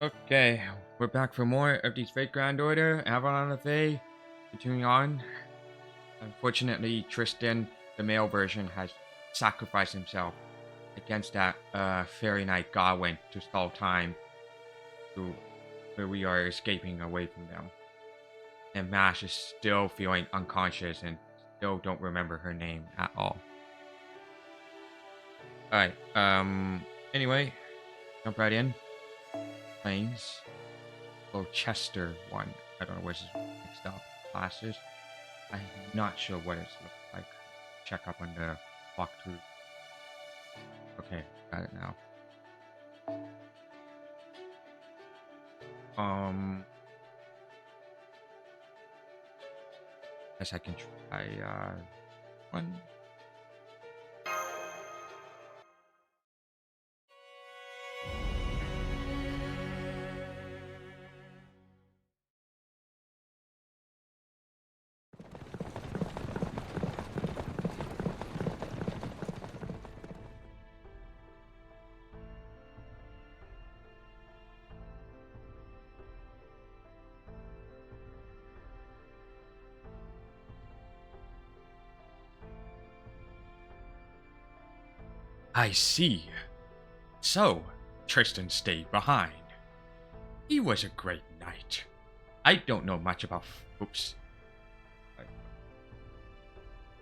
Okay, we're back for more of these Fate Grand Order, Avalon of A. Continuing on. Unfortunately, Tristan, the male version, has sacrificed himself against that Fairy Knight Gawain to stall time to where we are escaping away from them. And Mash is still feeling unconscious and still don't remember her name at all. Alright, anyway, jump right in. Planes. Chester one. I don't know where's his mixed up classes. I'm not sure what it's looks like. Check up on the walkthrough. Okay, got it now. Guess I can try one. I see. So, Tristan stayed behind. He was a great knight. I don't know much about. Oops.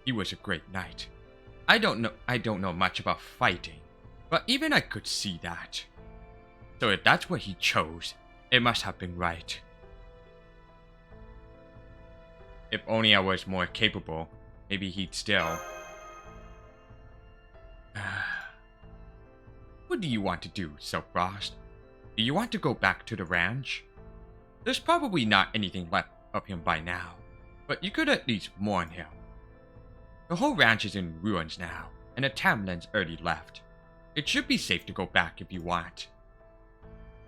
He was a great knight. I don't know much about fighting, but even I could see that. So if that's what he chose, it must have been right. If only I was more capable, maybe he'd still. What do you want to do, Silkfrost? Do you want to go back to the ranch? There's probably not anything left of him by now, but you could at least mourn him. The whole ranch is in ruins now, and the Tamlin's already left. It should be safe to go back if you want.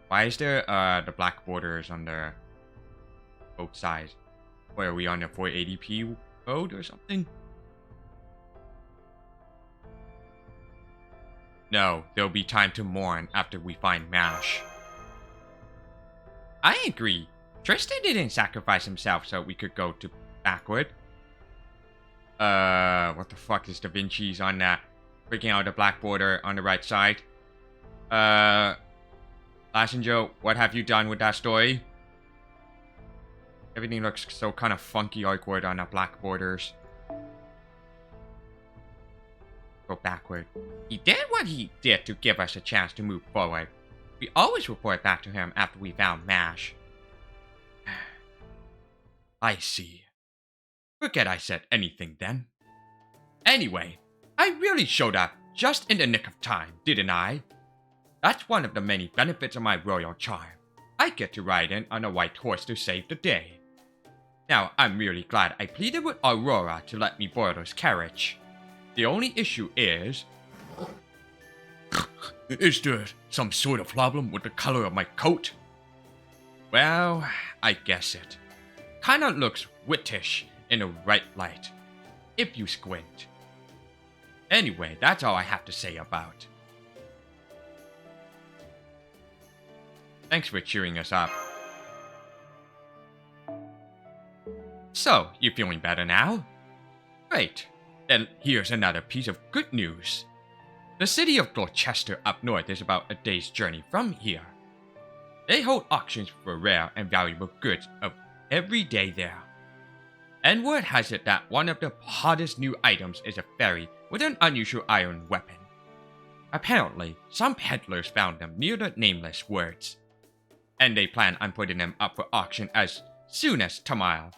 Why is there the black borders on the both sides? Where are we on the 480p road or something? No, there'll be time to mourn after we find Mash. I agree. Tristan didn't sacrifice himself so we could go to backward. What the fuck is Da Vinci's on that? Breaking out the black border on the right side. Lassenger, what have you done with that story? Everything looks so kind of funky awkward on the black borders. Go backward. He did what he did to give us a chance to move forward. We always report back to him after we found Mash. I see. Forget I said anything then. Anyway, I really showed up just in the nick of time, didn't I? That's one of the many benefits of my royal charm. I get to ride in on a white horse to save the day. Now, I'm really glad I pleaded with Aurora to let me borrow this carriage. The only issue is... Is there some sort of problem with the color of my coat? Well, I guess it. Kinda looks wittish in a right light, if you squint. Anyway, that's all I have to say about. Thanks for cheering us up. So, you feeling better now? Great. Then here's another piece of good news. The city of Gloucester up north is about a day's journey from here. They hold auctions for rare and valuable goods of every day there. And word has it that one of the hottest new items is a fairy with an unusual iron weapon. Apparently, some peddlers found them near the Nameless Words, and they plan on putting them up for auction as soon as tomorrow.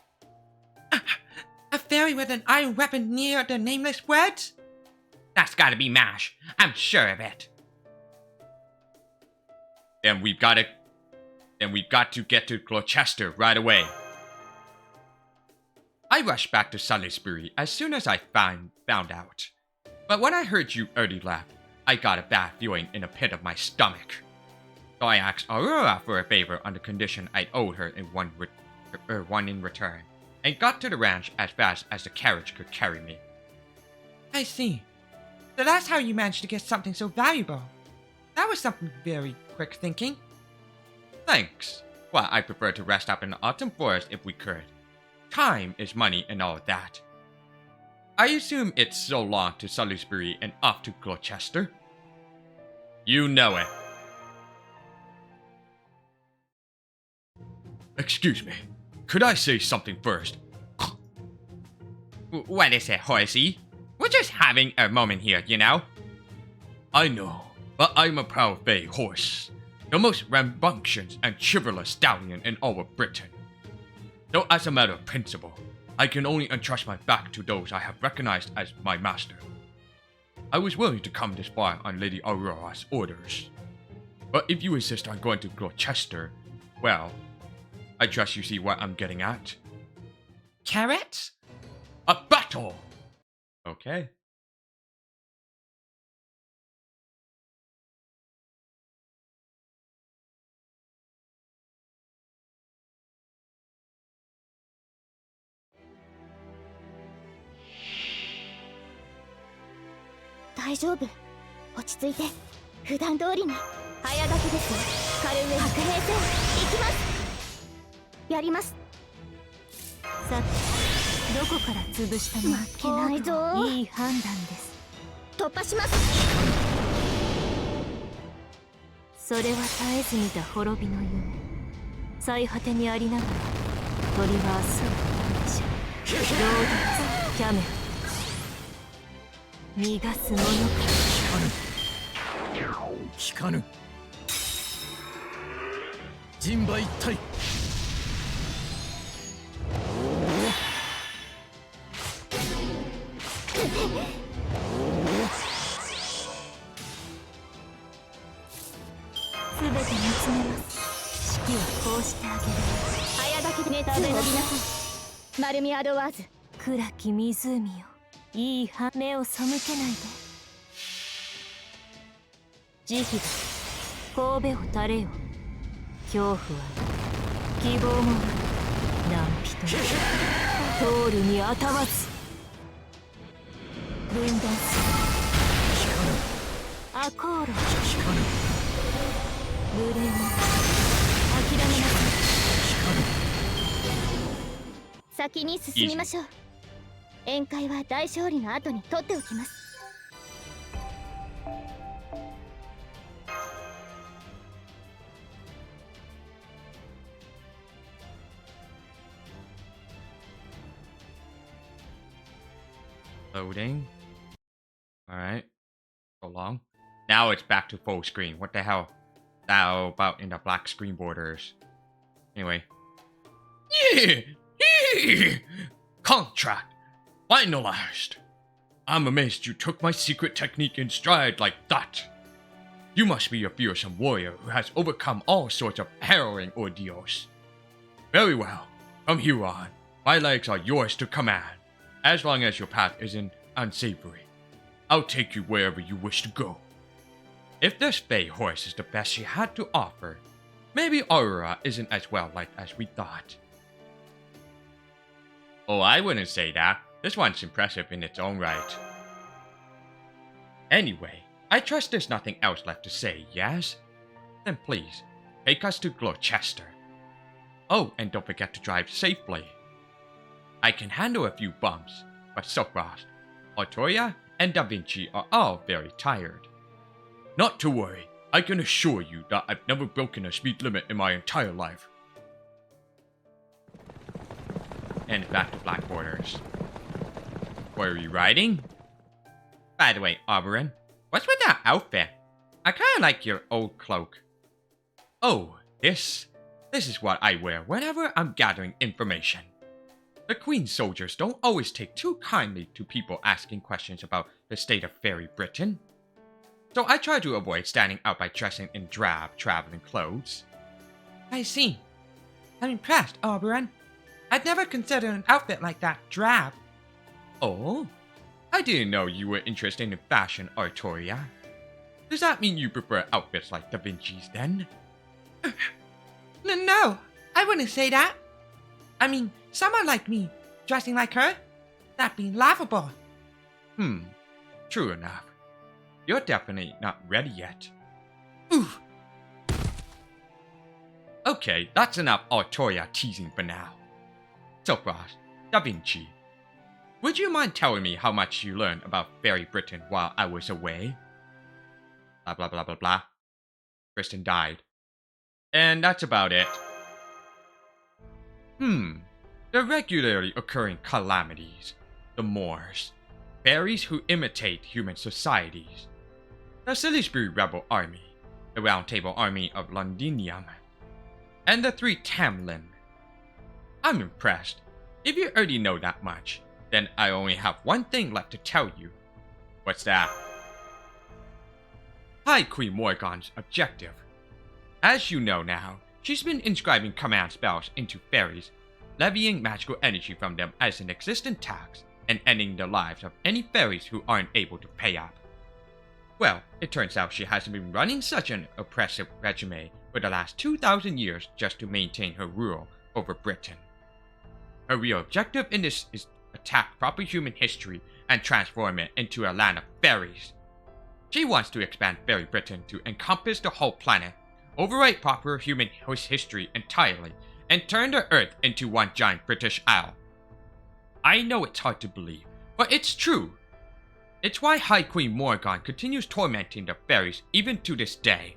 A fairy with an iron weapon near the Nameless Words? That's gotta be Mash. I'm sure of it. Then we've got to get to Gloucester right away. I rushed back to Salisbury as soon as I found out. But when I heard you already left, I got a bad feeling in the pit of my stomach. So I asked Aurora for a favor on the condition I'd owed her in one in return, and got to the ranch as fast as the carriage could carry me. I see. So that's how you managed to get something so valuable. That was something very quick thinking. Thanks. Well, I prefer to rest up in the autumn forest if we could. Time is money and all that. I assume it's so long to Salisbury and off to Gloucester. You know it. Excuse me. Could I say something first? What is it, horsey? We're just having a moment here, you know? I know, but I'm a proud bay horse. The most rambunctious and chivalrous stallion in all of Britain. Though as a matter of principle, I can only entrust my back to those I have recognized as my master. I was willing to come this far on Lady Aurora's orders. But if you insist on going to Gloucester, well, I trust you see what I'm getting at. Carrots? A battle! Okay. Daijoubu. 落ち着いて。普段通りに。早書きですよ。軽上白兵戦。行きます。やります。さて、どこから潰したの？負けないぞ。いい判断です。突破します。それは絶えず見た滅びの夢。最果てにありながら鳥は明日を来るでしょう。ロードツキャメル。逃がすものか。効かぬ。人馬一体。すべて見つめます。式はこうしてあげる。早炊きで熱を帯びなさい。マルミアドワーズ。暗き湖よ。いい目を背けないで。慈悲だ。神戸を垂れよ。恐怖は希望も何人通るにあたわず。分断する。アコーロ。無礼に諦めなさい。先に進みましょう。宴会は大勝利の後に取っておきます。Loading. Alright. So long. Now it's back to full screen. What the hell? That about in the black screen borders. Anyway. Yeah! Contract! Finalized! I'm amazed you took my secret technique in stride like that. You must be a fearsome warrior who has overcome all sorts of harrowing ordeals. Very well. From here on, my legs are yours to command. As long as your path isn't unsavory, I'll take you wherever you wish to go. If this bay horse is the best she had to offer, maybe Aurora isn't as well liked as we thought. Oh, I wouldn't say that. This one's impressive in its own right. Anyway, I trust there's nothing else left to say, yes? Then please, take us to Gloucester. Oh, and don't forget to drive safely. I can handle a few bumps, but Soprast, Artoria, and Da Vinci are all very tired. Not to worry, I can assure you that I've never broken a speed limit in my entire life. And back to black borders. Where are you riding? By the way, Oberon, what's with that outfit? I kinda like your old cloak. Oh, this is what I wear whenever I'm gathering information. The Queen's soldiers don't always take too kindly to people asking questions about the state of fairy Britain. So I try to avoid standing out by dressing in drab traveling clothes. I see. I'm impressed, Oberon. I'd never considered an outfit like that drab. Oh? I didn't know you were interested in fashion, Artoria. Does that mean you prefer outfits like Da Vinci's then? No, I wouldn't say that. I mean, someone like me, dressing like her, that'd be laughable. True enough. You're definitely not ready yet. Oof. Okay, that's enough Artoria teasing for now. So Frost, Da Vinci, would you mind telling me how much you learned about Fairy Britain while I was away? Blah blah blah blah blah. Kristen died. And that's about it. The regularly occurring calamities. The Moors. Fairies who imitate human societies. The Salisbury Rebel Army. The Round Table Army of Londinium. And the 3 Tamlin. I'm impressed. If you already know that much, then I only have one thing left to tell you. What's that? High Queen Morgan's objective. As you know now, she's been inscribing command spells into fairies, levying magical energy from them as an existent tax, and ending the lives of any fairies who aren't able to pay up. Well, it turns out she hasn't been running such an oppressive regime for the last 2,000 years just to maintain her rule over Britain. Her real objective in this is to attack proper human history and transform it into a land of fairies. She wants to expand Fairy Britain to encompass the whole planet, overwrite proper human history entirely, and turn the Earth into one giant British Isle. I know it's hard to believe, but it's true. It's why High Queen Morgan continues tormenting the fairies even to this day.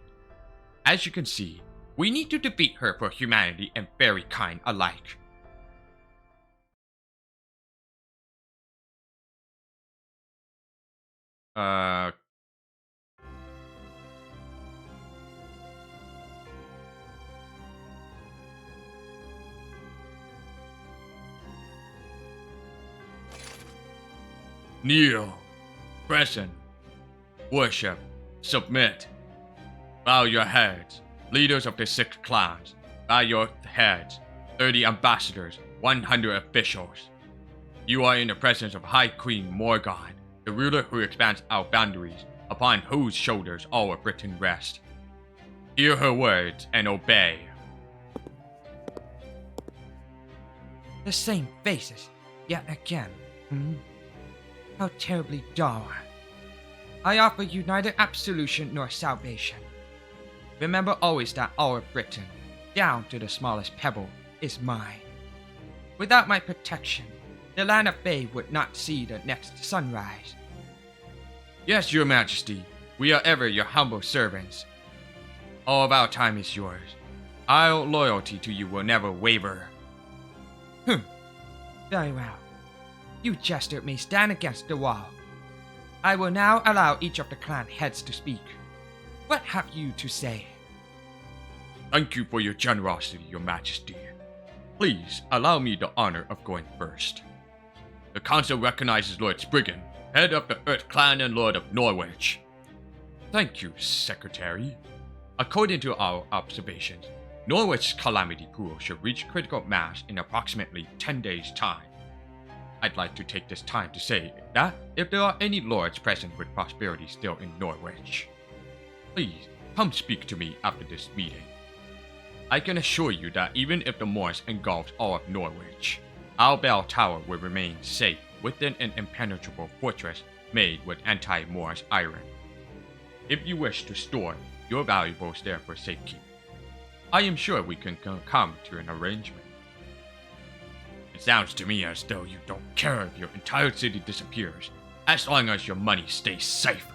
As you can see, we need to defeat her for humanity and fairy kind alike. Kneel, present, worship, submit. Bow your heads, leaders of the 6 clans. Bow your heads, 30 ambassadors, 100 officials. You are in the presence of High Queen Morgan, the ruler who expands our boundaries, upon whose shoulders all of Britain rests. Hear her words and obey. The same faces, yet again. How terribly dull. I offer you neither absolution nor salvation. Remember always that all of Britain, down to the smallest pebble, is mine. Without my protection, the land of Fae would not see the next sunrise. Yes, your majesty, we are ever your humble servants. All of our time is yours. Our loyalty to you will never waver. Very well. You jester may stand against the wall. I will now allow each of the clan heads to speak. What have you to say? Thank you for your generosity, your majesty. Please allow me the honor of going first. The council recognizes Lord Spriggan, head of the Earth Clan and Lord of Norwich. Thank you, Secretary. According to our observations, Norwich's calamity pool should reach critical mass in approximately 10 days' time. I'd like to take this time to say that if there are any lords present with prosperity still in Norwich, please come speak to me after this meeting. I can assure you that even if the Moors engulfed all of Norwich, our bell tower will remain safe within an impenetrable fortress made with anti-Moors iron. If you wish to store your valuables there for safekeeping, I am sure we can come to an arrangement. It sounds to me as though you don't care if your entire city disappears, as long as your money stays safe.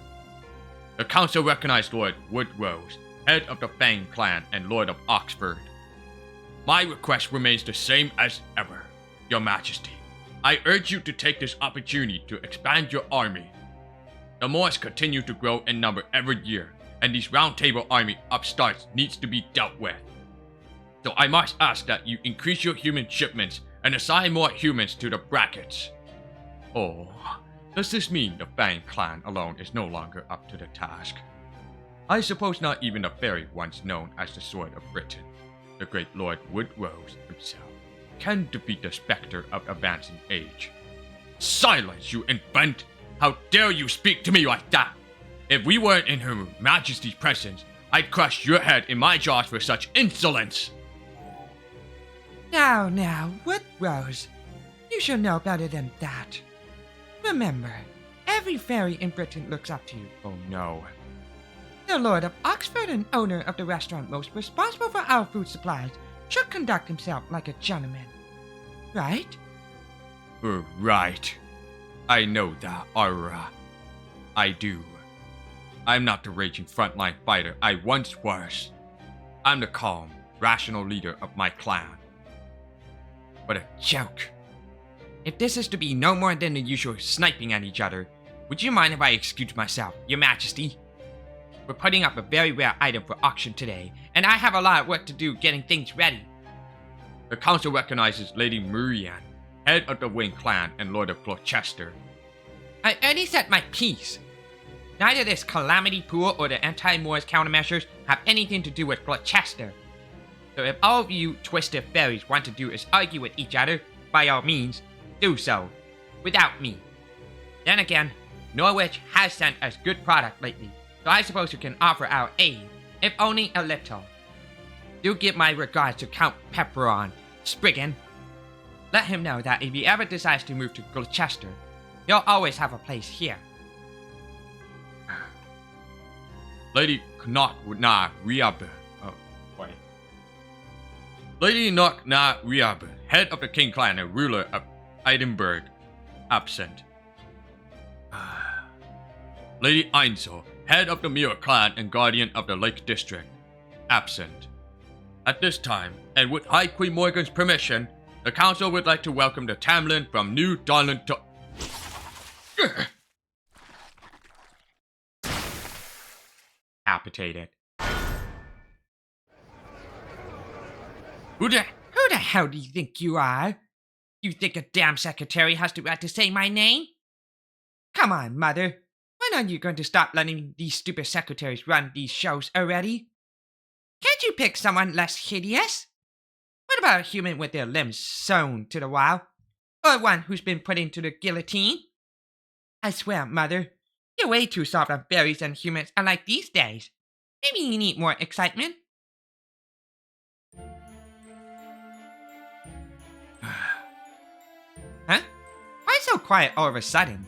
The council recognized Lord Woodrose, head of the Fang clan and Lord of Oxford. My request remains the same as ever, your majesty. I urge you to take this opportunity to expand your army. The Moors continue to grow in number every year, and these Round Table Army upstarts needs to be dealt with. So I must ask that you increase your human shipments and assign more humans to the brackets. Oh, does this mean the Fang clan alone is no longer up to the task? I suppose not even the fairy once known as the Sword of Britain, the great Lord Woodrose himself, can defeat the specter of advancing age. Silence, you infant! How dare you speak to me like that? If we weren't in Her Majesty's presence, I'd crush your head in my jaws for such insolence! Now, Woodrose, you should know better than that. Remember, every fairy in Britain looks up to you. Oh no. The Lord of Oxford and owner of the restaurant most responsible for our food supplies should conduct himself like a gentleman. Right? Right. I know that, Aura. I do. I'm not the raging frontline fighter I once was. I'm the calm, rational leader of my clan. What a joke. If this is to be no more than the usual sniping at each other, would you mind if I excuse myself, Your Majesty? We're putting up a very rare item for auction today, and I have a lot of work to do getting things ready. The council recognizes Lady Murian, head of the Wayne clan and Lord of Gloucester. I already said my piece. Neither this calamity pool or the anti-Moors countermeasures have anything to do with Gloucester. So if all of you twisted fairies want to do is argue with each other, by all means, do so. Without me. Then again, Norwich has sent us good product lately, so I suppose we can offer our aid, if only a little. Do give my regards to Count Pepperon, Spriggan. Let him know that if he ever decides to move to Gloucester, he'll always have a place here. Lady Knock Na Riab. Oh, wait. Lady Knock Na Riab, head of the King clan and ruler of Edinburgh, absent. Lady Ainsel, head of the Mirror clan and guardian of the Lake District, absent. At this time, and with High Queen Morgan's permission, the council would like to welcome the Tamlin from New Dawnland to... Capitated. Who the hell do you think you are? You think a damn secretary has the right to say my name? Come on, Mother. When are you going to stop letting these stupid secretaries run these shows already? Can't you pick someone less hideous? What about a human with their limbs sewn to the wall? Or one who's been put into the guillotine? I swear, Mother, you're way too soft on fairies and humans unlike these days. Maybe you need more excitement. Huh? Why so quiet all of a sudden?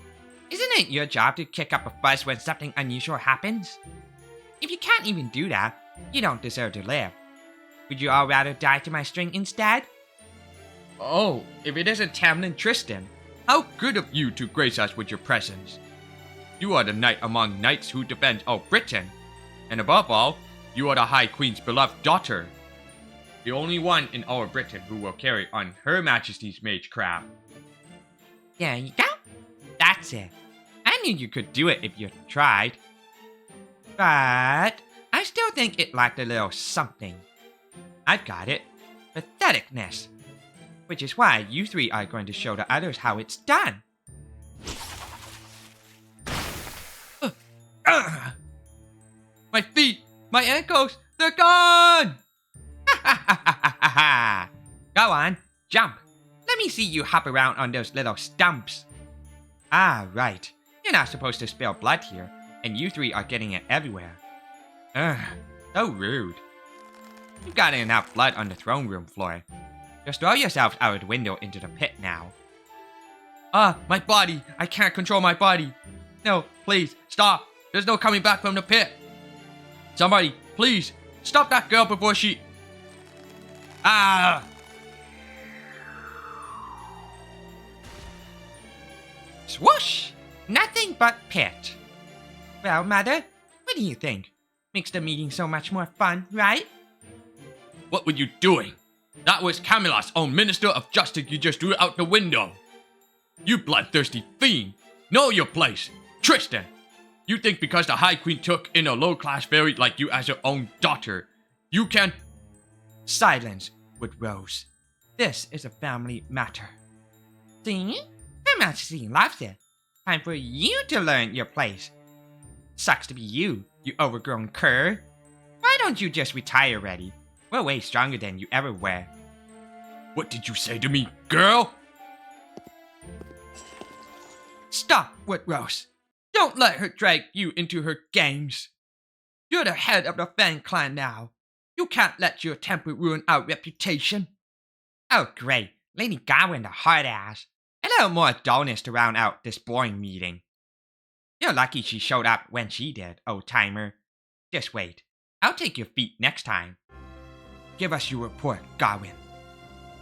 Isn't it your job to kick up a fuss when something unusual happens? If you can't even do that, you don't deserve to live. Would you all rather die to my string instead? Oh, if it isn't Tamlin Tristan, how good of you to grace us with your presence. You are the knight among knights who defends all Britain. And above all, you are the High Queen's beloved daughter. The only one in all of Britain who will carry on Her Majesty's mage craft. There you go. That's it. I knew you could do it if you tried. But I still think it lacked a little something. I've got it. Patheticness. Which is why you three are going to show the others how it's done. My feet! My ankles! They're gone! Go on, jump. Let me see you hop around on those little stumps. Ah, right. You're not supposed to spill blood here, and you three are getting it everywhere. Ugh, so rude. You've got enough blood on the throne room floor. Just throw yourselves out of the window into the pit now. Ah, my body! I can't control my body! No, please, stop! There's no coming back from the pit! Somebody, please, stop that girl before she... Ah! Swoosh! Nothing but pit. Well, Mother, what do you think? Makes the meeting so much more fun, right? What were you doing? That was Camelot's own Minister of Justice you just threw out the window. You bloodthirsty fiend! Know your place! Tristan! You think because the High Queen took in a low-class fairy like you as her own daughter, you can... Silence, Woodrose. This is a family matter. See? Her Majesty loves it. Time for you to learn your place. Sucks to be you, you overgrown cur. Why don't you just retire already? We're way stronger than you ever were. What did you say to me, girl? Stop, Woodrose. Don't let her drag you into her games. You're the head of the Fang clan now. You can't let your temper ruin our reputation. Oh great, Lady Gawain the hard ass. A little more dullness to round out this boring meeting. You're lucky she showed up when she did, old timer. Just wait. I'll take your feet next time. Give us your report, Gawain.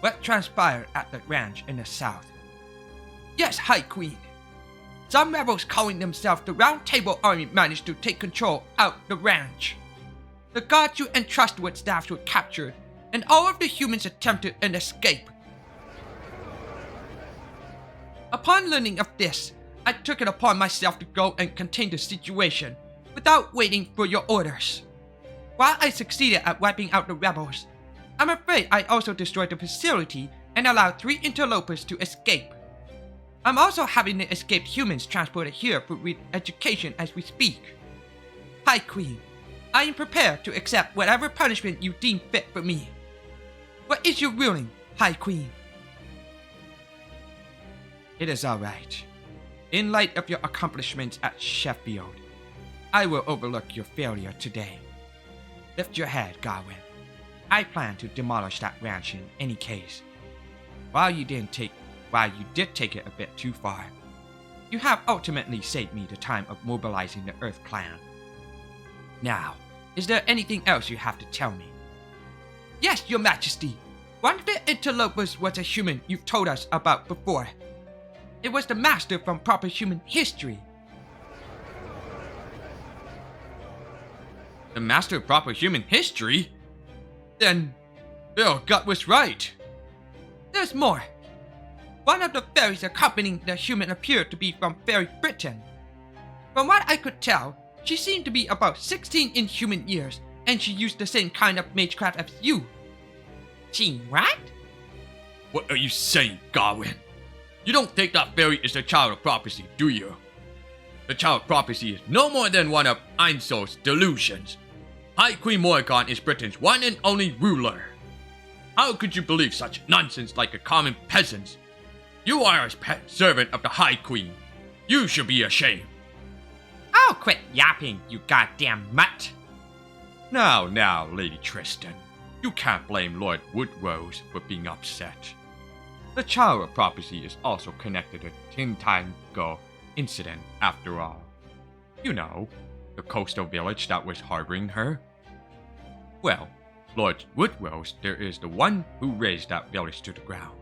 What transpired at the ranch in the south? Yes, High Queen. Some rebels calling themselves the Round Table Army managed to take control out the ranch. The guards you entrusted with staffs were captured, and all of the humans attempted an escape. Upon learning of this, I took it upon myself to go and contain the situation without waiting for your orders. While I succeeded at wiping out the rebels, I'm afraid I also destroyed the facility and allowed 3 interlopers to escape. I'm also having the escaped humans transported here for re-education as we speak. High Queen, I am prepared to accept whatever punishment you deem fit for me. What is your ruling, High Queen? It is all right. In light of your accomplishments at Sheffield, I will overlook your failure today. Lift your head, Gawain. I plan to demolish that ranch in any case. While you did take it a bit too far, you have ultimately saved me the time of mobilizing the Earth Clan. Now, is there anything else you have to tell me? Yes, Your Majesty. One of the interlopers was a human you've told us about before. It was the master from proper human history. The master of proper human history? Then Bill Gut was right. There's more. One of the fairies accompanying the human appeared to be from Fairy Britain. From what I could tell, she seemed to be about 16 in human years, and she used the same kind of magecraft as you. She what? What are you saying, Gawain? You don't think that fairy is the child of prophecy, do you? The child of prophecy is no more than one of Einsol's delusions. High Queen Morrigan is Britain's one and only ruler. How could you believe such nonsense like a common peasant? You are a pet servant of the High Queen. You should be ashamed. Oh, quit yapping, you goddamn mutt. Now, Lady Tristan. You can't blame Lord Woodrose for being upset. The child of prophecy is also connected to the Tintango incident, after all. You know, the coastal village that was harboring her. Well, Lord Woodrose, there is the one who razed that village to the ground.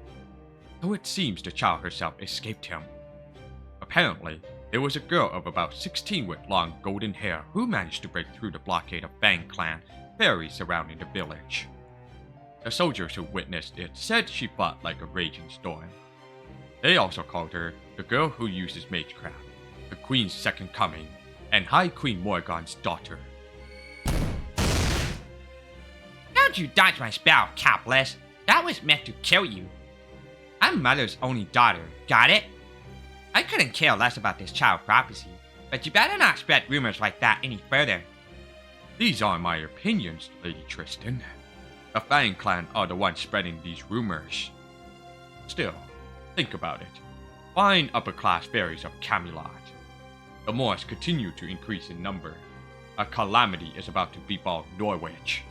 Though it seems the child herself escaped him. Apparently, there was a girl of about 16 with long golden hair who managed to break through the blockade of Fang Clan fairies surrounding the village. The soldiers who witnessed it said she fought like a raging storm. They also called her the girl who uses magecraft, the Queen's second coming, and High Queen Morrigan's daughter. Don't you dodge my spell, capless. That was meant to kill you. I'm Mother's only daughter, got it? I couldn't care less about this child prophecy, but you better not spread rumors like that any further. These are my opinions, Lady Tristan. The Fang Clan are the ones spreading these rumors. Still, think about it. Fine upper-class fairies of Camelot. The Moors continue to increase in number. A calamity is about to befall Norwich.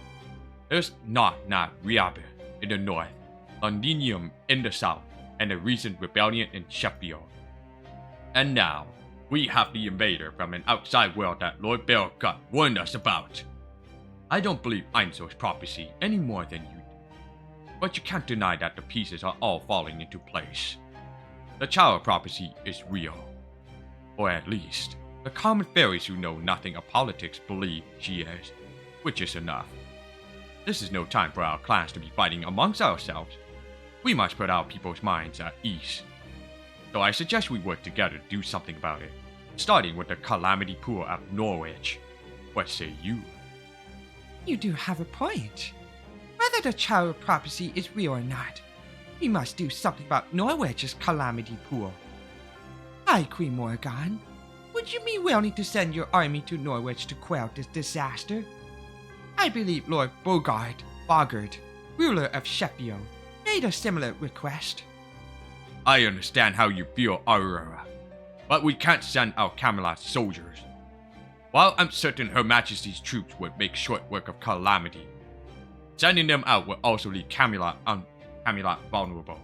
There's not Riabe in the north, Londinium in the south, and a recent rebellion in Sheffield. And now, we have the invader from an outside world that Lord Belgut warned us about. I don't believe Einsol's prophecy any more than you do. But you can't deny that the pieces are all falling into place. The child prophecy is real. Or at least, the common fairies who know nothing of politics believe she is, which is enough. This is no time for our clans to be fighting amongst ourselves. We must put our people's minds at ease. So I suggest we work together to do something about it, starting with the calamity pool of Norwich. What say you? You do have a point. Whether the child of prophecy is real or not, we must do something about Norwich's calamity pool. High Queen Morrigan, would you be willing to send your army to Norwich to quell this disaster? I believe Lord Boggart, ruler of Sheffield, made a similar request. I understand how you feel, Aurora, but we can't send out Camelot soldiers. While I'm certain Her Majesty's troops would make short work of calamity, sending them out will also leave Camelot vulnerable.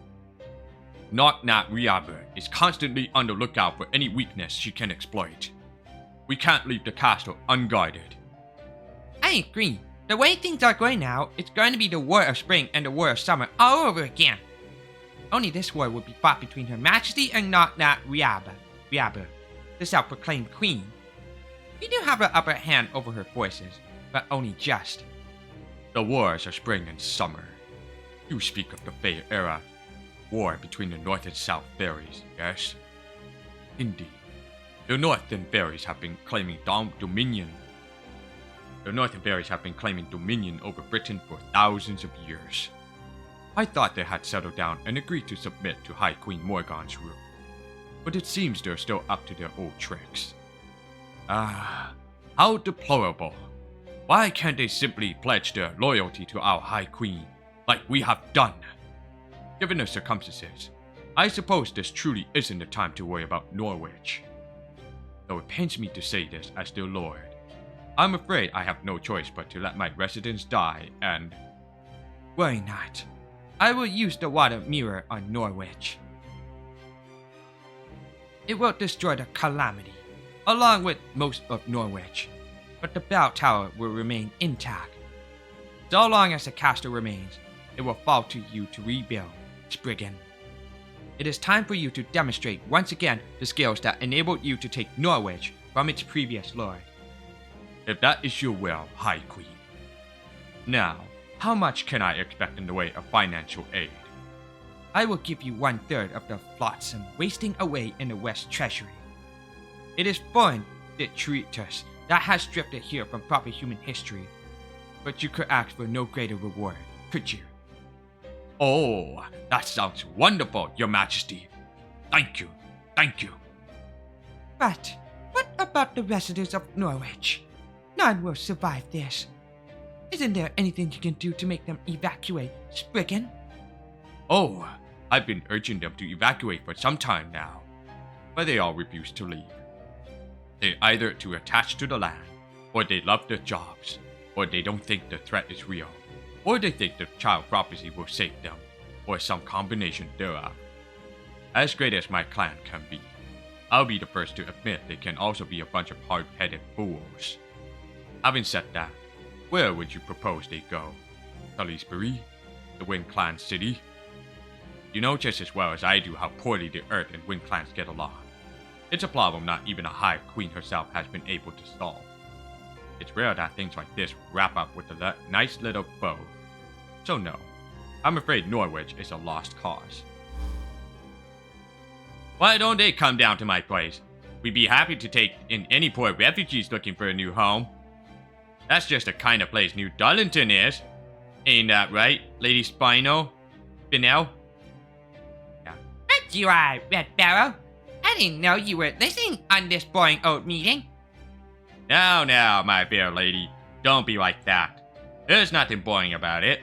Not Riabe is constantly on the lookout for any weakness she can exploit. We can't leave the castle unguarded. I agree. The way things are going now, it's going to be the War of Spring and the War of Summer all over again. Only this war will be fought between Her Majesty and not that Riaba, the self-proclaimed queen. You do have an upper hand over her forces, but only just. The wars of spring and summer. You speak of the Fey era. War between the North and South fairies, yes? Indeed. The Northern fairies have been claiming dominion. The Northern fairies have been claiming dominion over Britain for thousands of years. I thought they had settled down and agreed to submit to High Queen Morgan's rule. But it seems they're still up to their old tricks. Ah, how deplorable. Why can't they simply pledge their loyalty to our High Queen, like we have done? Given the circumstances, I suppose this truly isn't the time to worry about Norwich. Though it pains me to say this as their lord, I'm afraid I have no choice but to let my residents die and... Worry not. I will use the water mirror on Norwich. It will destroy the Calamity, along with most of Norwich, but the bell tower will remain intact. So long as the castle remains, it will fall to you to rebuild, Spriggan. It is time for you to demonstrate once again the skills that enabled you to take Norwich from its previous lord. If that is your will, High Queen. Now, how much can I expect in the way of financial aid? I will give you 1/3 of the flotsam wasting away in the West Treasury. It is foreign detritus that has drifted here from proper human history, but you could ask for no greater reward, could you? Oh, that sounds wonderful, Your Majesty. Thank you, thank you. But what about the residents of Norwich? None will survive this. Isn't there anything you can do to make them evacuate, Spriggan? Oh, I've been urging them to evacuate for some time now, but they all refuse to leave. They're either too attached to the land, or they love their jobs, or they don't think the threat is real, or they think the child prophecy will save them, or some combination thereof. As great as my clan can be, I'll be the first to admit they can also be a bunch of hard-headed fools. Having said that, where would you propose they go? Salisbury? The Wind Clan city? You know just as well as I do how poorly the Earth and Wind Clans get along. It's a problem not even a High Queen herself has been able to solve. It's rare that things like this wrap up with a nice little bow. So no, I'm afraid Norwich is a lost cause. Why don't they come down to my place? We'd be happy to take in any poor refugees looking for a new home. That's just the kind of place New Darlington is. Ain't that right, Lady Spinel? Yeah. Right you are, Red Barrow. I didn't know you were listening on this boring old meeting. Now, my fair lady, don't be like that. There's nothing boring about it.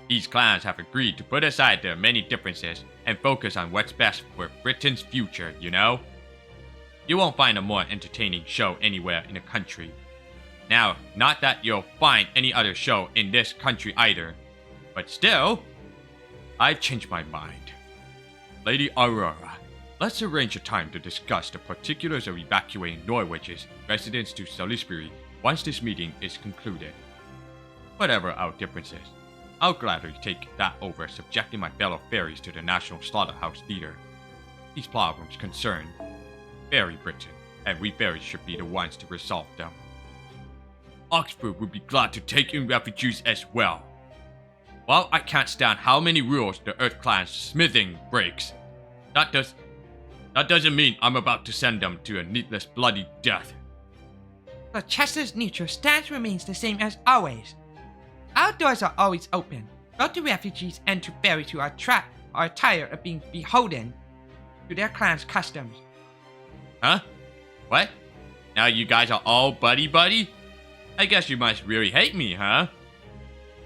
These clans have agreed to put aside their many differences and focus on what's best for Britain's future, you know? You won't find a more entertaining show anywhere in the country. Now, not that you'll find any other show in this country either, but still, I've changed my mind. Lady Aurora, let's arrange a time to discuss the particulars of evacuating Norwich's residents to Salisbury once this meeting is concluded. Whatever our differences, I'll gladly take that over subjecting my fellow fairies to the National Slaughterhouse Theater. These problems concern Fairy Britain, and we fairies should be the ones to resolve them. Oxford would be glad to take in refugees as well. While I can't stand how many rules the Earth Clan's smithing breaks, that doesn't mean I'm about to send them to a needless bloody death. The Chester's neutral stance remains the same as always. Our doors are always open, both to refugees and to fairies who are tired of being beholden to their clan's customs. Huh? What? Now you guys are all buddy-buddy? I guess you must really hate me, huh?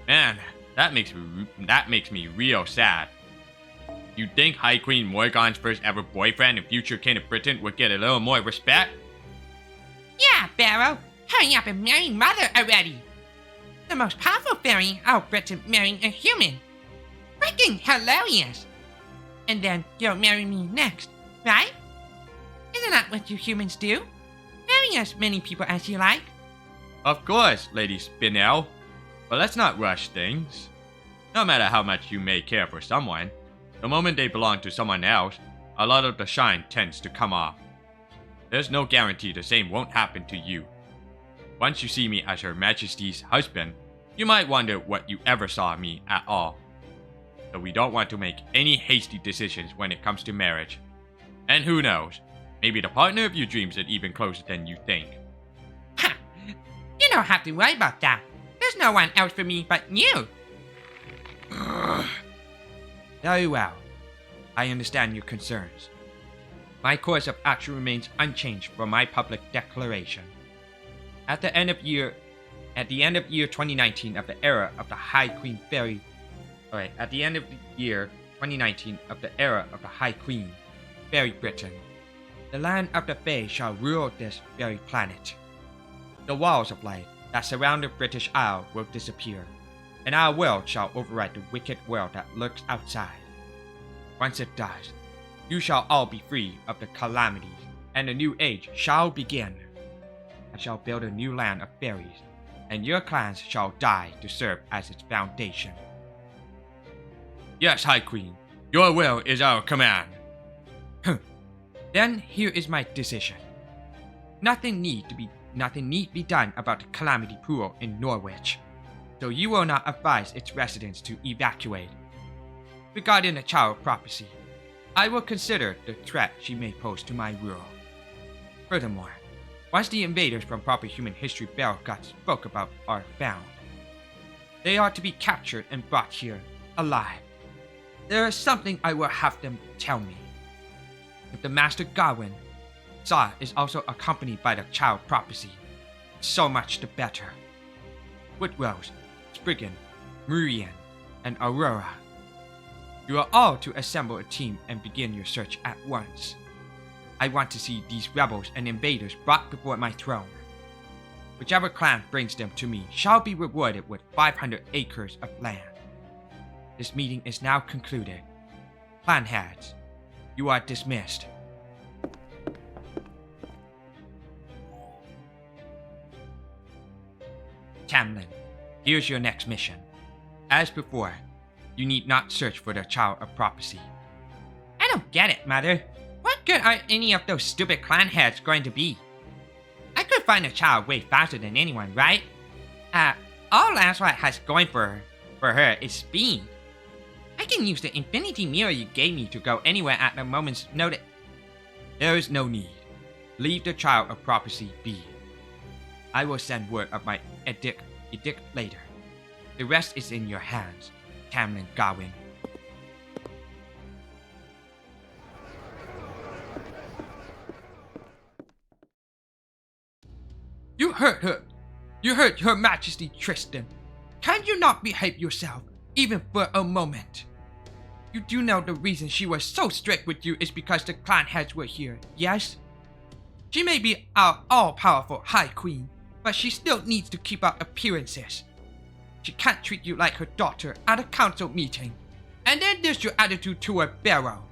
Man, that makes me real sad. You think High Queen Morgan's first ever boyfriend and future king of Britain would get a little more respect? Yeah, Barrow, hurry up and marry Mother already. The most powerful fairy in all Britain marrying a human. Freaking hilarious. And then you'll marry me next, right? Isn't that what you humans do? Marry as many people as you like. Of course, Lady Spinel. But let's not rush things. No matter how much you may care for someone, the moment they belong to someone else, a lot of the shine tends to come off. There's no guarantee the same won't happen to you. Once you see me as Her Majesty's husband, you might wonder what you ever saw of me at all. So we don't want to make any hasty decisions when it comes to marriage. And who knows, maybe the partner of your dreams is even closer than you think. Ha! You don't have to worry about that. There's no one else for me but you. Very well. I understand your concerns. My course of action remains unchanged from my public declaration. At the end of year 2019 of the era of the High Queen Fairy... at the end of the year 2019 of the era of the High Queen, Fairy Britain, the land of the Fae shall rule this very planet. The walls of light that surround the British Isle will disappear, and our world shall override the wicked world that lurks outside. Once it does, you shall all be free of the calamities, and a new age shall begin. I shall build a new land of fairies, and your clans shall die to serve as its foundation. Yes, High Queen. Your will is our command. Then here is my decision. Nothing need be done about the calamity pool in Norwich, so you will not advise its residents to evacuate. Regarding the child prophecy, I will consider the threat she may pose to my rule. Furthermore, once the invaders from proper human history Bell got spoke about are found, they are to be captured and brought here alive. There is something I will have them tell me. If the Master Gawain Saw is also accompanied by the child prophecy, so much the better. Woodrose, Spriggan, Murian, and Aurora, you are all to assemble a team and begin your search at once. I want to see these rebels and invaders brought before my throne. Whichever clan brings them to me shall be rewarded with 500 acres of land. This meeting is now concluded. Clan heads, you are dismissed. Tamlin, here's your next mission. As before, you need not search for the Child of Prophecy. I don't get it, Mother. What good are any of those stupid clan heads going to be? I could find a child way faster than anyone, right? All Lancelot has going for her is speed. I can use the infinity mirror you gave me to go anywhere at a moment's notice. There is no need. Leave the Child of Prophecy be. I will send word of my edict later. The rest is in your hands, Tamlin Gawain. You hurt her. You hurt Her Majesty Tristan. Can you not behave yourself, even for a moment? You do know the reason she was so strict with you is because the clan heads were here, yes? She may be our all-powerful High Queen, but she still needs to keep up appearances. She can't treat you like her daughter at a council meeting. And then there's your attitude toward Barrow.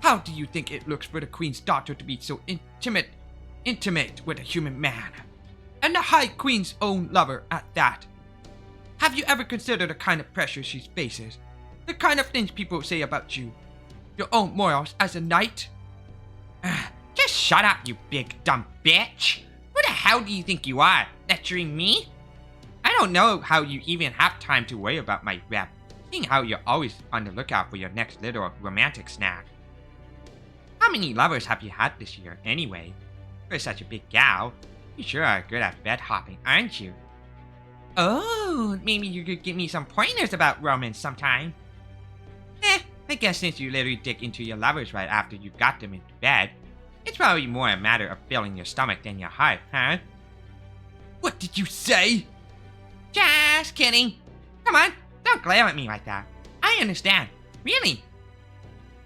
How do you think it looks for the Queen's daughter to be so intimate with a human man? And the High Queen's own lover at that. Have you ever considered the kind of pressure she faces? The kind of things people say about you? Your own morals as a knight? Just shut up, you big dumb bitch! Who the hell do you think you are, lecturing me? I don't know how you even have time to worry about my rep, seeing how you're always on the lookout for your next little romantic snack. How many lovers have you had this year, anyway? For such a big gal, you sure are good at bed hopping, aren't you? Oh, maybe you could give me some pointers about romance sometime. I guess since you literally dig into your lovers right after you got them into bed, it's probably more a matter of filling your stomach than your heart, huh? What did you say? Just kidding. Come on, don't glare at me like that. I understand. Really.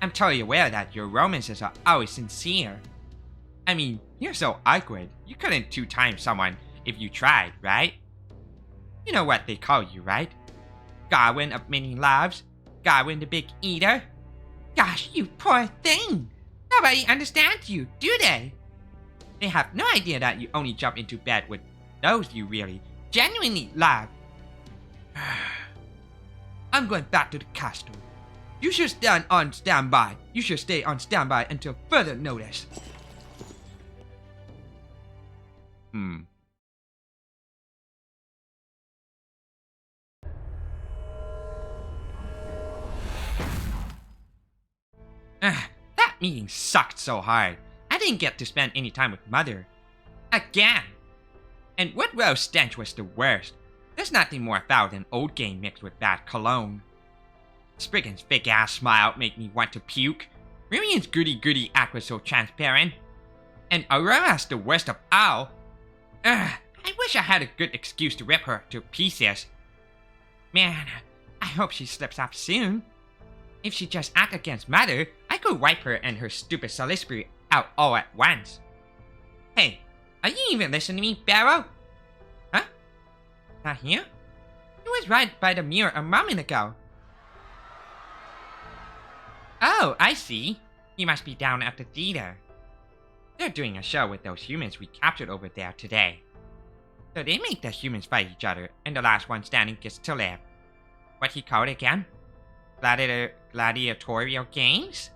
I'm totally aware that your romances are always sincere. I mean, you're so awkward. You couldn't two-time someone if you tried, right? You know what they call you, right? Gawain of many loves. Gawain the Big Eater. Gosh, you poor thing. Nobody understands you, do they? They have no idea that you only jump into bed with those you really, genuinely love. I'm going back to the castle. You should stand on standby. You should stay on standby until further notice. That meeting sucked so hard. I didn't get to spend any time with Mother. Again! And Woodrow's stench was the worst. There's nothing more foul than old game mixed with bad cologne. Spriggan's fake ass smile made me want to puke. Miriam's goody act was so transparent. And Aurora's the worst of all. I wish I had a good excuse to rip her to pieces. Man, I hope she slips up soon. If she just act against Mother, I could wipe her and her stupid Salisbury out all at once. Hey, are you even listening to me, Barrow? Huh? Not here? He was right by the mirror a moment ago. Oh, I see. He must be down at the theater. They're doing a show with those humans we captured over there today. So they make the humans fight each other, and the last one standing gets to live. What he called again? Gladiatorial games?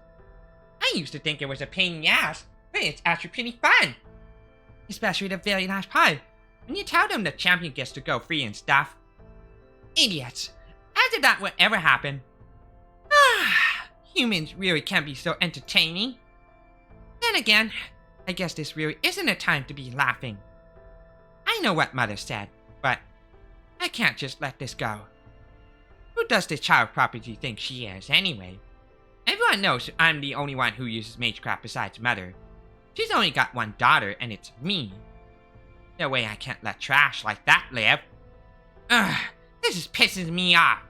I used to think it was a pain in the ass, but it's actually pretty fun. Especially the very last part, when you tell them the champion gets to go free and stuff. Idiots. How did that would ever happen? Humans really can be so entertaining. Then again, I guess this really isn't a time to be laughing. I know what Mother said, but I can't just let this go. Who does this child property think she is, anyway? Everyone knows I'm the only one who uses magecraft besides Mother. She's only got one daughter, and it's me. No way I can't let trash like that live. This is pissing me off.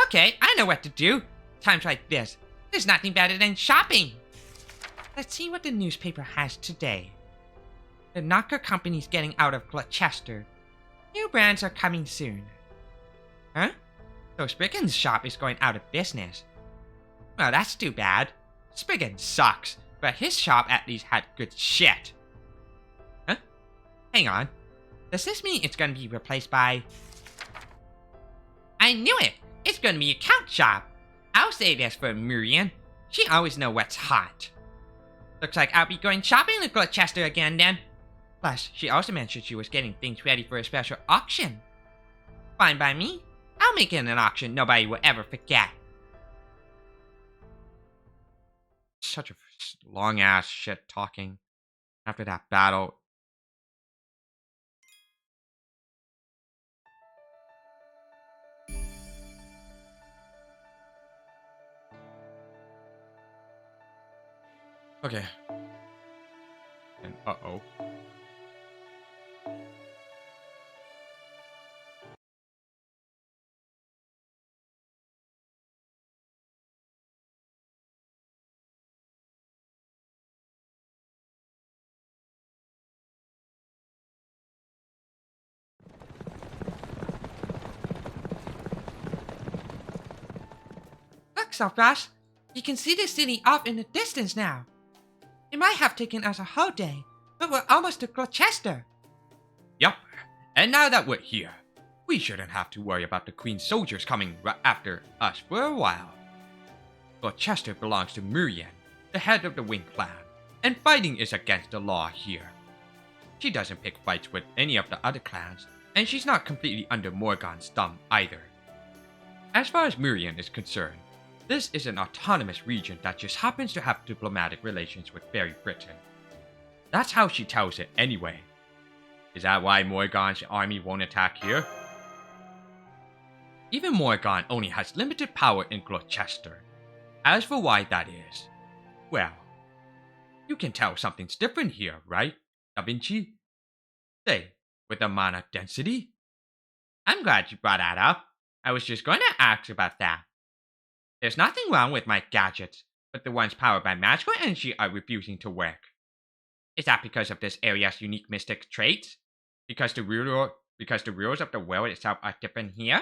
Okay, I know what to do. Times like this, there's nothing better than shopping. Let's see what the newspaper has today. The Knocker Company's getting out of Gloucester. New brands are coming soon. Huh? So Spriggan's shop is going out of business. Well, that's too bad. Spriggan sucks, but his shop at least had good shit. Huh? Hang on. Does this mean it's gonna be replaced by... I knew it! It's gonna be a count shop. I'll say this for Miriam. She always knows what's hot. Looks like I'll be going shopping in Gloucester again then. Plus, she also mentioned she was getting things ready for a special auction. Fine by me. I'll make it an auction nobody will ever forget. Such a long ass shit talking after that battle. Okay. And uh-oh. Look, Softbrush. You can see the city off in the distance now. It might have taken us a whole day, but we're almost to Gloucester. Yup, and now that we're here, we shouldn't have to worry about the Queen's soldiers coming right after us for a while. Gloucester belongs to Miriam, the head of the Wing clan, and fighting is against the law here. She doesn't pick fights with any of the other clans, and she's not completely under Morgan's thumb either. As far as Miriam is concerned, this is an autonomous region that just happens to have diplomatic relations with Fairy Britain. That's how she tells it anyway. Is that why Morgan's army won't attack here? Even Morgan only has limited power in Gloucester. As for why that is, well, you can tell something's different here, right, Da Vinci? Say, with the mana density? I'm glad you brought that up. I was just going to ask about that. There's nothing wrong with my gadgets, but the ones powered by magical energy are refusing to work. Is that because of this area's unique mystic traits? Because the rules of the world itself are different here?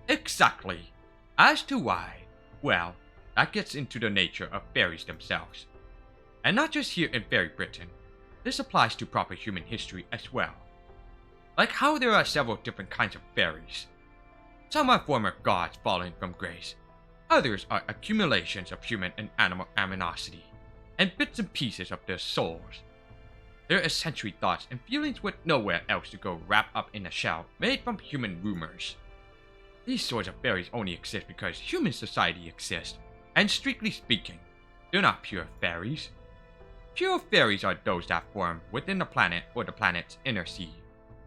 Exactly. As to why, well, that gets into the nature of fairies themselves. And not just here in Fairy Britain, this applies to proper human history as well. Like how there are several different kinds of fairies. Some are former gods fallen from grace. Others are accumulations of human and animal animosity, and bits and pieces of their souls. Their essentially thoughts and feelings with nowhere else to go wrapped up in a shell made from human rumors. These sorts of fairies only exist because human society exists, and strictly speaking, they're not pure fairies. Pure fairies are those that form within the planet or the planet's inner sea,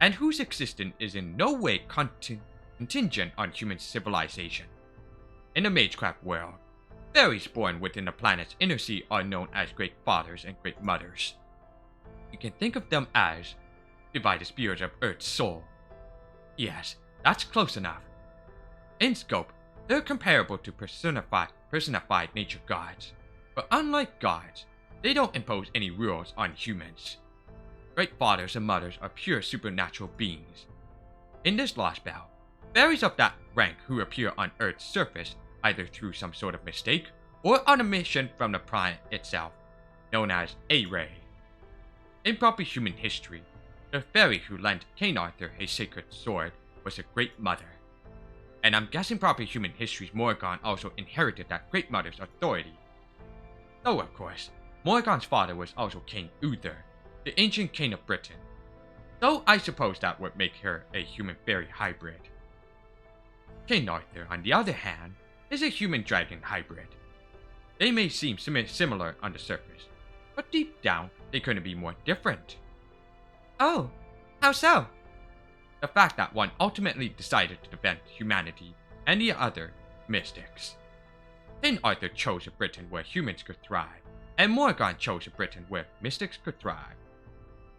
and whose existence is in no way contingent on human civilization. In the Magecraft world, fairies born within the planet's inner sea are known as Great Fathers and Great Mothers. You can think of them as divided spirits of Earth's soul. Yes, that's close enough. In scope, they're comparable to personified nature gods, but unlike gods, they don't impose any rules on humans. Great Fathers and Mothers are pure supernatural beings. In this Lostbelt, fairies of that rank who appear on Earth's surface either through some sort of mistake or on a mission from the planet itself, known as A-Ray. In proper human history, the fairy who lent King Arthur his sacred sword was a Great Mother. And I'm guessing proper human history's Morgan also inherited that Great Mother's authority. Though of course, Morgan's father was also King Uther, the ancient king of Britain. So I suppose that would make her a human-fairy hybrid. King Arthur, on the other hand, is a human-dragon hybrid. They may seem similar on the surface, but deep down, they couldn't be more different. Oh, how so? The fact that one ultimately decided to defend humanity, and the other, mystics. King Arthur chose a Britain where humans could thrive, and Morgan chose a Britain where mystics could thrive.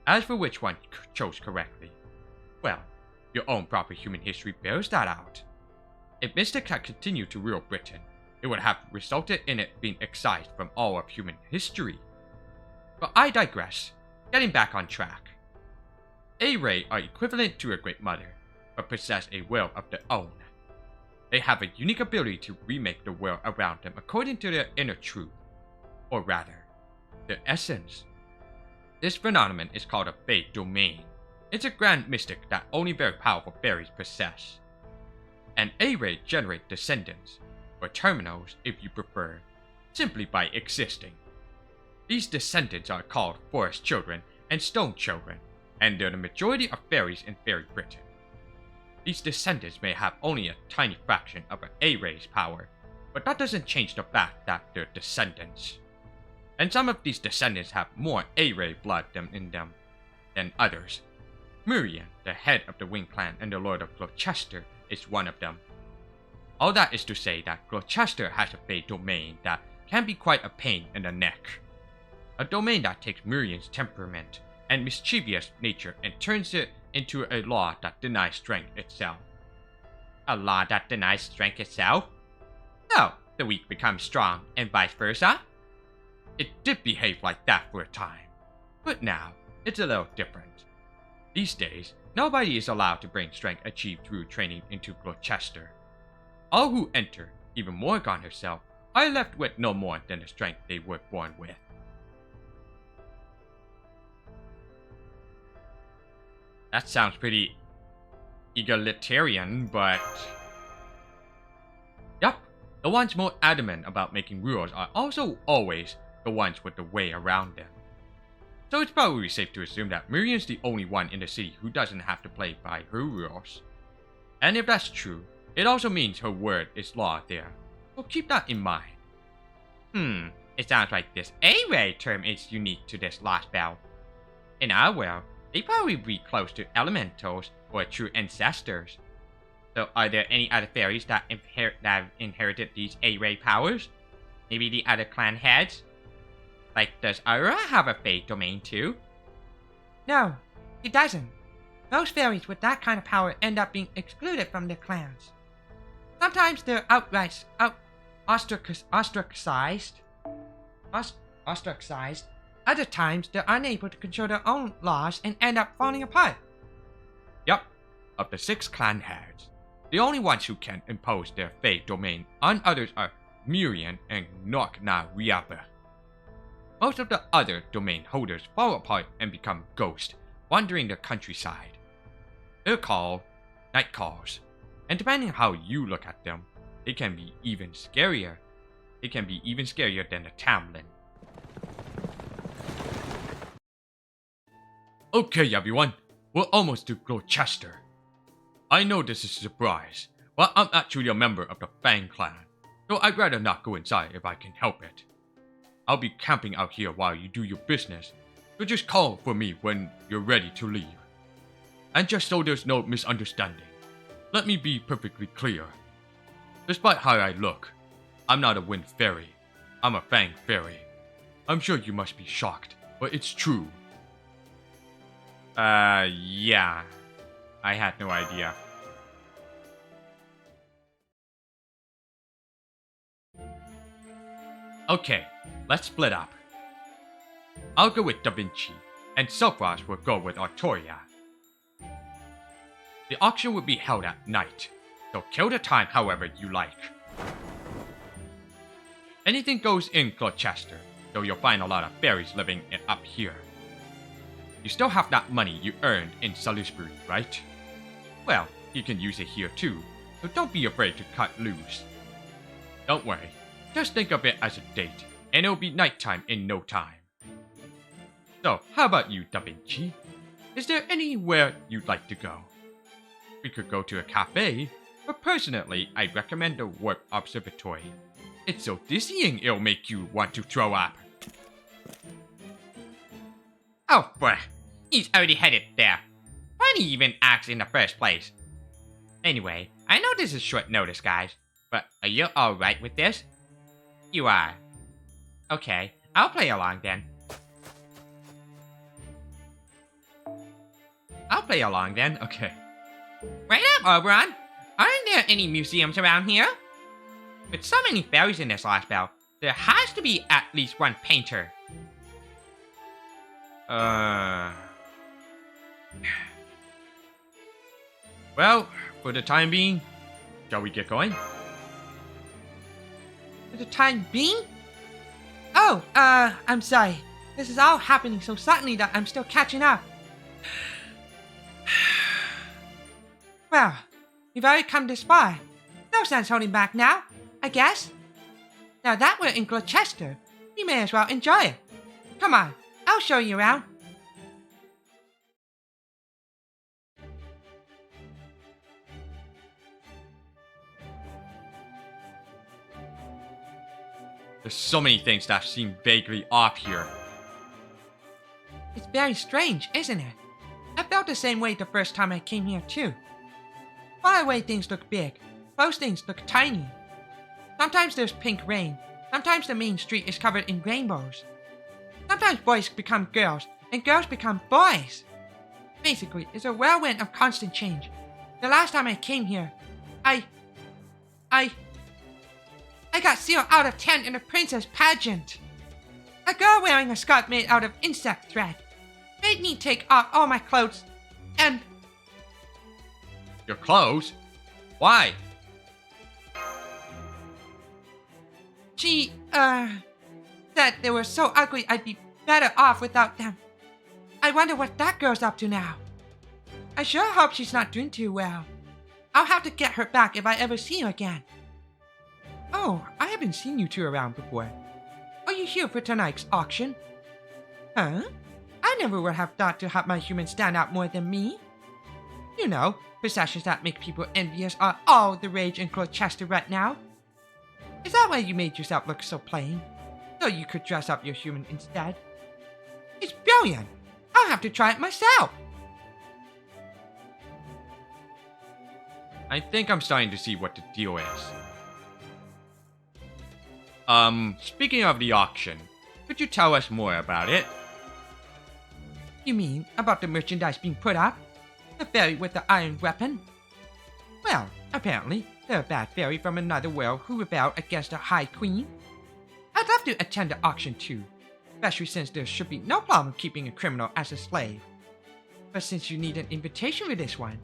As for which one chose correctly, well, your own proper human history bears that out. If mystics had continued to rule Britain, it would have resulted in it being excised from all of human history. But I digress, getting back on track. A-Ray are equivalent to a Great Mother, but possess a will of their own. They have a unique ability to remake the world around them according to their inner truth, or rather, their essence. This phenomenon is called a Fate Domain. It's a grand mystic that only very powerful fairies possess. And A-Ray generate descendants, or terminals if you prefer, simply by existing. These descendants are called Forest Children and Stone Children, and they're the majority of fairies in Fairy Britain. These descendants may have only a tiny fraction of an A-Ray's power, but that doesn't change the fact that they're descendants. And some of these descendants have more A-Ray blood in them than others. Murian, the head of the Wing Clan and the Lord of Gloucester, is one of them. All that is to say that Gloucester has a Fate Domain that can be quite a pain in the neck. A domain that takes Murian's temperament and mischievous nature and turns it into a law that denies strength itself. A law that denies strength itself? No, the weak become strong and vice versa. It did behave like that for a time, but now it's a little different. These days, nobody is allowed to bring strength achieved through training into Gloucester. All who enter, even Morgan herself, are left with no more than the strength they were born with. That sounds pretty egalitarian, but... Yup, the ones more adamant about making rules are also always the ones with the way around them. So it's probably safe to assume that Miriam's the only one in the city who doesn't have to play by her rules. And if that's true, it also means her word is law there, so keep that in mind. It sounds like this A-Ray term is unique to this Lostbelt. In our world, they probably be close to elementals or true ancestors. So are there any other fairies that have inherited these A-Ray powers? Maybe the other clan heads? Like, does Aura have a Fate Domain too? No, he doesn't. Most fairies with that kind of power end up being excluded from their clans. Sometimes they're outright ostracized. Other times they're unable to control their own laws and end up falling apart. Yup, of the 6 clan heads, the only ones who can impose their Fate Domain on others are Miriam and Nok Na Riaba. most of the other domain holders fall apart and become ghosts, wandering the countryside. They're called night calls, and depending on how you look at them, they can be even scarier. They can be even scarier than the Tamlin. Okay, everyone, we're almost to Gloucester. I know this is a surprise, but I'm actually a member of the Fang clan, so I'd rather not go inside if I can help it. I'll be camping out here while you do your business, so just call for me when you're ready to leave. And just so there's no misunderstanding, let me be perfectly clear. Despite how I look, I'm not a wind fairy. I'm a Fang fairy. I'm sure you must be shocked, but it's true. Yeah. I had no idea. Okay, let's split up. I'll go with Da Vinci, and Selfrost will go with Artoria. The auction will be held at night, so kill the time however you like. Anything goes in Gloucester, though you'll find a lot of fairies living up here. You still have that money you earned in Salisbury, right? Well, you can use it here too, so don't be afraid to cut loose. Don't worry, just think of it as a date, and it'll be nighttime in no time. So, how about you, Da Vinci? Is there anywhere you'd like to go? We could go to a cafe, but personally, I recommend the Warp Observatory. It's so dizzying it'll make you want to throw up. Oh, bruh. He's already headed there. Why did he even ask in the first place? Anyway, I know this is short notice, guys, but are you alright with this? You are. Okay, I'll play along then. Okay. Right up, Oberon. Aren't there any museums around here? With so many fairies in this Lostbelt, there has to be at least one painter. Well, for the time being, shall we get going? For the time being? Oh, I'm sorry. This is all happening so suddenly that I'm still catching up. Well, we've already come this far. No sense holding back now, I guess. Now that we're in Gloucester, we may as well enjoy it. Come on, I'll show you around. There's so many things that seem vaguely off here. It's very strange, isn't it? I felt the same way the first time I came here too. Far away things look big, close things look tiny. Sometimes there's pink rain, sometimes the main street is covered in rainbows. Sometimes boys become girls, and girls become boys. Basically, it's a whirlwind of constant change. The last time I came here, I got sealed out of 10 in a princess pageant. A girl wearing a skirt made out of insect thread made me take off all my clothes and... Your clothes? Why? She, said they were so ugly I'd be better off without them. I wonder what that girl's up to now. I sure hope she's not doing too well. I'll have to get her back if I ever see her again. Oh, I haven't seen you two around before. Are you here for tonight's auction? Huh? I never would have thought to have my human stand out more than me. You know, possessions that make people envious are all the rage in Gloucester right now. Is that why you made yourself look so plain? So you could dress up your human instead? It's brilliant! I'll have to try it myself! I think I'm starting to see what the deal is. Speaking of the auction, could you tell us more about it? You mean about the merchandise being put up? The fairy with the iron weapon? Well, apparently, they're a bad fairy from another world who rebelled against the High Queen. I'd love to attend the auction too, especially since there should be no problem keeping a criminal as a slave. But since you need an invitation for this one,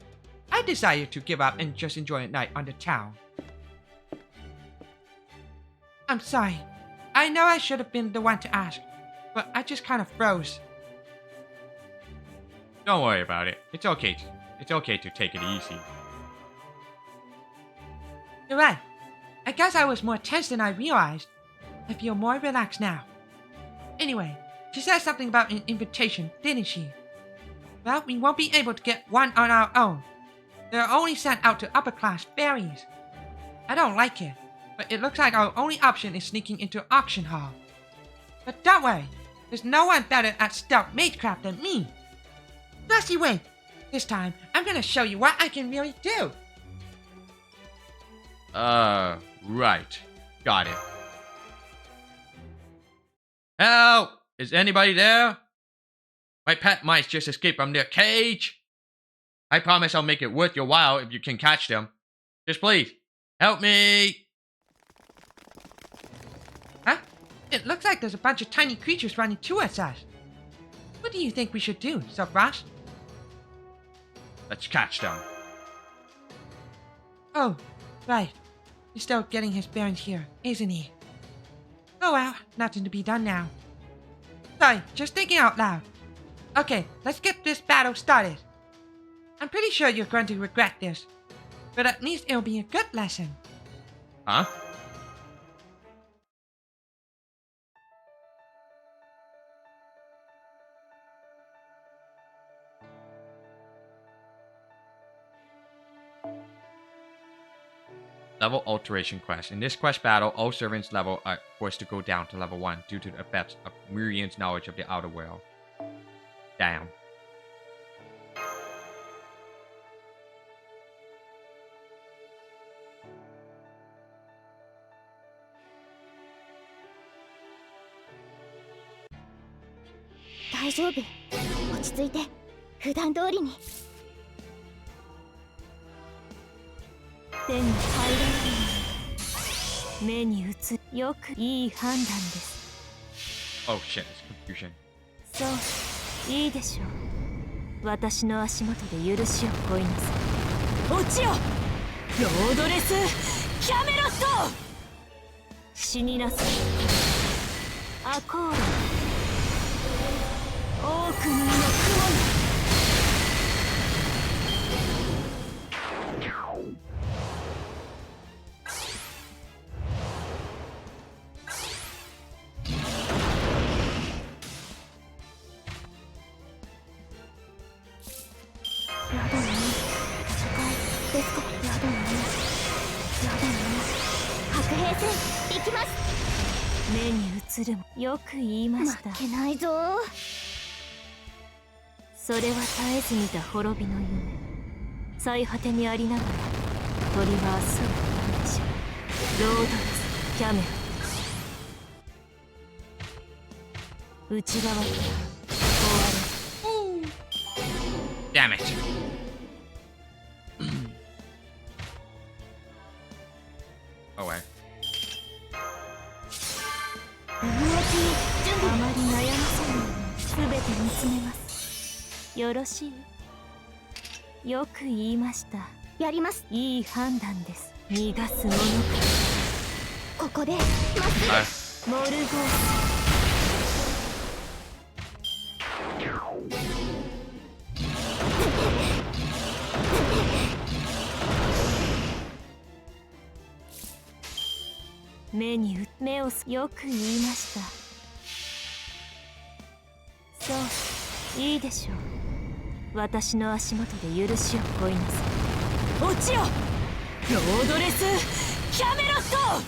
I decided to give up and just enjoy a night on the town. I'm sorry. I know I should have been the one to ask. but I just kind of froze. Don't worry about it. It's okay. It's okay to take it easy. You're right. I guess I was more tense than I realized. I feel more relaxed now. Anyway, she said something about an invitation, didn't she? Well, we won't be able to get one on our own. They're only sent out to upper-class fairies. I don't like it, but it looks like our only option is sneaking into auction hall. But don't worry, there's no one better at stealth magecraft than me. Just you wait. This time, I'm gonna show you what I can really do. Right. Got it. Help! Is anybody there? My pet mice just escaped from their cage. I promise I'll make it worth your while if you can catch them. Just please, help me! Huh? It looks like there's a bunch of tiny creatures running towards us. What do you think we should do, Sir Frost? Let's catch them. Oh, right. He's still getting his bearings here, isn't he? Oh well, nothing to be done now. Sorry, just thinking out loud. Okay, let's get this battle started. I'm pretty sure you're going to regret this, but at least it'll be a good lesson. Huh? Level alteration quest. In this quest battle, all servants level are forced to go down to level 1 due to the effects of Miriam's knowledge of the outer world. Damn.大丈夫。落ち着いて。普段通りに。手に入られる目に映るよくいい判断です。Oh shit, it's confusion. そういいでしょう。私の足元で許しを乞いなさい。落ちよロードレスキャメロット。死になさい。アコールオークニーの雲よ。目に映るもよく言いました。負けないぞ。それは絶えず見た滅びの夢。最果てにありながら鳥は明日を来るでしょう。ロードレスキャメロ内側から終わる。Damn it. Oh wait. あまり悩ませないように全て見つめます。よろしい。よく言いました。やります。いい判断です。逃がすものか。ここでまっすぐモルゴース。目をよく言いました。そういいでしょう。私の足元で許しを乞いなさい。落ちよロードレスキャメロット。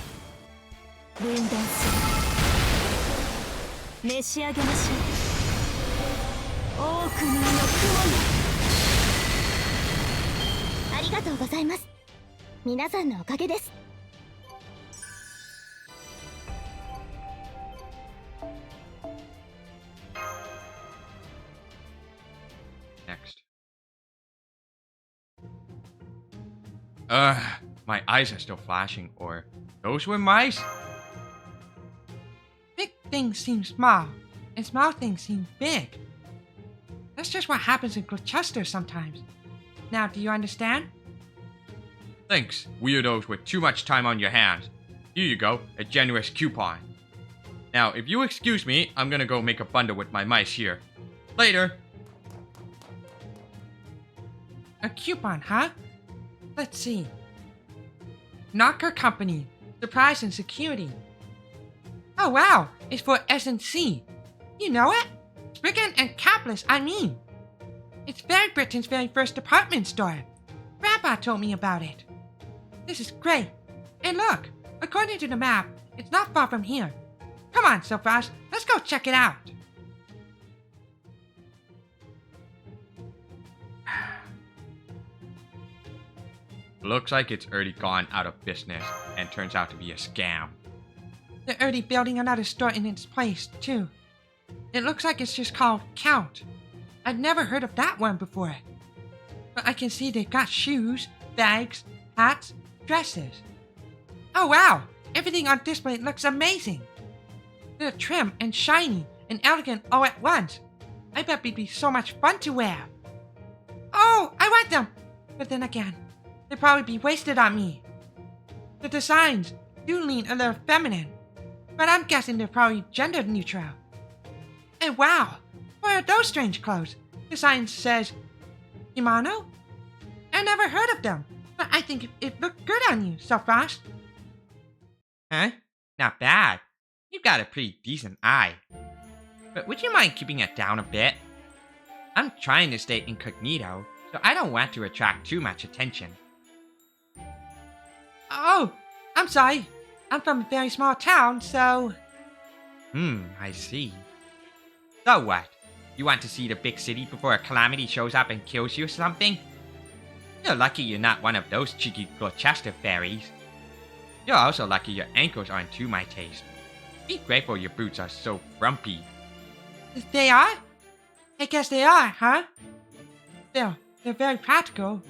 分断する。召し上げましょう。オークニーの雲よ。ありがとうございます。皆さんのおかげです。Next. My eyes are still flashing, or those were mice? Big things seem small, and small things seem big. That's just what happens in Gloucester sometimes. Now, do you understand? Thanks, weirdos with too much time on your hands. Here you go, a generous coupon. Now, if you excuse me, I'm gonna go make a bundle with my mice here. Later. A coupon, huh? Let's see. Knocker Company. Surprise and security. Oh wow, it's for S&C. You know it? Spriggan and Capless, I mean. It's Fairy Britain's very first department store. Grandpa told me about it. This is great. And look, according to the map, it's not far from here. Come on, Sofras, let's go check it out. Looks like it's already gone out of business and turns out to be a scam. They're already building another store in its place, too. It looks like it's just called Count. I'd never heard of that one before. But I can see they've got shoes, bags, hats, dresses. Oh wow! Everything on display looks amazing! They're trim and shiny and elegant all at once. I bet they'd be so much fun to wear. Oh, I want them! But then again, they'd probably be wasted on me. The designs do lean a little feminine, but I'm guessing they're probably gender neutral. And wow, what are those strange clothes? The sign says, kimono? I never heard of them, but I think it looked good on you, Sofras. Huh? Not bad. You've got a pretty decent eye. But would you mind keeping it down a bit? I'm trying to stay incognito, so I don't want to attract too much attention. Oh, I'm sorry. I'm from a very small town, so... I see. So what? You want to see the big city before a calamity shows up and kills you or something? You're lucky you're not one of those cheeky Gloucester fairies. You're also lucky your ankles aren't to my taste. Be grateful your boots are so frumpy. They are? I guess they are, huh? They're very practical.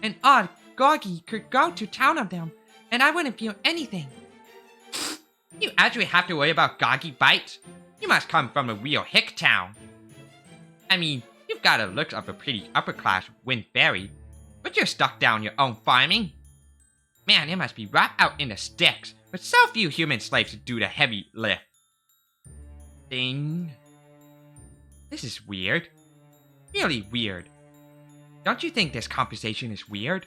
An odd Gorgie could go to town on them, and I wouldn't feel anything. You actually have to worry about Goggy bites? You must come from a real hick town. I mean, you've got the looks of a pretty upper-class wind fairy, but you're stuck down your own farming. Man, it must be rough out in the sticks, with so few human slaves to do the heavy lift. Ding. This is weird. Really weird. Don't you think this conversation is weird?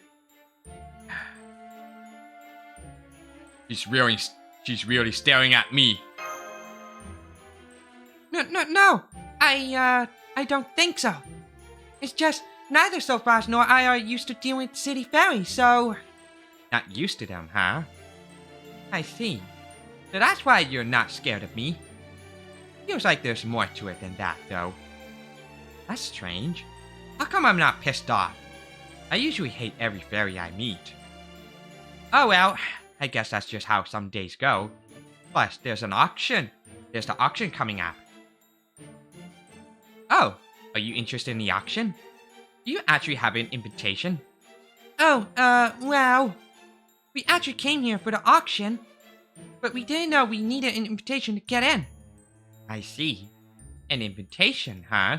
She's really staring at me. No. I don't think so. It's just neither Sofras nor I are used to dealing with city fairies, so... Not used to them, huh? I see. So that's why you're not scared of me. Feels like there's more to it than that, though. That's strange. How come I'm not pissed off? I usually hate every fairy I meet. Oh well, I guess that's just how some days go. Plus, there's an auction. There's the auction coming up. Oh, are you interested in the auction? Do you actually have an invitation? Oh, well... We actually came here for the auction, but we didn't know we needed an invitation to get in. I see. An invitation, huh?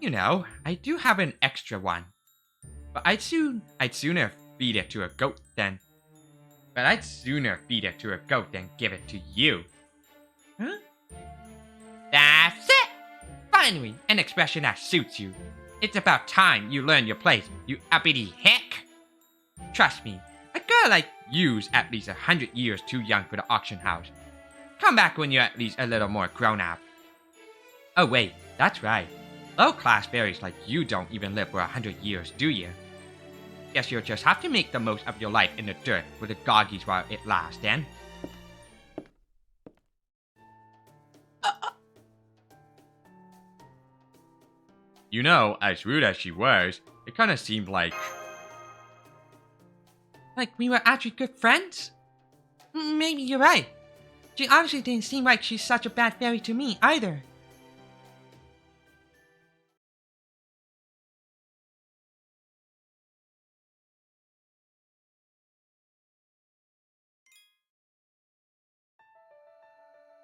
You know, I do have an extra one. But I'd sooner feed it to a goat than... I'd sooner feed it to a goat than give it to you. Huh? That's it! Finally, an expression that suits you. It's about time you learn your place, you uppity hick. Trust me, a girl like you's at least 100 years too young for the auction house. Come back when you're at least a little more grown up. Oh wait, that's right. Low-class fairies like you don't even live for 100 years, do you? Guess you'll just have to make the most of your life in the dirt with the Goggies while it lasts, then. You know, as rude as she was, it kinda seemed like... Like we were actually good friends? Maybe you're right. She honestly didn't seem like she's such a bad fairy to me, either.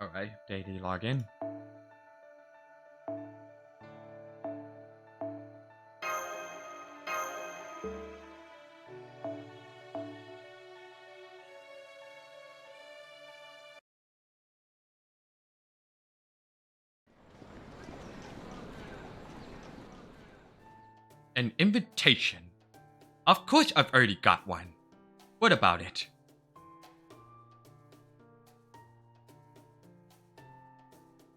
Alright, daily login. An invitation. Of course I've already got one. What about it?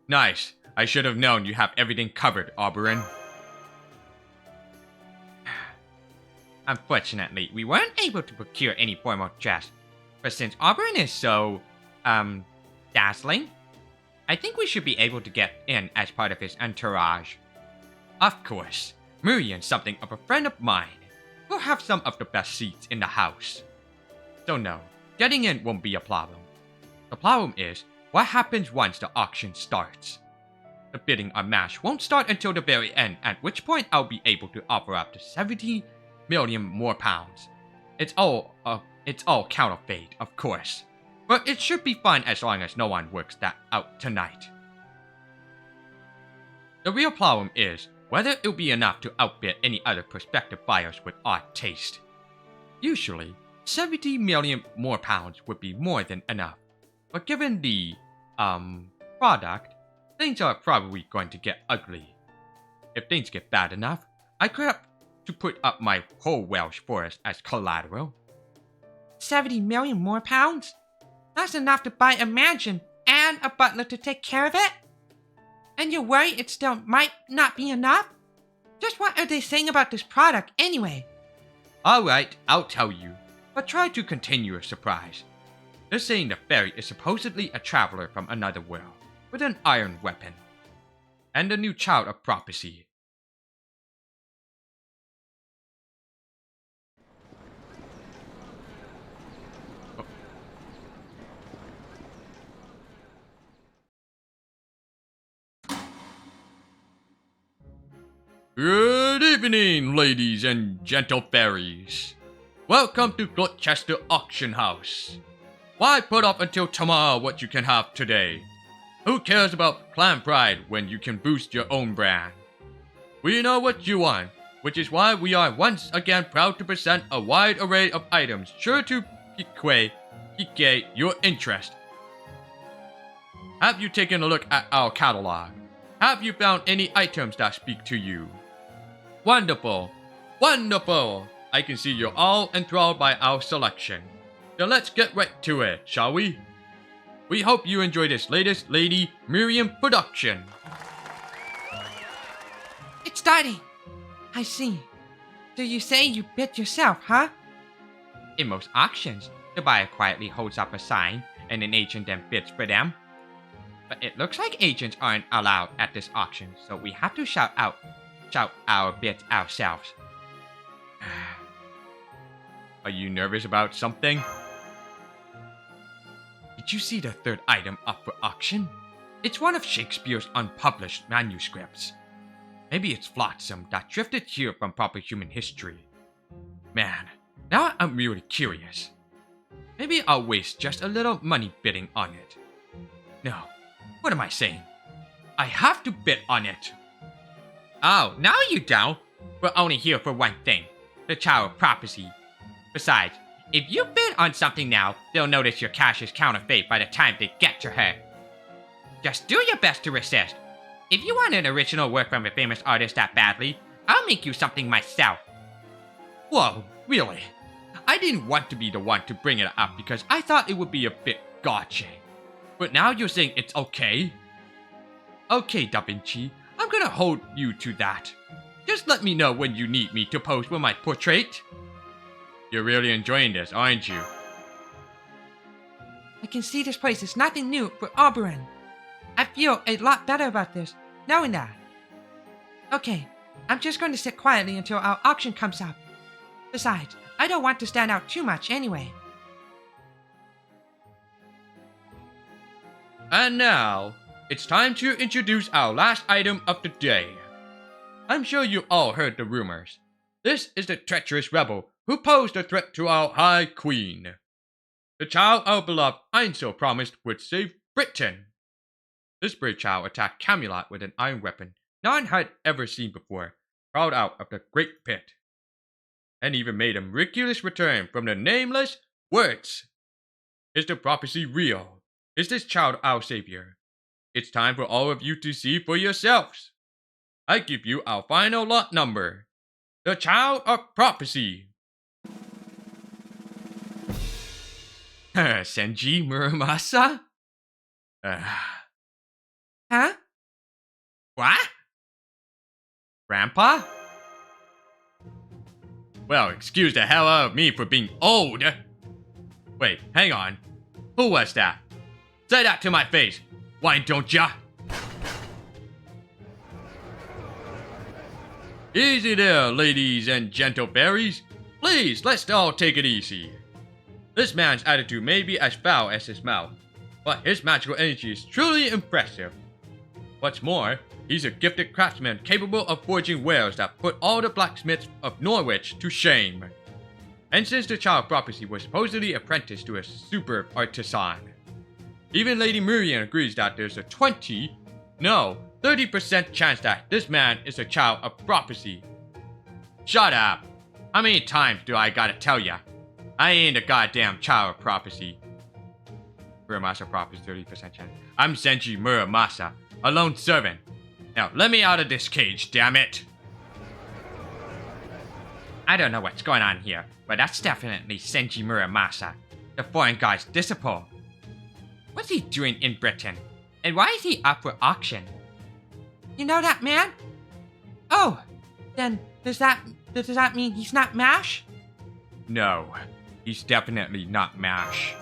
Nice. I should have known you have everything covered, Oberon. Unfortunately, we weren't able to procure any formal dress. But since Oberon is so, dazzling, I think we should be able to get in as part of his entourage. Of course, Murian's something of a friend of mine. We'll have some of the best seats in the house. So no, getting in won't be a problem. The problem is, what happens once the auction starts? The bidding on MASH won't start until the very end, at which point I'll be able to offer up to 70 million more pounds. It's all counterfeit, of course. But it should be fine as long as no one works that out tonight. The real problem is whether it'll be enough to outbid any other prospective buyers with odd taste. Usually, 70 million more pounds would be more than enough. But given the, product, things are probably going to get ugly. If things get bad enough, I could have to put up my whole Welsh forest as collateral. 70 million more pounds? That's enough to buy a mansion and a butler to take care of it? And you're worried it still might not be enough? Just what are they saying about this product anyway? Alright, I'll tell you. But try to continue your surprise. They're saying the fairy is supposedly a traveler from another world, with an iron weapon. And a new child of prophecy. Good evening, ladies and gentle fairies. Welcome to Gloucester Auction House. Why put off until tomorrow what you can have today? Who cares about clan pride when you can boost your own brand? We know what you want, which is why we are once again proud to present a wide array of items sure to pique your interest. Have you taken a look at our catalog? Have you found any items that speak to you? Wonderful! Wonderful! I can see you're all enthralled by our selection. Then let's get right to it, shall we? We hope you enjoy this latest Lady Miriam production. It's starting! I see. So you say you bid yourself, huh? In most auctions, the buyer quietly holds up a sign and an agent then bids for them. But it looks like agents aren't allowed at this auction, so we have to shout our bids ourselves. Are you nervous about something? Did you see the third item up for auction? It's one of Shakespeare's unpublished manuscripts. Maybe it's flotsam that drifted here from proper human history. Man, now I'm really curious. Maybe I'll waste just a little money bidding on it. No, what am I saying? I have to bid on it. Oh, now you don't. We're only here for one thing. The Child of Prophecy. Besides, if you bid on something now, they'll notice your cash is counterfeit by the time they get to her. Just do your best to resist. If you want an original work from a famous artist that badly, I'll make you something myself. Whoa, really? I didn't want to be the one to bring it up because I thought it would be a bit gauche. But now you're saying it's okay? Okay, Da Vinci, I'm gonna hold you to that. Just let me know when you need me to pose for my portrait. You're really enjoying this, aren't you? I can see this place is nothing new for Oberon. I feel a lot better about this, knowing that. Okay, I'm just going to sit quietly until our auction comes up. Besides, I don't want to stand out too much anyway. And now, it's time to introduce our last item of the day. I'm sure you all heard the rumors. This is the treacherous rebel who posed a threat to our High Queen. The child our beloved Ainsel promised would save Britain. This brave child attacked Camelot with an iron weapon none had ever seen before, crawled out of the great pit, and even made a miraculous return from the nameless words. Is the prophecy real? Is this child our savior? It's time for all of you to see for yourselves. I give you our final lot number. the child of prophecy. Senji Muramasa? Huh? What? Grandpa? Well, excuse the hell out of me for being old. Wait, hang on. Who was that? Say that to my face. Why don't ya? Easy there, ladies and gentle fairies. Please, let's all take it easy. This man's attitude may be as foul as his mouth, but his magical energy is truly impressive. What's more, he's a gifted craftsman capable of forging wares that put all the blacksmiths of Norwich to shame. And since the child prophecy was supposedly apprenticed to a superb artisan, even Lady Murian agrees that there's a 30% chance that this man is a child of prophecy. Shut up! How many times do I gotta tell ya? I ain't a goddamn child of prophecy. Muramasa prophecy 30% chance. I'm Senji Muramasa, a lone servant. Now let me out of this cage, damn it! I don't know what's going on here, but that's definitely Senji Muramasa, the foreign guy's disciple. What's he doing in Britain? And why is he up for auction? You know that man? Oh, then does that mean he's not MASH? No, he's definitely not MASH.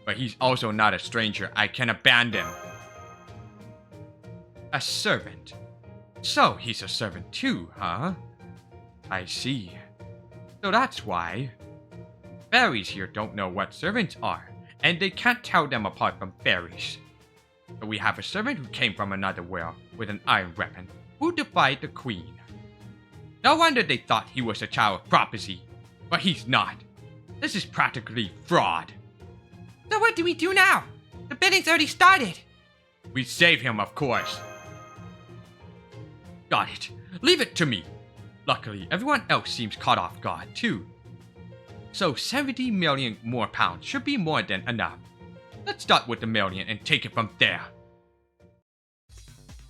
But he's also not a stranger I can abandon. A servant. So he's a servant too, huh? I see. So that's why. Fairies here don't know what servants are, and they can't tell them apart from fairies. So we have a servant who came from another world with an iron weapon, who defied the queen. No wonder they thought he was a child of prophecy, but he's not. This is practically fraud. So what do we do now? The bidding's already started. We save him, of course. Got it. Leave it to me. Luckily, everyone else seems caught off guard, too. So 70 million more pounds should be more than enough. Let's start with the million and take it from there.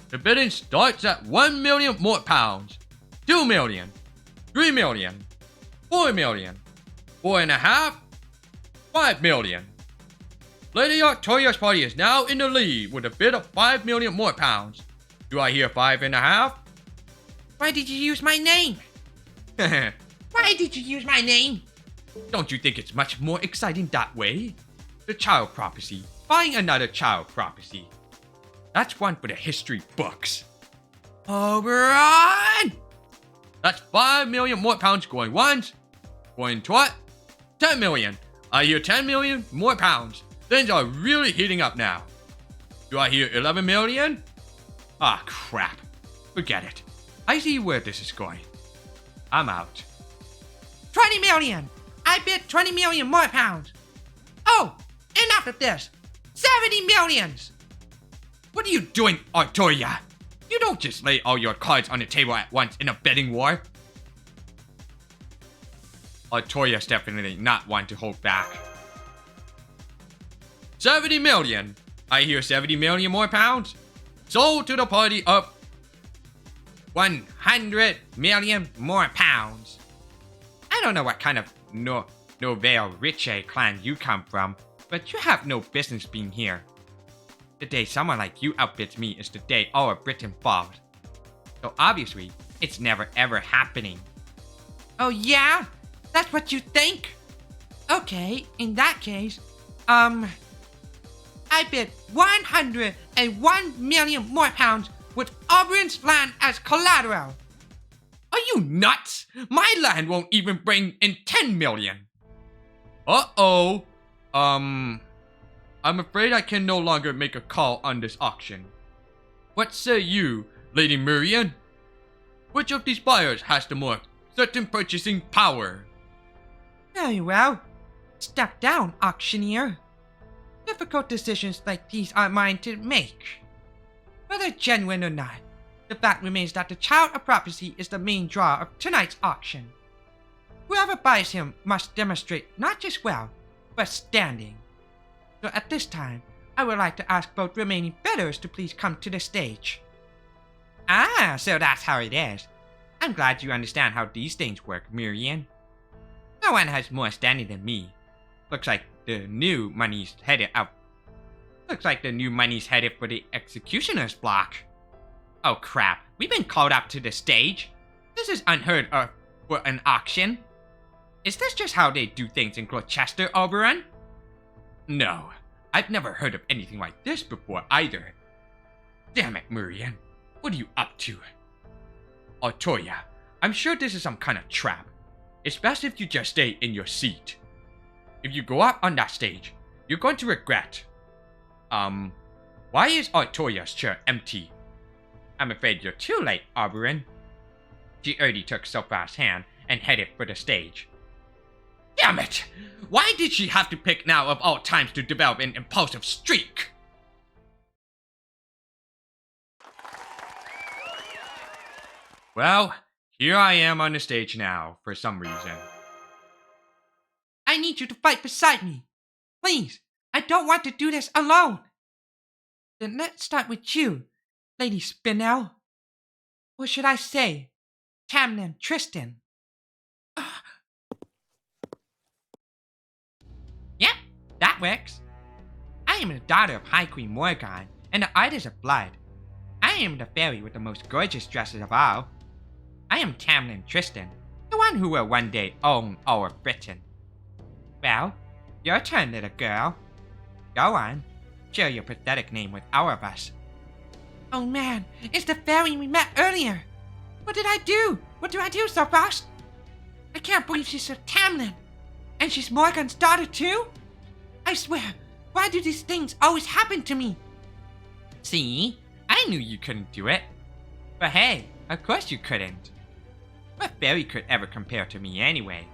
The bidding starts at 1 million more pounds. 2 million. 3 million. 4 million. 4.5. 5 million. Lady Artoria's party is now in the lead with a bid of 5 million more pounds. Do I hear 5.5? Why did you use my name? Why did you use my name? Don't you think it's much more exciting that way? The child prophecy, buying another child prophecy. That's one for the history books. Oberon! That's 5 million more pounds going once, going twice, 10 million. I hear 10 million more pounds. Things are really heating up now. Do I hear 11 million? Ah, crap. Forget it. I see where this is going. I'm out. 20 million! I bid 20 million more pounds. Oh, enough of this. 70 millions! What are you doing, Artoria? You don't just lay all your cards on the table at once in a bidding war. Artoria's definitely not one to hold back. 70 million. I hear 70 million more pounds. Sold to the party of 100 million more pounds. I don't know what kind of Novale Riche clan you come from, but you have no business being here. The day someone like you outbids me is the day all of Britain falls. So obviously, it's never ever happening. Oh yeah? That's what you think? Okay, in that case, I bid 101 million more pounds with Auburn's land as collateral. Are you nuts? My land won't even bring in 10 million. Uh-oh. I'm afraid I can no longer make a call on this auction. What say you, Lady Murian? Which of these buyers has the more certain purchasing power? Very well. Step down, auctioneer. Difficult decisions like these are mine to make. Whether genuine or not, the fact remains that the Child of Prophecy is the main draw of tonight's auction. Whoever buys him must demonstrate not just wealth, but standing. So at this time, I would like to ask both remaining bidders to please come to the stage. Ah, so that's how it is. I'm glad you understand how these things work, Miriam. No one has more standing than me. Looks like the new money's headed out. Looks like the new money's headed for the executioner's block. Oh crap, we've been called up to the stage. This is unheard of for an auction. Is this just how they do things in Gloucester, Oberon? No, I've never heard of anything like this before either. Damn it, Miriam. What are you up to? Toya, I'm sure this is some kind of trap. It's best if you just stay in your seat. If you go up on that stage, you're going to regret. Why is Toya's chair empty? I'm afraid you're too late, Oberon. She already took Sopha's hand and headed for the stage. Damn it! Why did she have to pick now of all times to develop an impulsive streak? Well, here I am on the stage now, for some reason. I need you to fight beside me. Please, I don't want to do this alone. Then let's start with you, Lady Spinel. Or should I say, Tamlin Tristan? Yep, that works. I am the daughter of High Queen Morgan and the Artist of Blood. I am the fairy with the most gorgeous dresses of all. I am Tamlin Tristan, the one who will one day own all of Britain. Well, your turn, little girl. Go on, share your pathetic name with our of us. Oh man, it's the fairy we met earlier. What did I do? What do I do so fast? I can't believe she's a Tamlin. And she's Morgan's daughter too? I swear, why do these things always happen to me? See, I knew you couldn't do it. But hey, of course you couldn't. What fairy could ever compare to me anyway?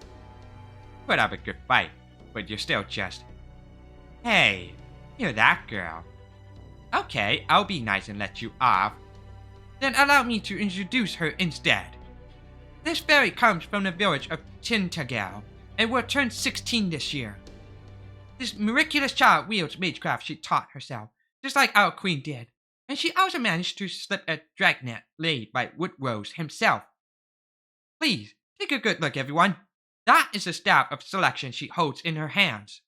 Put up a good fight, but you're still just... Hey, you're that girl. Okay, I'll be nice and let you off. Then allow me to introduce her instead. This fairy comes from the village of Tintagel, and will turn 16 this year. This miraculous child wields magecraft she taught herself, just like our queen did, and she also managed to slip a dragnet laid by Woodrose himself. Please, take a good look, everyone. That is the staff of selection she holds in her hands.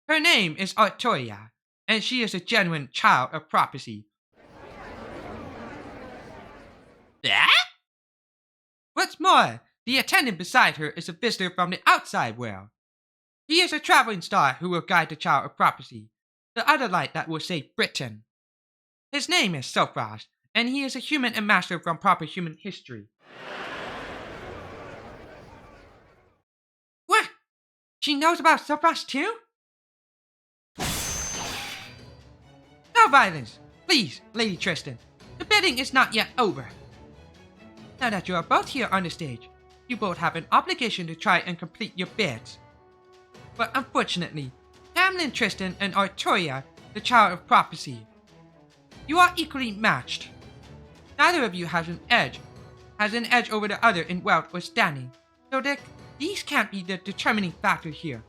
Her name is Artoria, and she is a genuine child of prophecy. Yeah? What's more, the attendant beside her is a visitor from the outside world. He is a traveling star who will guide the child of prophecy, the other light that will save Britain. His name is Sophros, and he is a human ambassador from proper human history. What? She knows about Sophros too? No violence! Please, Lady Tristan. The bidding is not yet over. Now that you are both here on the stage, you both have an obligation to try and complete your bids. But unfortunately, Tamlin Tristan and Artoria, the child of prophecy, you are equally matched. Neither of you has an edge over the other in wealth or standing, so these can't be the determining factor here.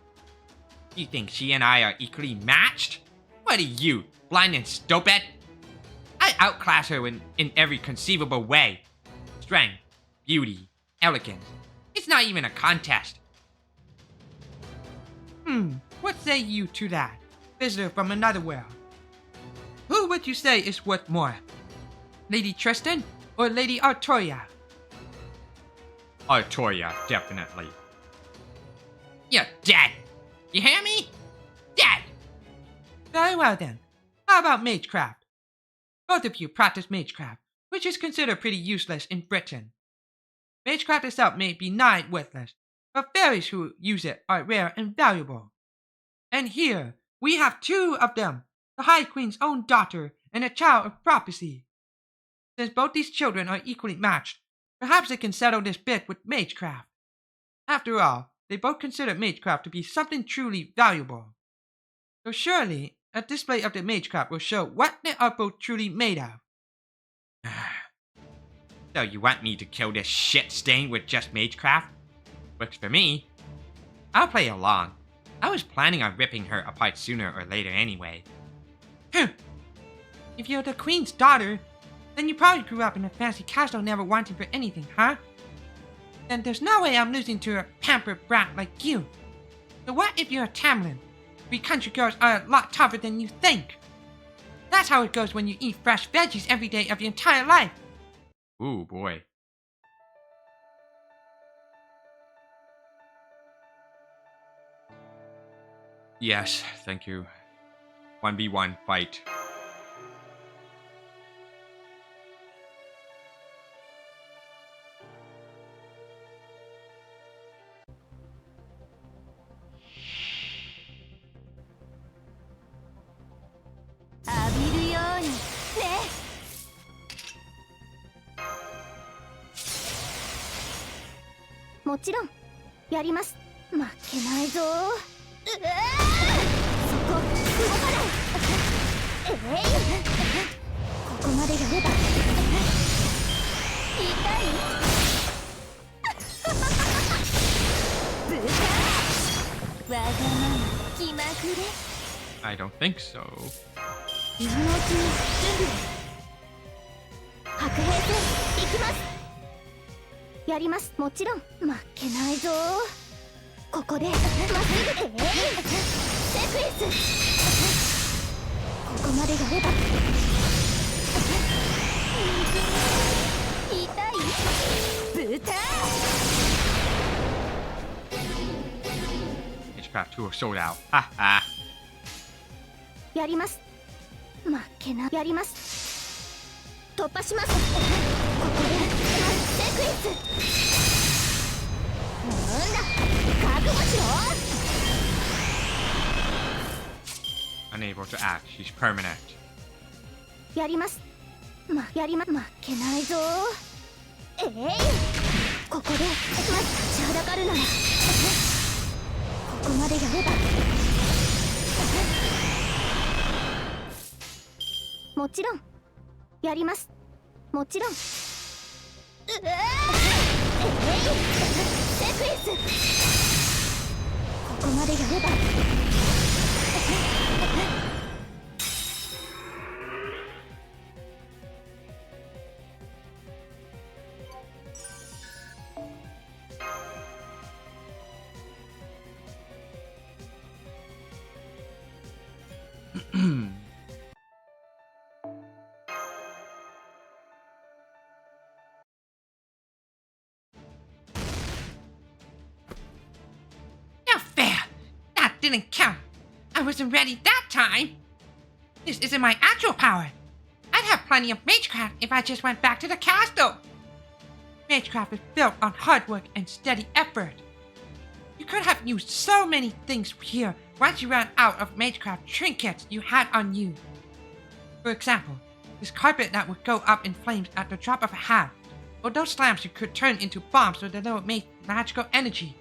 You think she and I are equally matched? What are you, blind and stupid? I outclass her in every conceivable way. Strength, beauty, elegance. It's not even a contest. What say you to that, visitor from another world? Who would you say is worth more? Lady Tristan or Lady Artoria? Artoria, definitely. You're dead. You hear me? Dead! Very well then. How about magecraft? Both of you practice magecraft, which is considered pretty useless in Britain. Magecraft itself may be nigh worthless, but fairies who use it are rare and valuable. And here, we have two of them, the High Queen's own daughter and a child of prophecy. Since both these children are equally matched, perhaps they can settle this bid with magecraft. After all, they both consider magecraft to be something truly valuable. So surely, a display of the magecraft will show what they are both truly made of. So you want me to kill this shit stain with just magecraft? Works for me. I'll play along. I was planning on ripping her apart sooner or later anyway. If you're the queen's daughter, then you probably grew up in a fancy castle never wanting for anything, huh? then there's no way I'm losing to a pampered brat like you. So what if you're a Tamlin? We country girls are a lot tougher than you think. That's how it goes when you eat fresh veggies every day of your entire life. Ooh, boy. Yes, thank you. 1v1 fight. "もちろんやります。負けないぞ。そこ動かない。ここまでやれば痛い。ブカわがまま気まぐれ。 I don't think so. 今のうちに準備白兵戦行きます。やります。もちろん負けないぞ。ここでまっすぐセクレス。ここまでやれば痛い。ブタWitchcraft 2 are sold out. Ha ha. やります。負けなやります。突破します。ここでセクレス。なんだ覚悟しろ。 Unable to act. She's permanent. やります。負けないぞ。ここで立ちはだかるならここまでやればもちろんやります。もちろんセクレス。ここまでやればNo fair! That didn't count. I wasn't ready that time. This isn't my actual power. I'd have plenty of magecraft if I just went back to the castle. Magecraft is built on hard work and steady effort. You could have used so many things here once you ran out of magecraft trinkets you had on you. For example, this carpet that would go up in flames at the drop of a hat, or those lamps you could turn into bombs so that they would make magical energy.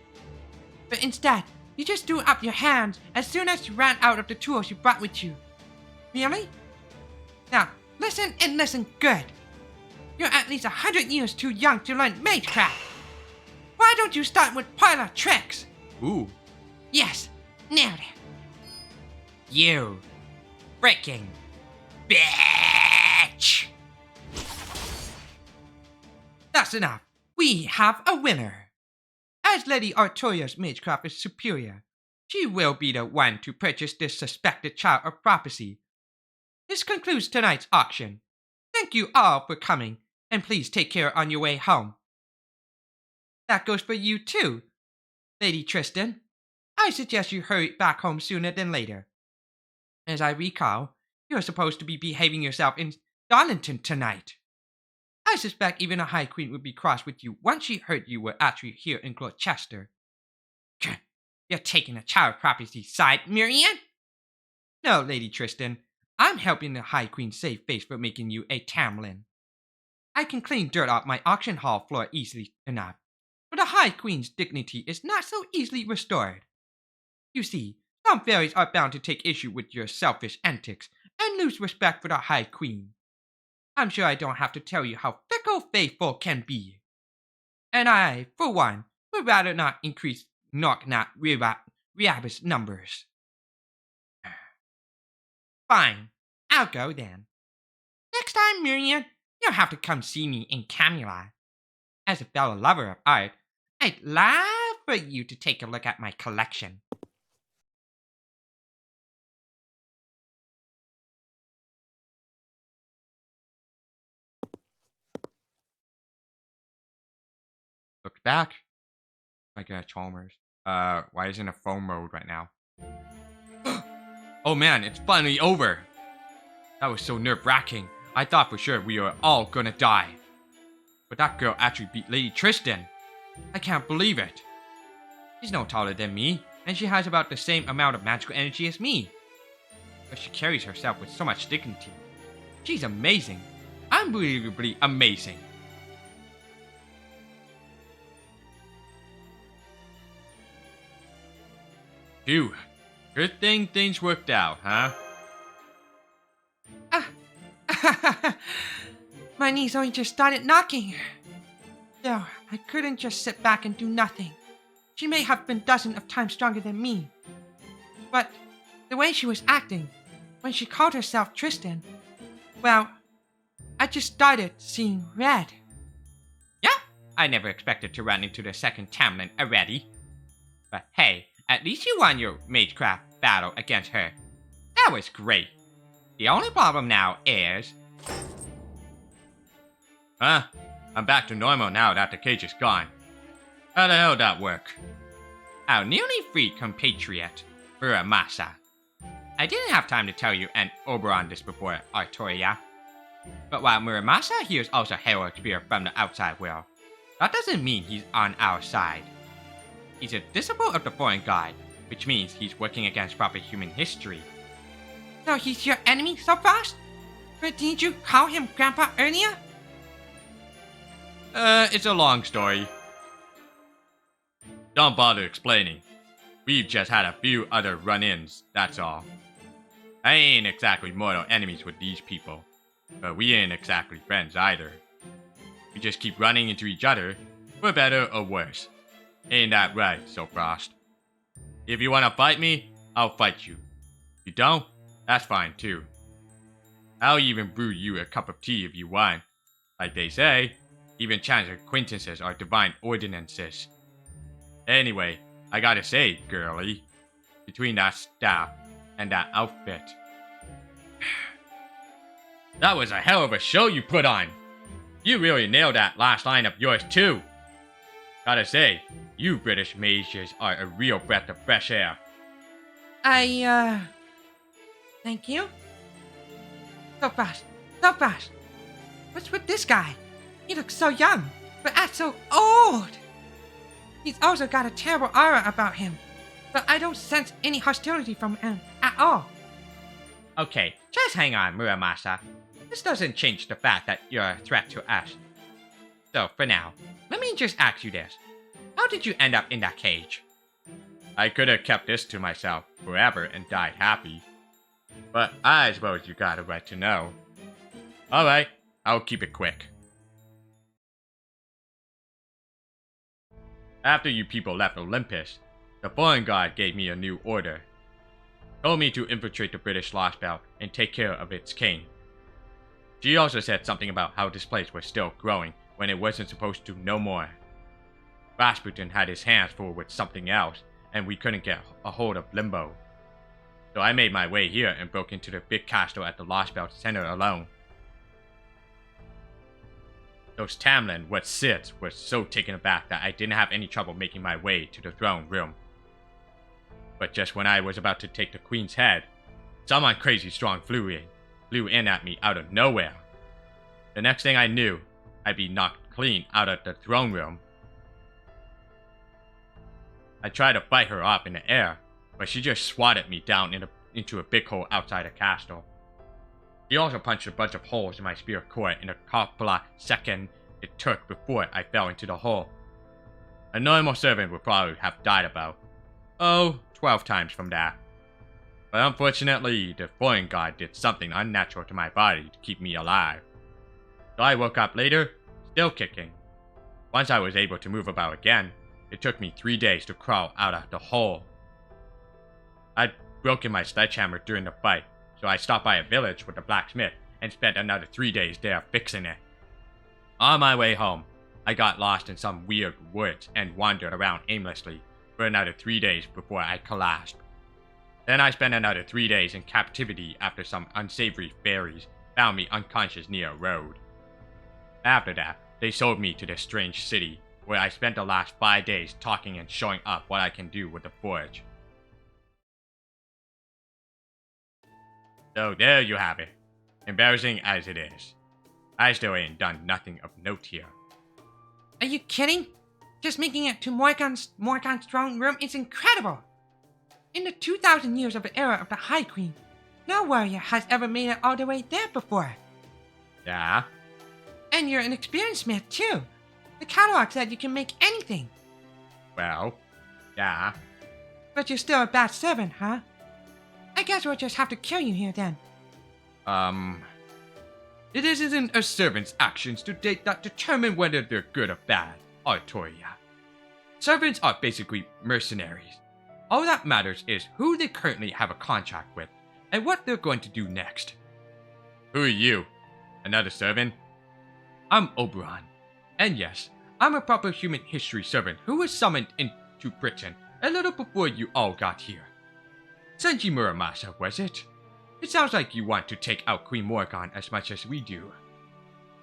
But instead, you just threw up your hands as soon as you ran out of the tools you brought with you. Really? Now, listen and listen good. You're at least 100 years too young to learn magecraft. Why don't you start with parlor tricks? Ooh. Yes, nailed it. You freaking bitch! That's enough. We have a winner. As Lady Artoria's magecraft is superior, she will be the one to purchase this suspected child of prophecy. This concludes tonight's auction. Thank you all for coming, and please take care on your way home. That goes for you too, Lady Tristan. I suggest you hurry back home sooner than later. As I recall, you're supposed to be behaving yourself in Darlington tonight. I suspect even a High Queen would be cross with you once she heard you were actually here in Gloucester. You're taking a child prophecy side, Miriam? No, Lady Tristan. I'm helping the High Queen save face for making you a Tamlin. I can clean dirt off my auction hall floor easily enough, but the High Queen's dignity is not so easily restored. You see, some fairies are bound to take issue with your selfish antics and lose respect for the High Queen. I'm sure I don't have to tell you how fickle faithful can be. And I, for one, would rather not increase knock-knock Riabus numbers. Fine, I'll go then. Next time, Miriam, you'll have to come see me in Camelot. As a fellow lover of art, I'd love for you to take a look at my collection. Look back. I got Chalmers. Why isn't it phone mode right now? Oh man, it's finally over. That was so nerve-wracking. I thought for sure we were all gonna die. But that girl actually beat Lady Tristan. I can't believe it. She's no taller than me, and she has about the same amount of magical energy as me. But she carries herself with so much dignity. She's amazing. Unbelievably amazing. Phew. Good thing things worked out, huh? My knees only just started knocking. No, I couldn't just sit back and do nothing. She may have been dozens of times stronger than me. But the way she was acting, when she called herself Tristan, well, I just started seeing red. Yeah, I never expected to run into the second Tamlin already. But hey, at least you won your Magecraft battle against her. That was great. The only problem now is... Huh? I'm back to normal now that the cage is gone. How the hell did that work? Our newly freed compatriot, Muramasa. I didn't have time to tell you and Oberon this before, Artoria. But while Muramasa hears also heroic spirit from the outside world, that doesn't mean he's on our side. He's a disciple of the foreign god, which means he's working against proper human history. So he's your enemy so fast? But didn't you call him Grandpa earlier? It's a long story. Don't bother explaining. We've just had a few other run-ins, that's all. I ain't exactly mortal enemies with these people, but we ain't exactly friends either. We just keep running into each other, for better or worse. Ain't that right, Sofrost? If you wanna fight me, I'll fight you. If you don't, that's fine too. I'll even brew you a cup of tea if you want. Like they say, even chance acquaintances are divine ordinances. Anyway, I gotta say, girlie, between that staff and that outfit, that was a hell of a show you put on. You really nailed that last line of yours too. Gotta say, you British mages are a real breath of fresh air. Thank you? So fast, so fast. What's with this guy? He looks so young, but acts so old. He's also got a terrible aura about him, but I don't sense any hostility from him at all. Okay, just hang on, Muramasa. This doesn't change the fact that you're a threat to us. So, for now, let me just ask you this. How did you end up in that cage? I could have kept this to myself forever and died happy. But I suppose you got a right to know. Alright, I'll keep it quick. After you people left Olympus, the foreign god gave me a new order. Told me to infiltrate the British Lostbelt and take care of its king. She also said something about how this place was still growing when it wasn't supposed to no more. Rasputin had his hands full with something else, and we couldn't get a hold of Limbo. So I made my way here and broke into the big castle at the Lostbelt Center alone. Those Tamlin, what Sith, were so taken aback that I didn't have any trouble making my way to the throne room. But just when I was about to take the queen's head, someone crazy strong flew in at me out of nowhere. The next thing I knew, I'd be knocked clean out of the throne room. I tried to fight her off in the air, but she just swatted me down into a big hole outside the castle. She also punched a bunch of holes in my spirit core in the couple of seconds it took before I fell into the hole. A normal servant would probably have died about, 12 times from that. But unfortunately, the foreign god did something unnatural to my body to keep me alive. So I woke up later, still kicking. Once I was able to move about again, it took me 3 days to crawl out of the hole. I'd broken my sledgehammer during the fight, so I stopped by a village with a blacksmith and spent another 3 days there fixing it. On my way home, I got lost in some weird woods and wandered around aimlessly for another 3 days before I collapsed. Then I spent another 3 days in captivity after some unsavory fairies found me unconscious near a road. After that, they sold me to this strange city, where I spent the last 5 days talking and showing up what I can do with the forge. So there you have it. Embarrassing as it is. I still ain't done nothing of note here. Are you kidding? Just making it to Morgan's throne room is incredible. In the 2,000 years of the era of the High Queen, no warrior has ever made it all the way there before. Yeah? And you're an experienced smith too. The catalog said you can make anything. Well, yeah. But you're still a bad servant, huh? I guess we'll just have to kill you here then. It isn't a servant's actions to date that determine whether they're good or bad, Artoria. Servants are basically mercenaries. All that matters is who they currently have a contract with, and what they're going to do next. Who are you? Another servant? I'm Oberon. And yes, I'm a proper human history servant who was summoned into Britain a little before you all got here. Senji Muramasa, was it? It sounds like you want to take out Queen Morgan as much as we do.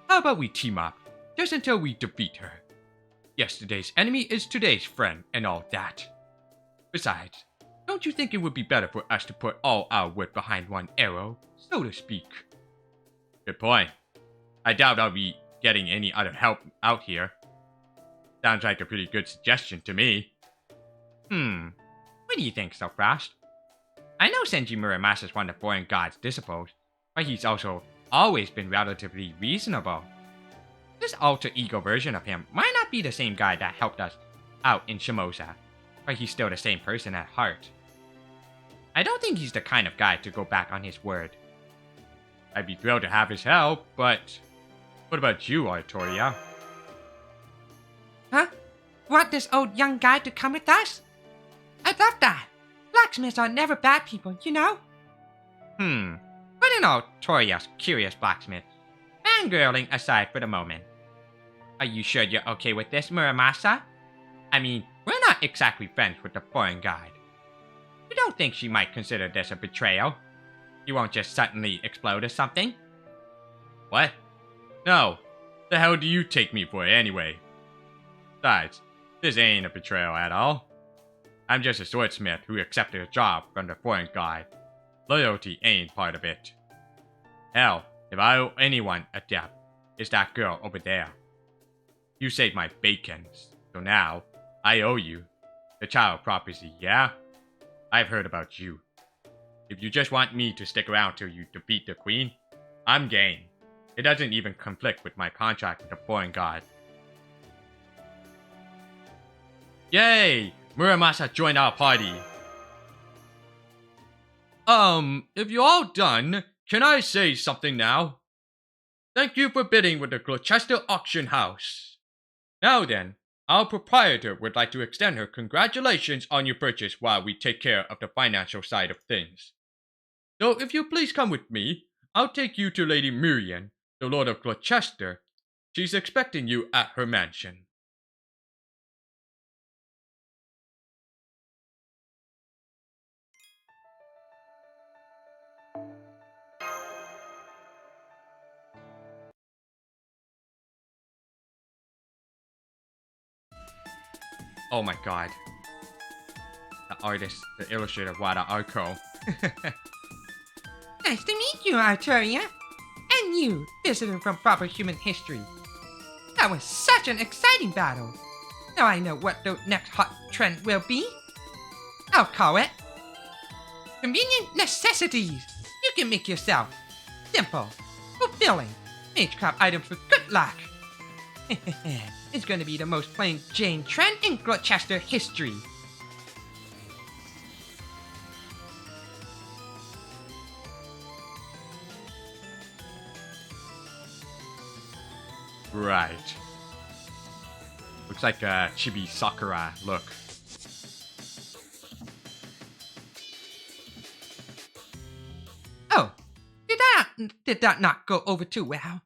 How about we team up, just until we defeat her? Yesterday's enemy is today's friend and all that. Besides, don't you think it would be better for us to put all our wood behind one arrow, so to speak? Good point. I doubt I'll be getting any other help out here. Sounds like a pretty good suggestion to me. What do you think so fast? I know Senji Muramasa is one of the foreign gods, suppose, but he's also always been relatively reasonable. This alter ego version of him might not be the same guy that helped us out in Shimosa, but he's still the same person at heart. I don't think he's the kind of guy to go back on his word. I'd be thrilled to have his help, but what about you, Artoria? Huh? Want this old young guy to come with us? I'd love that. Blacksmiths are never bad people, you know? But in Artoria's curious blacksmith, fangirling aside for the moment. Are you sure you're okay with this, Muramasa? I mean, we're not exactly friends with the foreign guide. You don't think she might consider this a betrayal? You won't just suddenly explode or something? What? No. The hell do you take me for anyway? Besides, this ain't a betrayal at all. I'm just a swordsmith who accepted a job from the foreign guide. Loyalty ain't part of it. Hell, if I owe anyone a debt, it's that girl over there. You saved my bacon, so now I owe you. The child prophecy, yeah? I've heard about you. If you just want me to stick around till you defeat the queen, I'm game. It doesn't even conflict with my contract with the foreign god. Yay! Muramasa joined our party. If you're all done, can I say something now? Thank you for bidding with the Gloucester Auction House. Now then, our proprietor would like to extend her congratulations on your purchase while we take care of the financial side of things. So if you please come with me, I'll take you to Lady Miriam, the Lord of Gloucester. She's expecting you at her mansion. Oh my god. The artist, the illustrator, Wada Arko. Nice to meet you, Artoria. And you, visitor from proper human history. That was such an exciting battle. Now I know what the next hot trend will be. I'll call it convenient necessities. You can make yourself simple, fulfilling magecraft items with good luck. It's gonna be the most plain Jane trend in Gloucester history. Right. Looks like a Chibi Sakura look. Oh, did that not go over too well?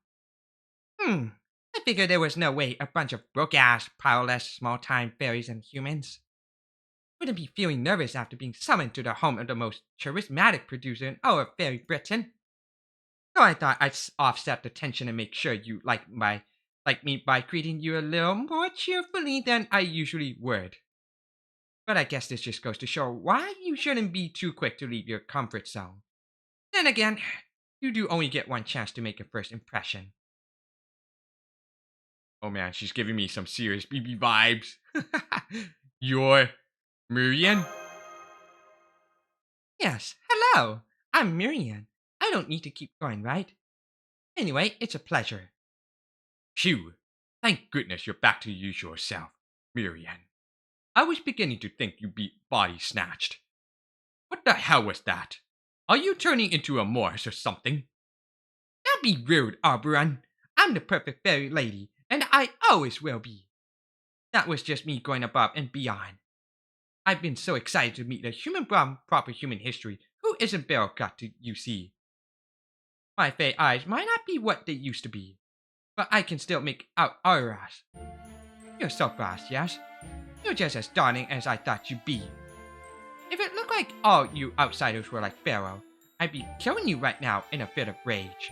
I figured there was no way a bunch of broke-ass, powerless, small-time fairies and humans wouldn't be feeling nervous after being summoned to the home of the most charismatic producer in all of Fairy Britain. So I thought I'd offset the tension and make sure you like me by greeting you a little more cheerfully than I usually would. But I guess this just goes to show why you shouldn't be too quick to leave your comfort zone. Then again, you do only get one chance to make a first impression. Oh man, she's giving me some serious BB vibes. You're Miriam? Yes, hello. I'm Miriam. I don't need to keep going, right? Anyway, it's a pleasure. Phew. Thank goodness you're back to your usual self, Miriam. I was beginning to think you'd be body snatched. What the hell was that? Are you turning into a Morse or something? Don't be rude, Oberon. I'm the perfect fairy lady, and I always will be. That was just me going above and beyond. I've been so excited to meet a human from proper human history who isn't barrel cut to you see. My fey eyes might not be what they used to be, but I can still make out auras. You're so fast, yes? You're just as stunning as I thought you'd be. If it looked like all you outsiders were like Pharaoh, I'd be killing you right now in a fit of rage.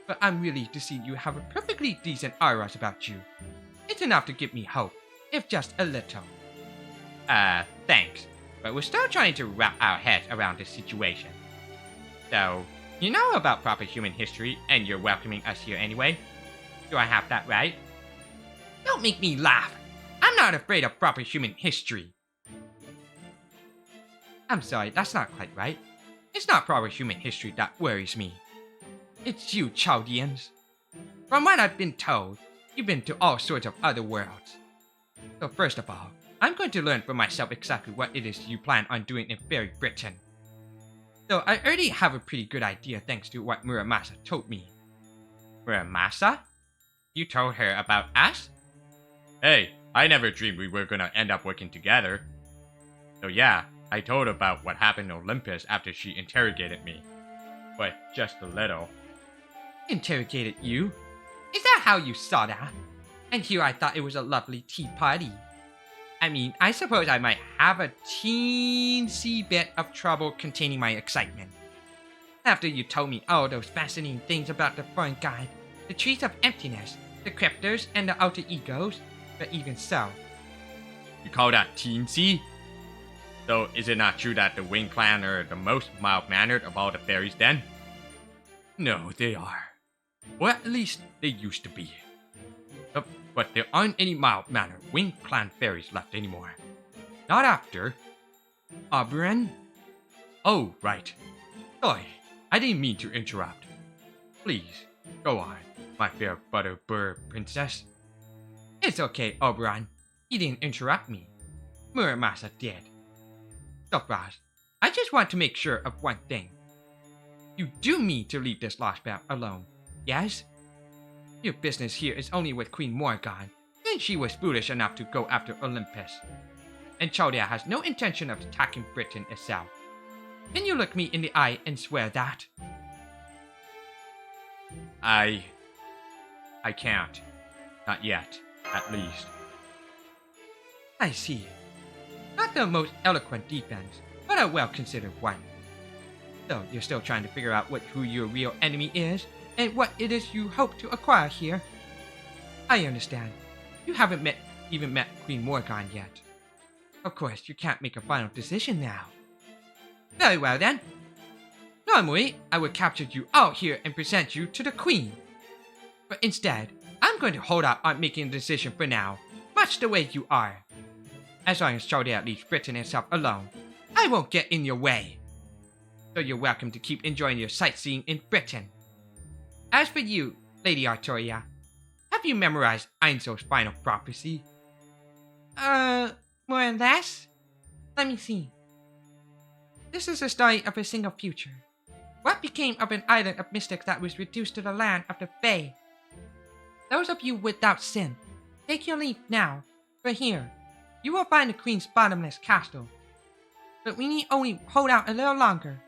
But I'm relieved to see you have a perfectly decent auras about you. It's enough to give me hope, if just a little. Thanks. But we're still trying to wrap our heads around this situation. So, you know about proper human history, and you're welcoming us here anyway? Do I have that right? Don't make me laugh. I'm not afraid of proper human history. I'm sorry, that's not quite right. It's not proper human history that worries me. It's you, Chaldeans. From what I've been told, you've been to all sorts of other worlds. So first of all, I'm going to learn for myself exactly what it is you plan on doing in Fairy Britain. Though I already have a pretty good idea thanks to what Muramasa told me. Muramasa? You told her about us? Hey, I never dreamed we were gonna end up working together. So yeah, I told her about what happened in Olympus after she interrogated me. But just a little. Interrogated you? Is that how you saw that? And here I thought it was a lovely tea party. I mean, I suppose I might have a teensy bit of trouble containing my excitement. After you told me all those fascinating things about the foreign guide, the trees of emptiness, the cryptors, and the alter egos, but even so. You call that teensy? So is it not true that the Wing Clan are the most mild-mannered of all the fairies then? No, they are. Or at least they used to be. But there aren't any mild-mannered Wing Clan fairies left anymore. Not after. Oberon? Oh, right. Sorry, I didn't mean to interrupt. Please, go on, my fair butter princess. It's okay, Oberon. You didn't interrupt me. Muramasa did. So, Frost, I just want to make sure of one thing. You do mean to leave this Lostbelt alone, yes? Your business here is only with Queen Morgan, since she was foolish enough to go after Olympus. And Chaldea has no intention of attacking Britain itself. Can you look me in the eye and swear that? I can't. Not yet, at least. I see. Not the most eloquent defense, but a well-considered one. So you're still trying to figure out who your real enemy is, and what it is you hope to acquire here. I understand. You haven't even met Queen Morgan yet. Of course, you can't make a final decision now. Very well then. Normally, I would capture you out here and present you to the Queen. But instead, I'm going to hold out on making a decision for now, much the way you are. As long as Chaldea leaves Britain itself alone, I won't get in your way. So you're welcome to keep enjoying your sightseeing in Britain. As for you, Lady Artoria, have you memorized Einzel's final prophecy? More or less? Let me see. This is the story of a single future. What became of an island of mystics that was reduced to the land of the Fae? Those of you without sin, take your leave now, for here, you will find the Queen's bottomless castle. But we need only hold out a little longer.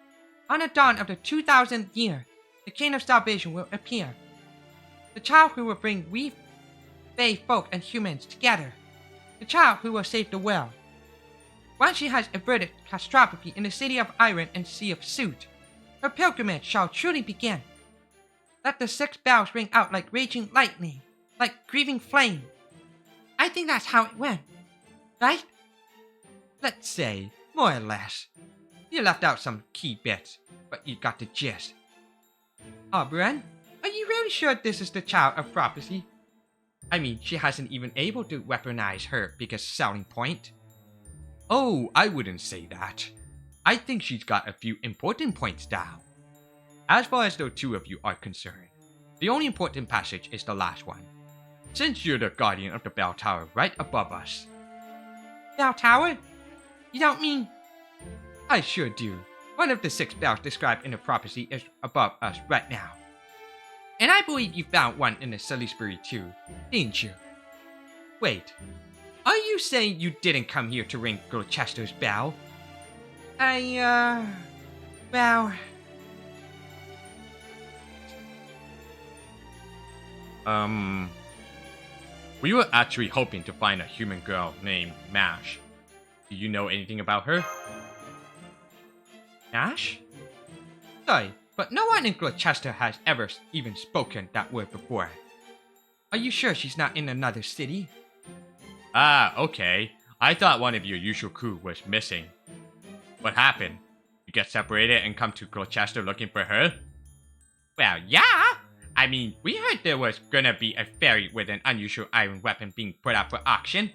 On the dawn of the 2000th year, the King of Salvation will appear. The child who will bring Fae folk and humans together. The child who will save the world. Once she has averted catastrophe in the city of Iron and sea of Soot, her pilgrimage shall truly begin. Let the 6 bells ring out like raging lightning, like grieving flame. I think that's how it went, right? Let's say, more or less. You left out some key bits, but you got the gist. Oberon, are you really sure this is the child of prophecy? I mean, she hasn't even able to weaponize her biggest selling point. Oh, I wouldn't say that. I think she's got a few important points down. As far as the two of you are concerned, the only important passage is the last one. Since you're the guardian of the bell tower right above us. Bell tower? You don't mean... I sure do. One of the 6 bells described in the prophecy is above us right now. And I believe you found one in the Salisbury too, didn't you? Wait, are you saying you didn't come here to ring Gloucester's bell? Well... We were actually hoping to find a human girl named Mash. Do you know anything about her? Nash? Sorry, but no one in Gloucester has ever even spoken that word before. Are you sure she's not in another city? Ah, okay. I thought one of your usual crew was missing. What happened? You get separated and come to Gloucester looking for her? Well, yeah! I mean, we heard there was gonna be a fairy with an unusual iron weapon being put out for auction.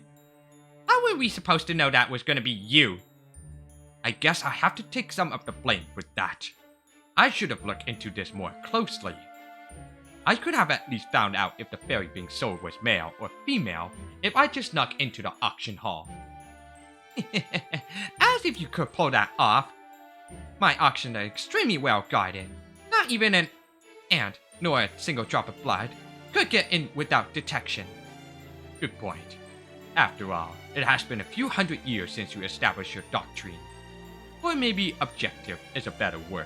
How were we supposed to know that was gonna be you? I guess I have to take some of the blame for that. I should have looked into this more closely. I could have at least found out if the fairy being sold was male or female if I just snuck into the auction hall. As if you could pull that off. My auctions are extremely well guarded. Not even an ant, nor a single drop of blood, could get in without detection. Good point. After all, it has been a few hundred years since you established your doctrine. Or maybe objective is a better word.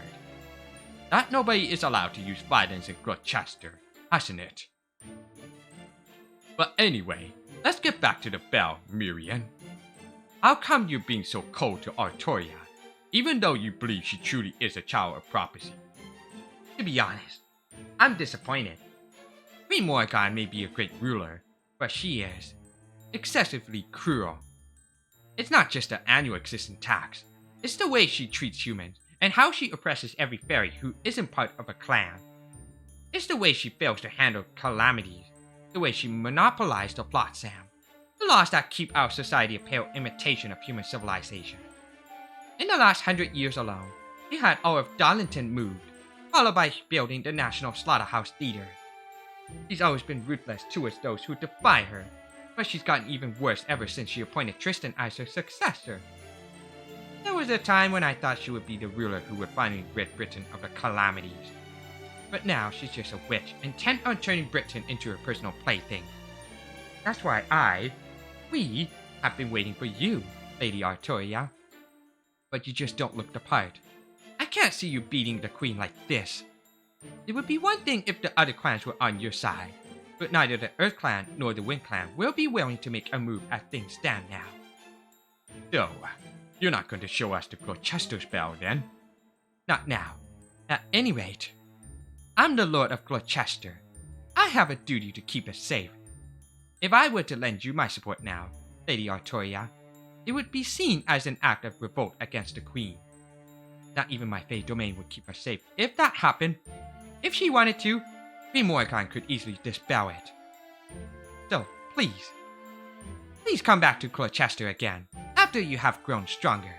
That nobody is allowed to use violence in Gloucester, hasn't it? But anyway, let's get back to the bell, Miriam. How come you're being so cold to Artoria, even though you believe she truly is a child of prophecy? To be honest, I'm disappointed. Queen Morrigan may be a great ruler, but she is excessively cruel. It's not just the annual existing tax, it's the way she treats humans and how she oppresses every fairy who isn't part of a clan. It's the way she fails to handle calamities, the way she monopolized the Flotsam, the laws that keep our society a pale imitation of human civilization. In the last 100 years alone, she had all of Darlington moved, followed by building the National Slaughterhouse Theater. She's always been ruthless towards those who defy her, but she's gotten even worse ever since she appointed Tristan as her successor. There was a time when I thought she would be the ruler who would finally rid Britain of the calamities. But now she's just a witch, intent on turning Britain into her personal plaything. That's why we have been waiting for you, Lady Artoria. But you just don't look the part. I can't see you beating the queen like this. It would be one thing if the other clans were on your side, but neither the Earth Clan nor the Wind Clan will be willing to make a move as things stand now. So, you're not going to show us the Gloucester's bell then? Not now. At any rate, I'm the Lord of Gloucester. I have a duty to keep us safe. If I were to lend you my support now, Lady Artoria, it would be seen as an act of revolt against the Queen. Not even my Fey domain would keep us safe. If that happened, if she wanted to, Queen Morrigan could easily dispel it. So, please come back to Gloucester again, after you have grown stronger.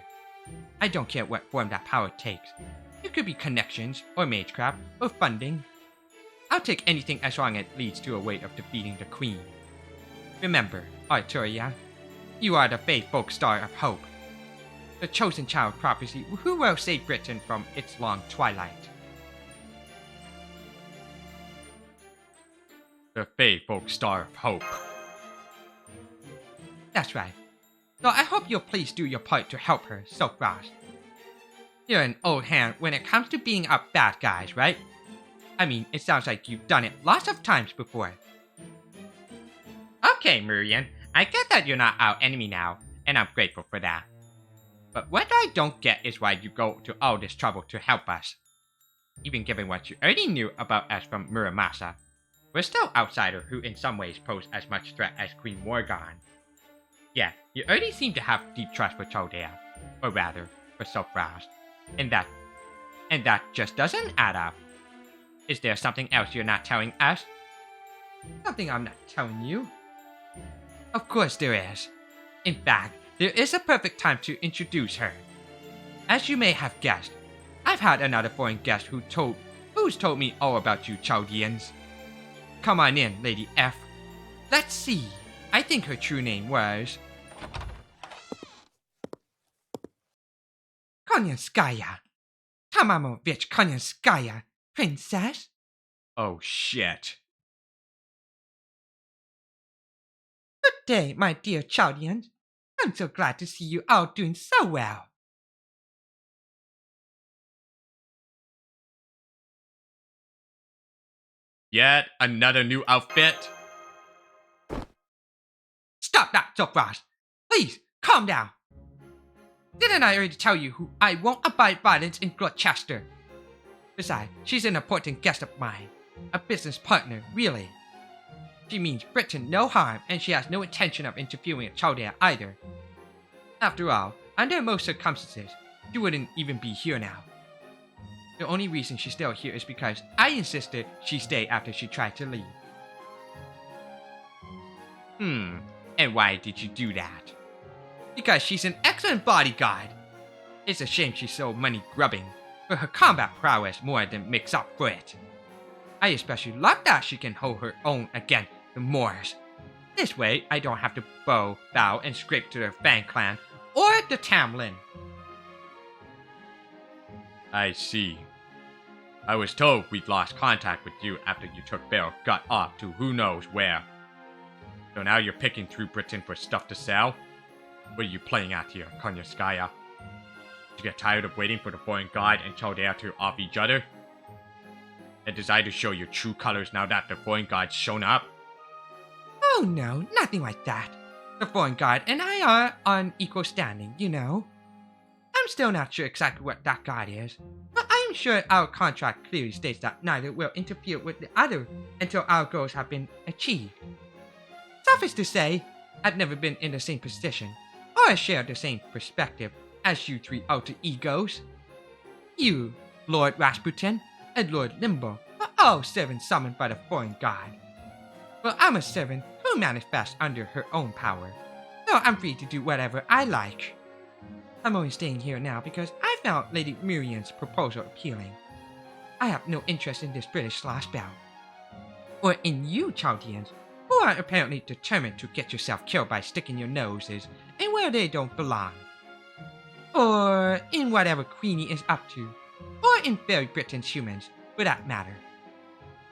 I don't care what form that power takes. It could be connections, or magecraft, or funding. I'll take anything as long as it leads to a way of defeating the Queen. Remember, Artoria, you are the faithful star of hope. The chosen child prophecy who will save Britain from its long twilight. The faithful star of hope. That's right. So I hope you'll please do your part to help her, Silkfrost. You're an old hand when it comes to beating up bad guys, right? I mean, it sounds like you've done it lots of times before. Okay, Murian, I get that you're not our enemy now, and I'm grateful for that. But what I don't get is why you go to all this trouble to help us. Even given what you already knew about us from Muramasa, we're still outsiders who in some ways pose as much threat as Queen Morgan. Yeah, you already seem to have deep trust for Chaldea, or rather, for Sophraj, and that just doesn't add up. Is there something else you're not telling us? Something I'm not telling you. Of course there is. In fact, there is a perfect time to introduce her. As you may have guessed, I've had another foreign guest who's told me all about you Chaldeans. Come on in, Lady F. Let's see. I think her true name was Konyanskaya. Tamamovich Konyanskaya, princess. Oh shit. Good day, my dear Chaldeans. I'm so glad to see you all doing so well. Yet another new outfit? Stop that, Sophraj. Please, calm down. Didn't I already tell you who I won't abide violence in Gloucester? Besides, she's an important guest of mine. A business partner, really. She means Britain no harm, and she has no intention of interfering with Chaldea either. After all, under most circumstances, she wouldn't even be here now. The only reason she's still here is because I insisted she stay after she tried to leave. And why did you do that? Because she's an excellent bodyguard. It's a shame she's so money grubbing, but her combat prowess more than makes up for it. I especially love that she can hold her own against the Moors. This way, I don't have to bow and scrape to the Fang clan or the Tamlin. I see. I was told we'd lost contact with you after you took Bear Gut off to who knows where. So now you're picking through Britain for stuff to sell? What are you playing at here, Konyanskaya? Did you get tired of waiting for the foreign guide and Chaldea to off each other? And decide to show your true colors now that the foreign guide's shown up? Oh no, nothing like that. The foreign guide and I are on equal standing, you know. I'm still not sure exactly what that guide is, but I'm sure our contract clearly states that neither will interfere with the other until our goals have been achieved. Suffice to say, I've never been in the same position, or shared the same perspective as you three alter egos. You, Lord Rasputin, and Lord Limbo are all servants summoned by the foreign guide. Well, I'm a servant who manifests under her own power, so I'm free to do whatever I like. I'm only staying here now because I found Lady Murian's proposal appealing. I have no interest in this British Lostbelt, or in you Chaldeans, who are apparently determined to get yourself killed by sticking your noses in where they don't belong. Or in whatever Queenie is up to, or in Fairy Britain's humans, for that matter.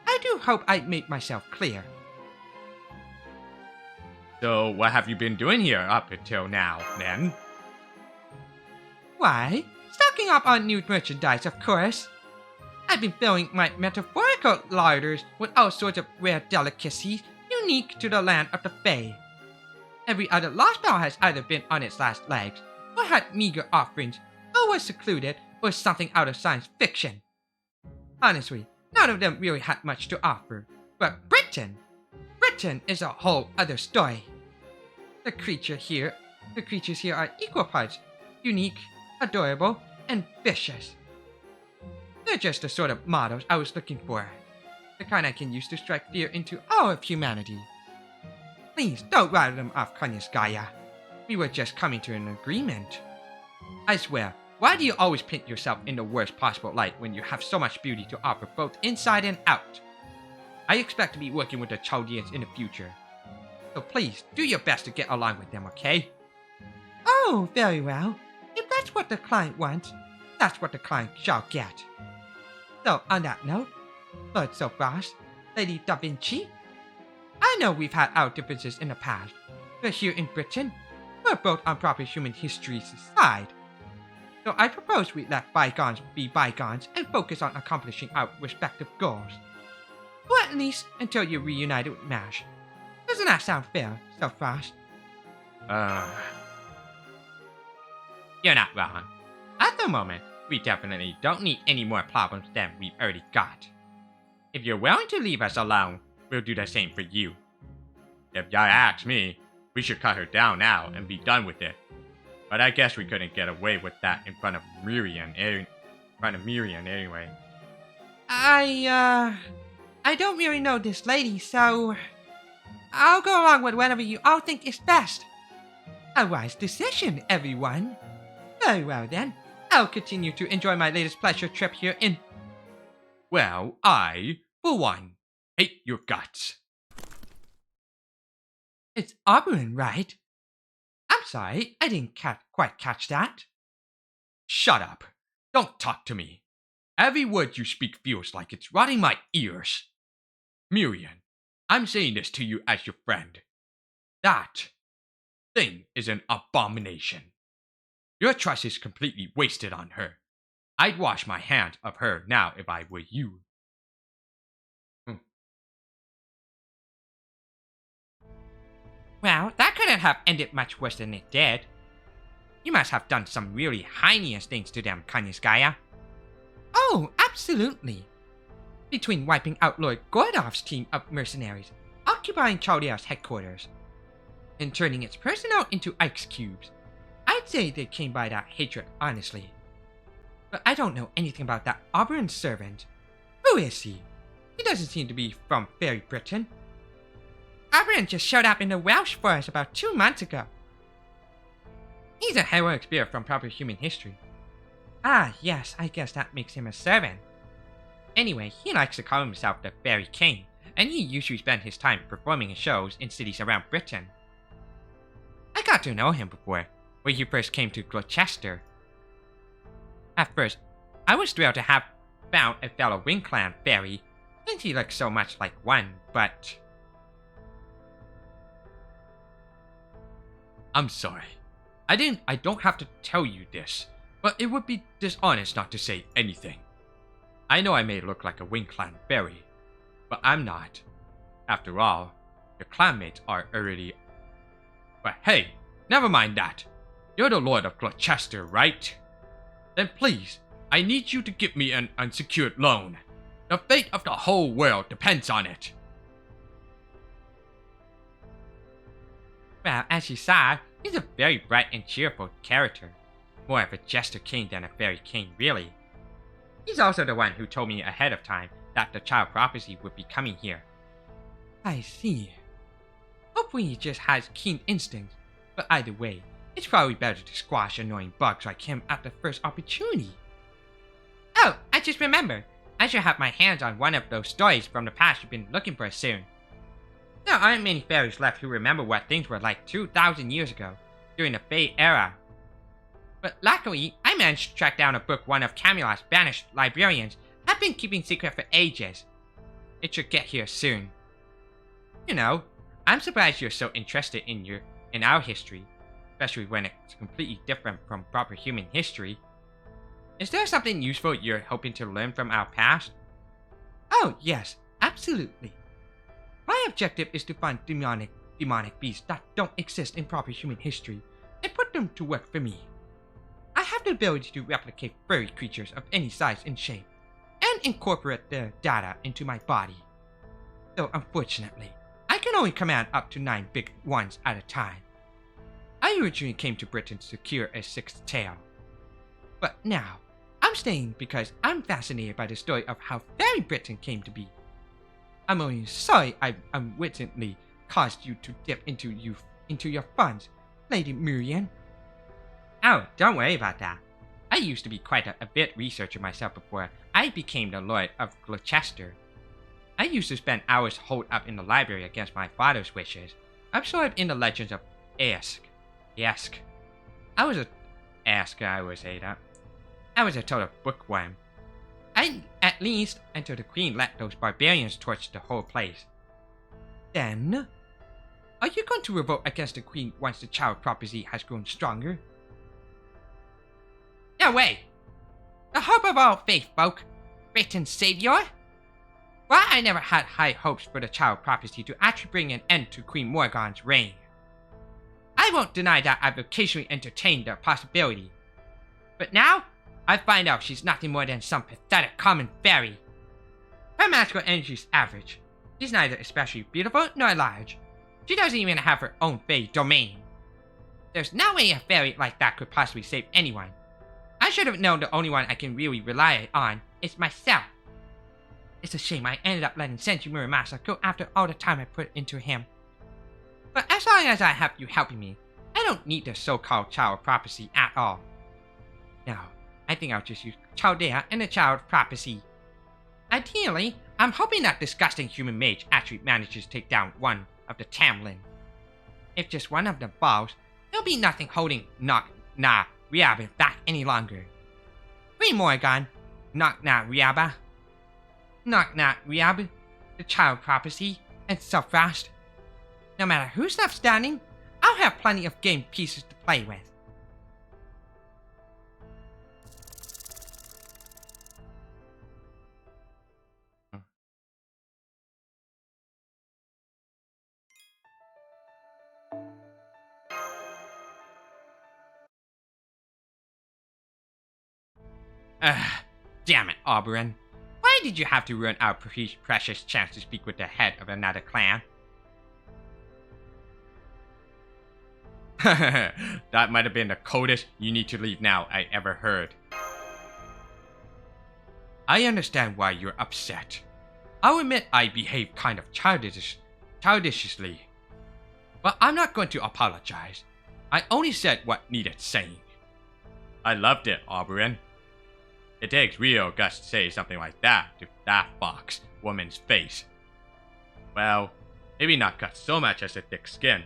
I do hope I made myself clear. So what have you been doing here up until now, then? Why, stocking up on new merchandise, of course. I've been filling my metaphorical larders with all sorts of rare delicacies unique to the land of the Fae. Every other Lostbelt has either been on its last legs, or had meager offerings, or was secluded, or something out of science fiction. Honestly, none of them really had much to offer. But Britain is a whole other story. The creatures here are equal parts unique, adorable, and vicious. They're just the sort of models I was looking for. The kind I can use to strike fear into all of humanity. Please don't write them off, Konyanskaya. We were just coming to an agreement. I swear, why do you always paint yourself in the worst possible light when you have so much beauty to offer both inside and out? I expect to be working with the Chaldeans in the future. So please, do your best to get along with them, okay? Oh, very well. If that's what the client wants, that's what the client shall get. So, on that note, Lord Sophraj, Lady Da Vinci, I know we've had our differences in the past, but here in Britain, we're both on proper human history's side. So I propose we let bygones be bygones and focus on accomplishing our respective goals. Or at least until you're reunited with MASH. Doesn't that sound fair, so fast? You're not wrong. At the moment, we definitely don't need any more problems than we've already got. If you're willing to leave us alone, we'll do the same for you. If y'all ask me, we should cut her down now and be done with it. But I guess we couldn't get away with that in front of Miriam anyway. I don't really know this lady, so I'll go along with whatever you all think is best. A wise decision, everyone. Very well then. I'll continue to enjoy my latest pleasure trip here in... Well, I, for one, hate your guts. It's Avalon, right? I'm sorry, I didn't quite catch that. Shut up. Don't talk to me. Every word you speak feels like it's rotting my ears. Miriam, I'm saying this to you as your friend. That thing is an abomination. Your trust is completely wasted on her. I'd wash my hands of her now if I were you. Well, that couldn't have ended much worse than it did. You must have done some really heinous things to them, Kanyaskaya. Oh, absolutely. Between wiping out Lord Gordov's team of mercenaries, occupying Chaldea's headquarters, and turning its personnel into ice cubes, I'd say they came by that hatred honestly. But I don't know anything about that Auburn servant. Who is he? He doesn't seem to be from Fairy Britain. Auburn just showed up in the Welsh forest about 2 months ago. He's a heroic spear from proper human history. Ah, yes, I guess that makes him a servant. Anyway, he likes to call himself the Fairy King, and he usually spends his time performing in shows in cities around Britain. I got to know him before, when he first came to Gloucester. At first, I was thrilled to have found a fellow Wing Clan fairy, since he looked so much like one, but... I'm sorry. I don't have to tell you this, but it would be dishonest not to say anything. I know I may look like a Wing Clan fairy, but I'm not. After all, your clanmates are already... But hey, never mind that. You're the Lord of Gloucester, right? Then please, I need you to give me an unsecured loan. The fate of the whole world depends on it. Well, as you saw, he's a very bright and cheerful character. More of a jester king than a fairy king, really. He's also the one who told me ahead of time that the child prophecy would be coming here. I see. Hopefully he just has keen instincts, but either way, it's probably better to squash annoying bugs like him at the first opportunity. Oh, I just remembered. I should have my hands on one of those stories from the past you've been looking for soon. There aren't many fairies left who remember what things were like 2,000 years ago, during the Fey era. But luckily, I managed to track down a book one of Camelot's banished librarians had been keeping secret for ages. It should get here soon. You know, I'm surprised you're so interested in our history, especially when it's completely different from proper human history. Is there something useful you're hoping to learn from our past? Oh, yes, absolutely. My objective is to find demonic beasts that don't exist in proper human history and put them to work for me. I have the ability to replicate furry creatures of any size and shape, and incorporate their data into my body. Though unfortunately, I can only command up to 9 big ones at a time. I originally came to Britain to secure a 6th tail. But now, I'm staying because I'm fascinated by the story of how Fairy Britain came to be. I'm only sorry I unwittingly caused you to dip into your funds, Lady Miriam. Oh, don't worry about that. I used to be quite a bit researcher myself before I became the Lord of Gloucester. I used to spend hours holed up in the library against my father's wishes, absorbed in the legends of Esk. I was a total bookworm. At least until the Queen let those barbarians torch the whole place. Then, are you going to revolt against the Queen once the child prophecy has grown stronger? No way! The hope of all faith folk, Britain's savior? While I never had high hopes for the child prophecy to actually bring an end to Queen Morrigan's reign, I won't deny that I've occasionally entertained the possibility. But now, I find out she's nothing more than some pathetic common fairy. Her magical energy is average. She's neither especially beautiful nor large. She doesn't even have her own fairy domain. There's no way a fairy like that could possibly save anyone. I should have known the only one I can really rely on is myself. It's a shame I ended up letting Senju Muramasa go after all the time I put into him. But as long as I have you helping me, I don't need the so-called child prophecy at all. Now, I think I'll just use Chaldea and the child prophecy. Ideally, I'm hoping that disgusting human mage actually manages to take down one of the Tamlin. If just one of them falls, there'll be nothing holding Riaba back any longer. Queen Morrigan, Riaba. Riaba, the child prophecy, and so fast. No matter who's left standing, I'll have plenty of game pieces to play with. Damn it, Oberon. Why did you have to ruin our precious chance to speak with the head of another clan? That might have been the coldest "you need to leave now" I ever heard. I understand why you're upset. I'll admit I behaved kind of childishly. But I'm not going to apologize. I only said what needed saying. I loved it, Oberon. It takes real guts to say something like that to that fox woman's face. Well, maybe not guts so much as a thick skin.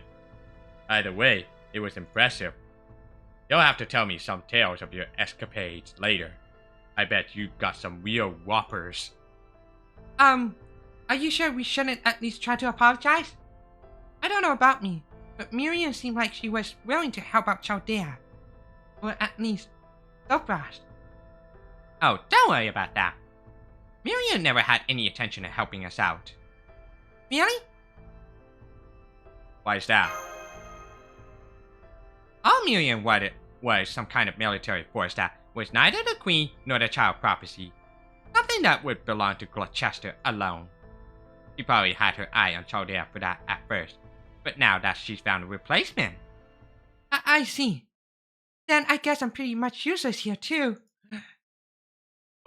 Either way, it was impressive. You'll have to tell me some tales of your escapades later. I bet you got some real whoppers. Are you sure we shouldn't at least try to apologize? I don't know about me, but Miriam seemed like she was willing to help out Chaldea. Or at least, so fast. Oh, don't worry about that. Miriam never had any intention of helping us out. Really? Why is that? All Miriam wanted was some kind of military force that was neither the Queen nor the child prophecy. Something that would belong to Gloucester alone. She probably had her eye on Chaldea for that at first, but now that she's found a replacement. I see. Then I guess I'm pretty much useless here too.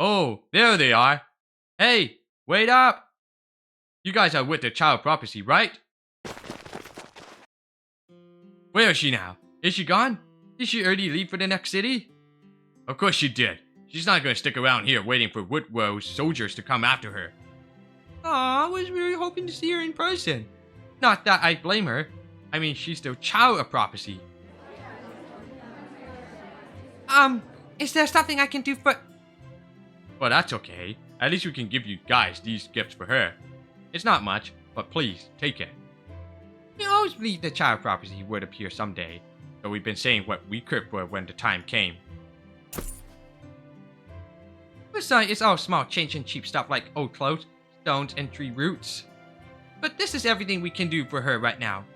Oh, there they are. Hey, wait up! You guys are with the child prophecy, right? Where is she now? Is she gone? Did she already leave for the next city? Of course she did. She's not going to stick around here waiting for Woodrow's soldiers to come after her. Aw, I was really hoping to see her in person. Not that I blame her. I mean, she's the child of prophecy. Is there something I can do for... Well, that's okay. At least we can give you guys these gifts for her. It's not much, but please, take it. We always believed the child prophecy would appear someday, so we've been saying what we could for when the time came. Besides, it's all small change and cheap stuff like old clothes, stones, and tree roots. But this is everything we can do for her right now.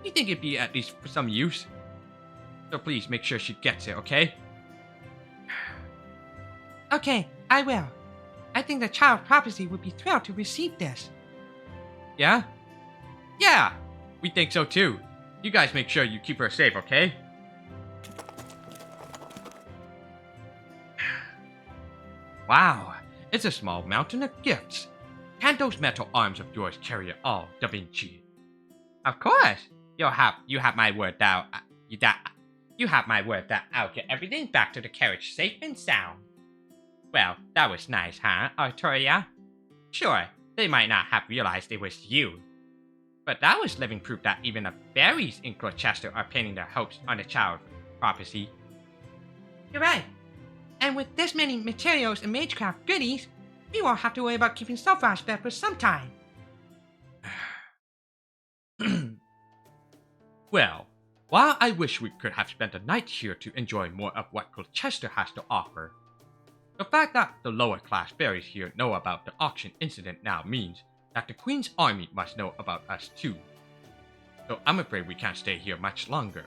You think it'd be at least for some use? So please make sure she gets it, okay? Okay, I will. I think the child prophecy would be thrilled to receive this. Yeah? Yeah! We think so too. You guys make sure you keep her safe, okay? Wow, it's a small mountain of gifts. Can't those metal arms of yours carry it all, Da Vinci? Of course. You have my word that I'll get everything back to the carriage safe and sound. Well, that was nice, huh, Arturia? Sure, they might not have realized it was you. But that was living proof that even the fairies in Gloucester are pinning their hopes on the child prophecy. You're right. And with this many materials and magecraft goodies, we won't have to worry about keeping Selfrash fed for some time. Well, while I wish we could have spent the night here to enjoy more of what Gloucester has to offer, The fact that the lower class fairies here know about the auction incident now means that the Queen's army must know about us too. So I'm afraid we can't stay here much longer.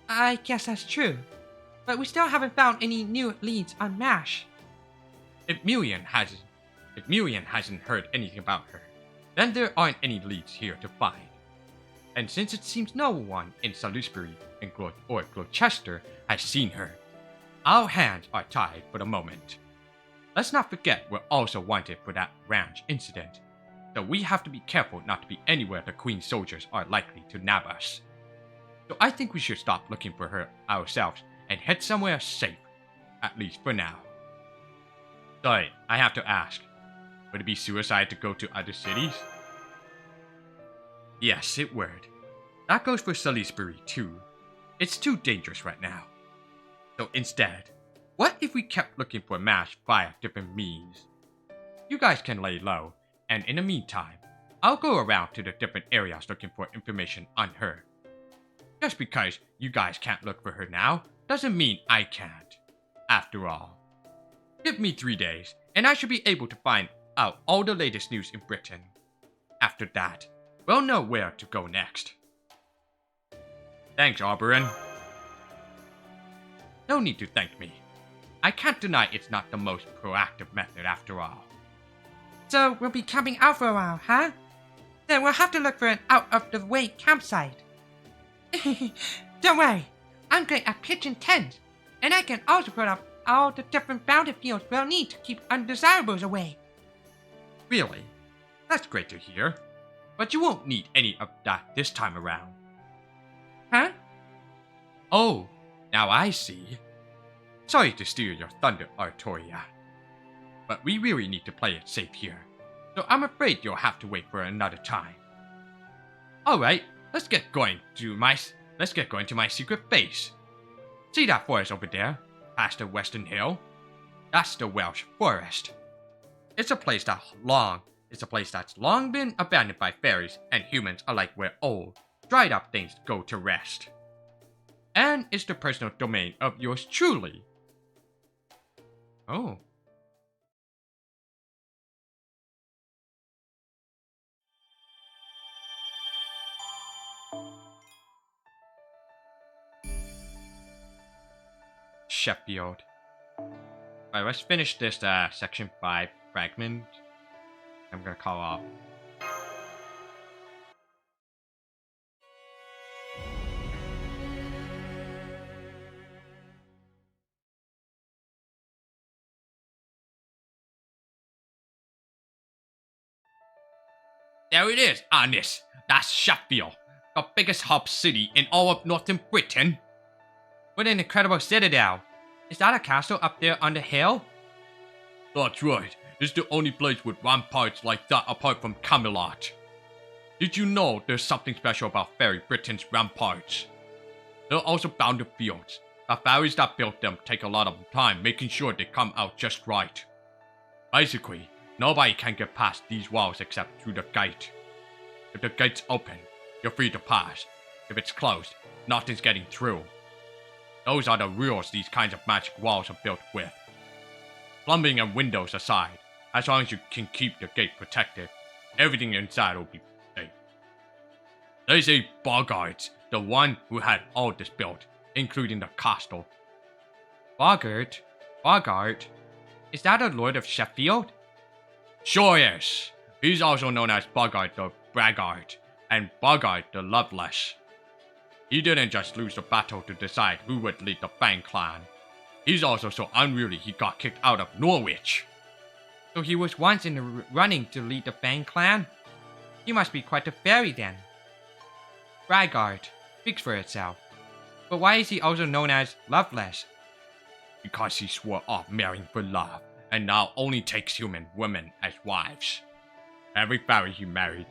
I guess that's true. But we still haven't found any new leads on MASH. If Miriam hasn't heard anything about her, then there aren't any leads here to find. And since it seems no one in Salisbury or Gloucester has seen her, our hands are tied for the moment. Let's not forget we're also wanted for that ranch incident, so we have to be careful not to be anywhere the Queen's soldiers are likely to nab us. So I think we should stop looking for her ourselves and head somewhere safe, at least for now. Sorry, I have to ask, would it be suicide to go to other cities? Yes, it would. That goes for Salisbury too. It's too dangerous right now. So instead, what if we kept looking for MASH via different means? You guys can lay low, and in the meantime, I'll go around to the different areas looking for information on her. Just because you guys can't look for her now doesn't mean I can't. After all, give me 3 days, and I should be able to find out all the latest news in Britain. After that, we'll know where to go next. Thanks, Oberon. No need to thank me. I can't deny it's not the most proactive method after all. So we'll be camping out for a while, huh? Then we'll have to look for an out-of-the-way campsite. Don't worry, I'm great at pitching tents, and I can also put up all the different battlefields we'll need to keep undesirables away. Really? That's great to hear. But you won't need any of that this time around. Huh? Oh, now I see. Sorry to steal your thunder, Artoria. But we really need to play it safe here, so I'm afraid you'll have to wait for another time. Alright, let's get going to my secret base. See that forest over there, past the western hill? That's the Welsh Forest. It's a place that's long been abandoned by fairies and humans alike where old, dried up things go to rest. And it's the personal domain of yours truly. Oh. Sheffield. Alright, let's finish this section 5 fragment. I'm gonna call off. There it is, Anis. That's Sheffield, the biggest hub city in all of northern Britain. What an incredible citadel. Is that a castle up there on the hill? That's right. It's the only place with ramparts like that apart from Camelot. Did you know there's something special about Fairy Britain's ramparts? They're also bounded fields. The fairies that built them take a lot of time making sure they come out just right. Basically, nobody can get past these walls except through the gate. If the gate's open, you're free to pass. If it's closed, nothing's getting through. Those are the rules these kinds of magic walls are built with. Plumbing and windows aside, as long as you can keep the gate protected, everything inside will be safe. They say Boggart's the one who had all this built, including the castle. Boggart? Boggart? Is that a Lord of Sheffield? Sure is. He's also known as Boggart the Braggart and Boggart the Loveless. He didn't just lose the battle to decide who would lead the Fang clan. He's also so unruly he got kicked out of Norwich. So he was once in the running to lead the Fang clan? He must be quite a fairy then. Braggart speaks for itself. But why is he also known as Loveless? Because he swore off marrying for love, and now only takes human women as wives. Every fairy he married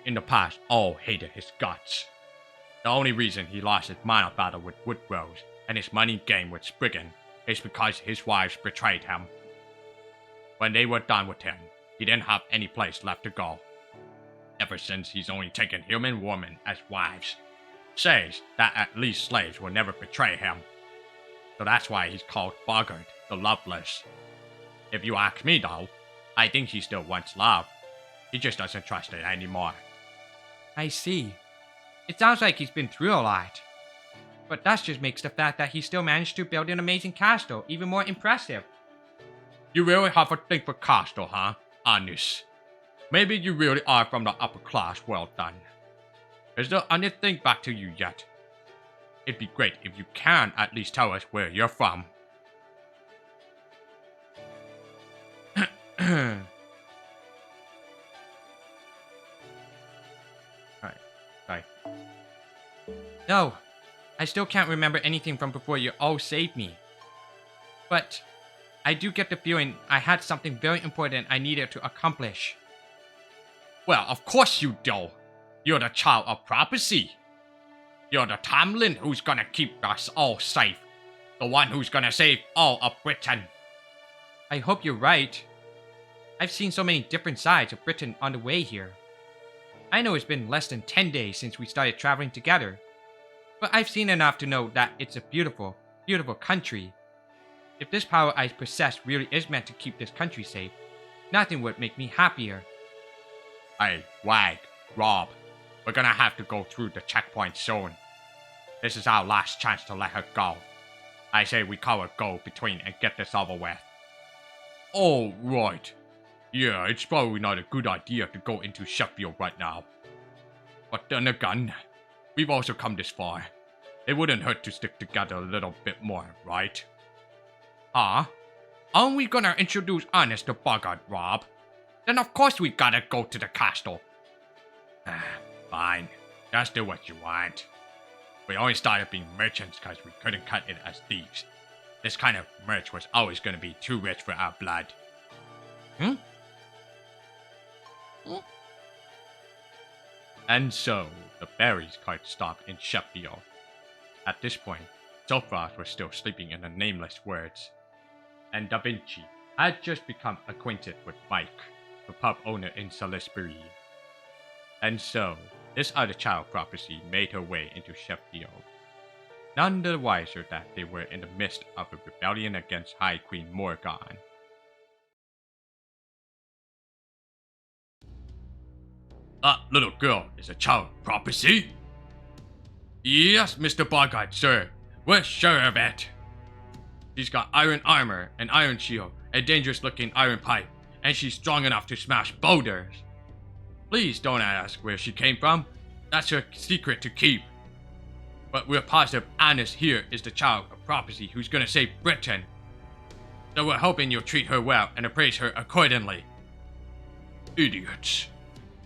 in the past all hated his guts. The only reason he lost his minor battle with Woodrose and his money game with Spriggan is because his wives betrayed him. When they were done with him, he didn't have any place left to go. Ever since, he's only taken human women as wives. Says that at least slaves will never betray him. So that's why he's called Boggart, the loveless. If you ask me though, I think he still wants love. He just doesn't trust it anymore. I see. It sounds like he's been through a lot. But that just makes the fact that he still managed to build an amazing castle even more impressive. You really have a thing for castle, huh? Honest. Maybe you really are from the upper class. Well done. Is there anything back to you yet? It'd be great if you can at least tell us where you're from. Alright, sorry. No, I still can't remember anything from before you all saved me. But I do get the feeling I had something very important I needed to accomplish. Well, of course you do. You're the child of prophecy. You're the Tamlin who's gonna keep us all safe. The one who's gonna save all of Britain. I hope you're right. I've seen so many different sides of Britain on the way here. I know it's been less than 10 days since we started traveling together, but I've seen enough to know that it's a beautiful, beautiful country. If this power I possess really is meant to keep this country safe, nothing would make me happier. Hey, Wag, Rob, we're gonna have to go through the checkpoint soon. This is our last chance to let her go. I say we call a go between and get this over with. Oh, right. Yeah, it's probably not a good idea to go into Sheffield right now. But then again, we've also come this far. It wouldn't hurt to stick together a little bit more, right? Huh? Aren't we gonna introduce Honest to Bogart, Rob? Then of course we gotta go to the castle. Fine, just do what you want. We only started being merchants because we couldn't cut it as thieves. This kind of merch was always gonna be too rich for our blood. And so, the berries cart stopped in Sheffield. At this point, Sophros was still sleeping in the nameless woods, and Da Vinci had just become acquainted with Mike, the pub owner in Salisbury. And so, this other child prophecy made her way into Sheffield, none the wiser that they were in the midst of a rebellion against High Queen Morgan. That little girl is a child prophecy? Yes, Mr. Bogart, sir. We're sure of it. She's got iron armor, an iron shield, a dangerous-looking iron pipe, and she's strong enough to smash boulders. Please don't ask where she came from. That's her secret to keep. But we're positive Annis here is the child of prophecy who's gonna save Britain. So we're hoping you'll treat her well and appraise her accordingly. Idiots.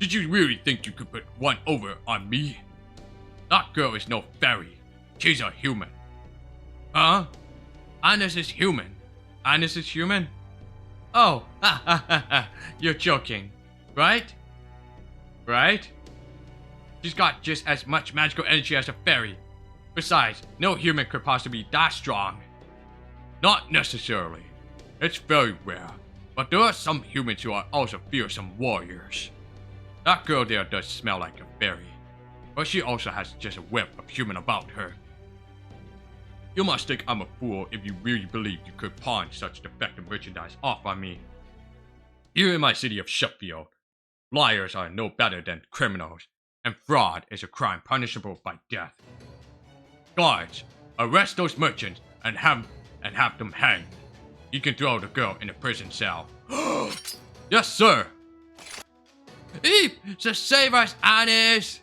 Did you really think you could put one over on me? That girl is no fairy. She's a human. Huh? Annis is human. Annis is human? Oh, you're joking, right? Right? She's got just as much magical energy as a fairy. Besides, no human could possibly be that strong. Not necessarily. It's very rare. But there are some humans who are also fearsome warriors. That girl there does smell like a fairy. But she also has just a whiff of human about her. You must think I'm a fool if you really believe you could pawn such defective merchandise off on me. Here in my city of Sheffield, liars are no better than criminals, and fraud is a crime punishable by death. Guards, arrest those merchants and have them hanged. You can throw the girl in a prison cell. Yes, sir. Eep! So save us, Annis!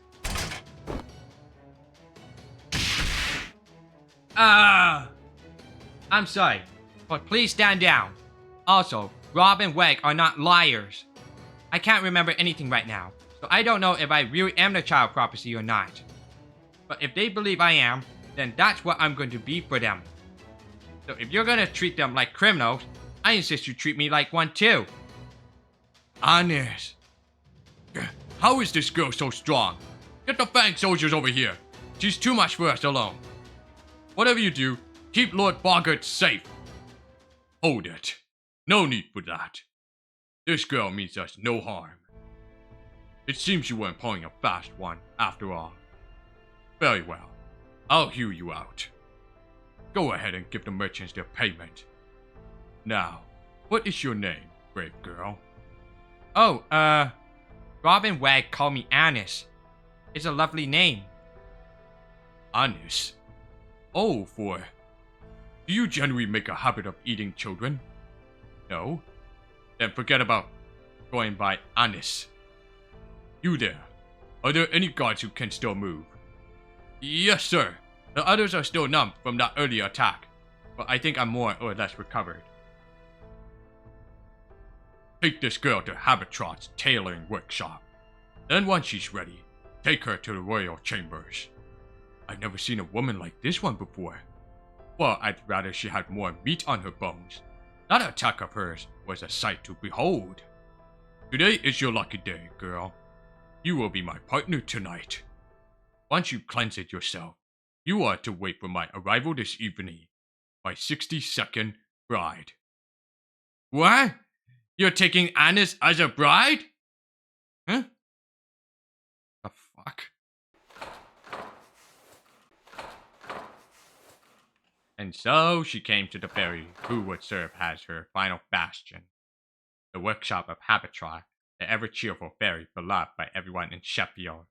I'm sorry, but please stand down. Also, Rob and Weg are not liars. I can't remember anything right now, so I don't know if I really am the child prophecy or not. But if they believe I am, then that's what I'm going to be for them. So if you're gonna treat them like criminals, I insist you treat me like one too. Annis, how is this girl so strong? Get the Fang soldiers over here. She's too much for us alone. Whatever you do, keep Lord Bogart safe. Hold it. No need for that. This girl means us no harm. It seems you weren't pulling a fast one, after all. Very well. I'll hear you out. Go ahead and give the merchants their payment. Now, what is your name, brave girl? Oh, Robin Wag called me Anis. It's a lovely name. Anis. Oh, boy. Do you generally make a habit of eating children? No? Then forget about going by Anis. You there. Are there any guards who can still move? Yes, sir. The others are still numb from that earlier attack, but I think I'm more or less recovered. Take this girl to Habitrot's tailoring workshop. Then once she's ready, take her to the royal chambers. I've never seen a woman like this one before. Well, I'd rather she had more meat on her bones. That attack of hers was a sight to behold. Today is your lucky day, girl. You will be my partner tonight. Once you cleanse it yourself, you are to wait for my arrival this evening. My 62nd bride. What? You're taking Anis as a bride? Huh? The fuck? And so she came to the fairy who would serve as her final bastion. The workshop of Habitrot, the ever-cheerful fairy beloved by everyone in Sheffield.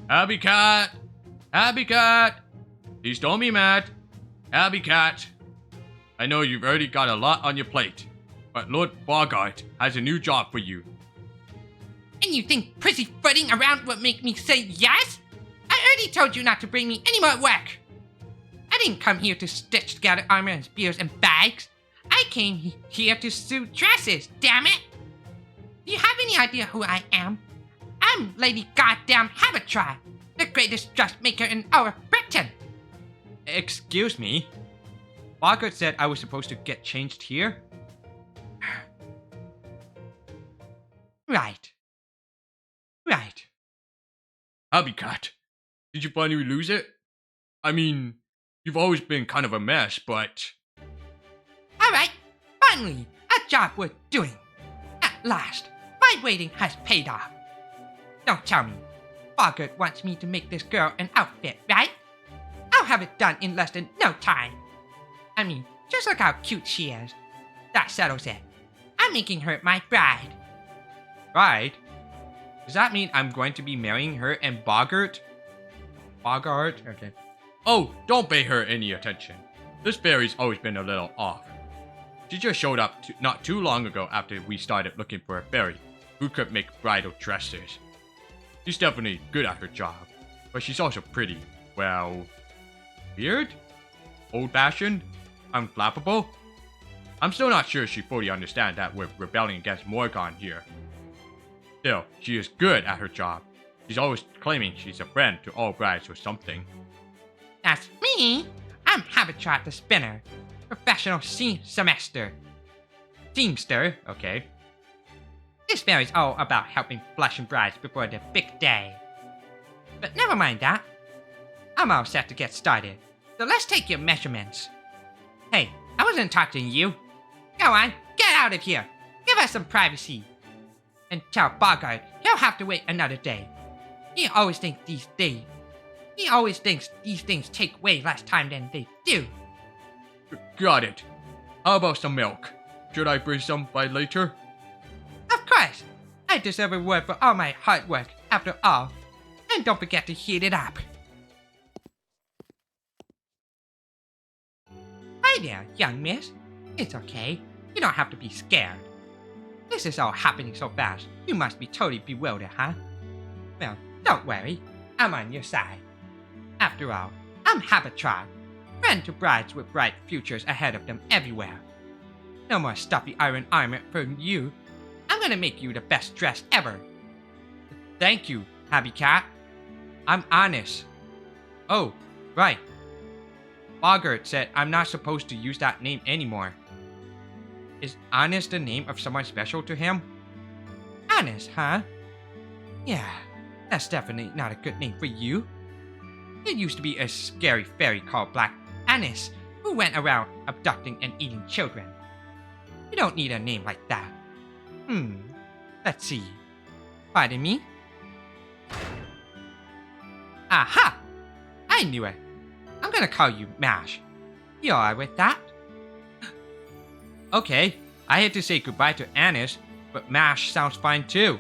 Abby Cat! Abby Cat! Please don't be mad. Abby Cat! I know you've already got a lot on your plate, but Lord Bogart has a new job for you. And you think pussyfooting around would make me say yes? I already told you not to bring me any more work. I didn't come here to stitch together armor and spears and bags. I came here to sew dresses, damn it! Do you have any idea who I am? I'm Lady Goddamn Habitrot, the greatest dressmaker in all of Britain. Excuse me? Bogart said I was supposed to get changed here? Right. Abby Cat, did you finally lose it? I mean, you've always been kind of a mess, but... Alright, finally, a job worth doing. At last, my waiting has paid off. Don't tell me, Bogart wants me to make this girl an outfit, right? I'll have it done in less than no time. I mean, just look how cute she is. That settles it. I'm making her my bride. Bride? Does that mean I'm going to be marrying her and Bogart? Bogart? Okay. Oh, don't pay her any attention. This fairy's always been a little off. She just showed up not too long ago after we started looking for a fairy who could make bridal dresses. She's definitely good at her job, but she's also pretty, well, weird? Old-fashioned? Unflappable? I'm still not sure she fully understands that we're rebelling against Morgan here. Still, she is good at her job. She's always claiming she's a friend to all brides or something. That's me. I'm Habitrot the Spinner. Professional seamster. Okay. This fairy's all about helping flushing brides before the big day. But never mind that. I'm all set to get started. So let's take your measurements. Hey, I wasn't talking to you. Go on, get out of here. Give us some privacy. And tell Bogart he'll have to wait another day. He always thinks these things take way less time than they do. Got it. How about some milk? Should I bring some by later? Of course. I deserve a reward for all my hard work, after all. And don't forget to heat it up. Hi there, young miss. It's okay. You don't have to be scared. This is all happening so fast, you must be totally bewildered, huh? Well, don't worry. I'm on your side. After all, I'm Habitrot, friend to brides with bright futures ahead of them everywhere. No more stuffy iron armor for you. I'm gonna make you the best dress ever. Thank you, Happy Cat. I'm Anis. Oh, right. Bogart said I'm not supposed to use that name anymore. Is Anis the name of someone special to him? Anis, huh? Yeah, that's definitely not a good name for you. There used to be a scary fairy called Black Anis who went around abducting and eating children. You don't need a name like that. Let's see. Pardon me? Aha! I knew it. I'm gonna call you Mash. You alright with that? Okay, I had to say goodbye to Annis, but MASH sounds fine too.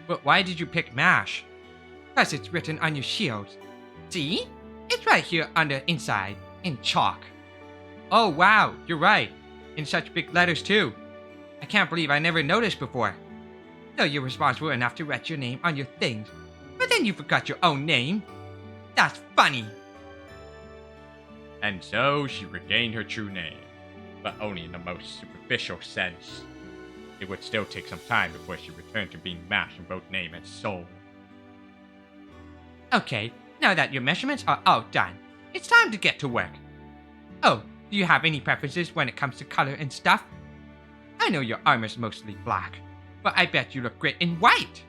But why did you pick MASH? Because it's written on your shield. See? It's right here on the inside, in chalk. Oh wow, you're right. In such big letters too. I can't believe I never noticed before. So you're responsible enough to write your name on your things, but then you forgot your own name? That's funny. And so she regained her true name, but only in the most superficial sense. It would still take some time before she returned to being MASH in both name and soul. Okay, now that your measurements are all done, it's time to get to work. Oh, do you have any preferences when it comes to color and stuff? I know your armor's mostly black, but I bet you look great in white.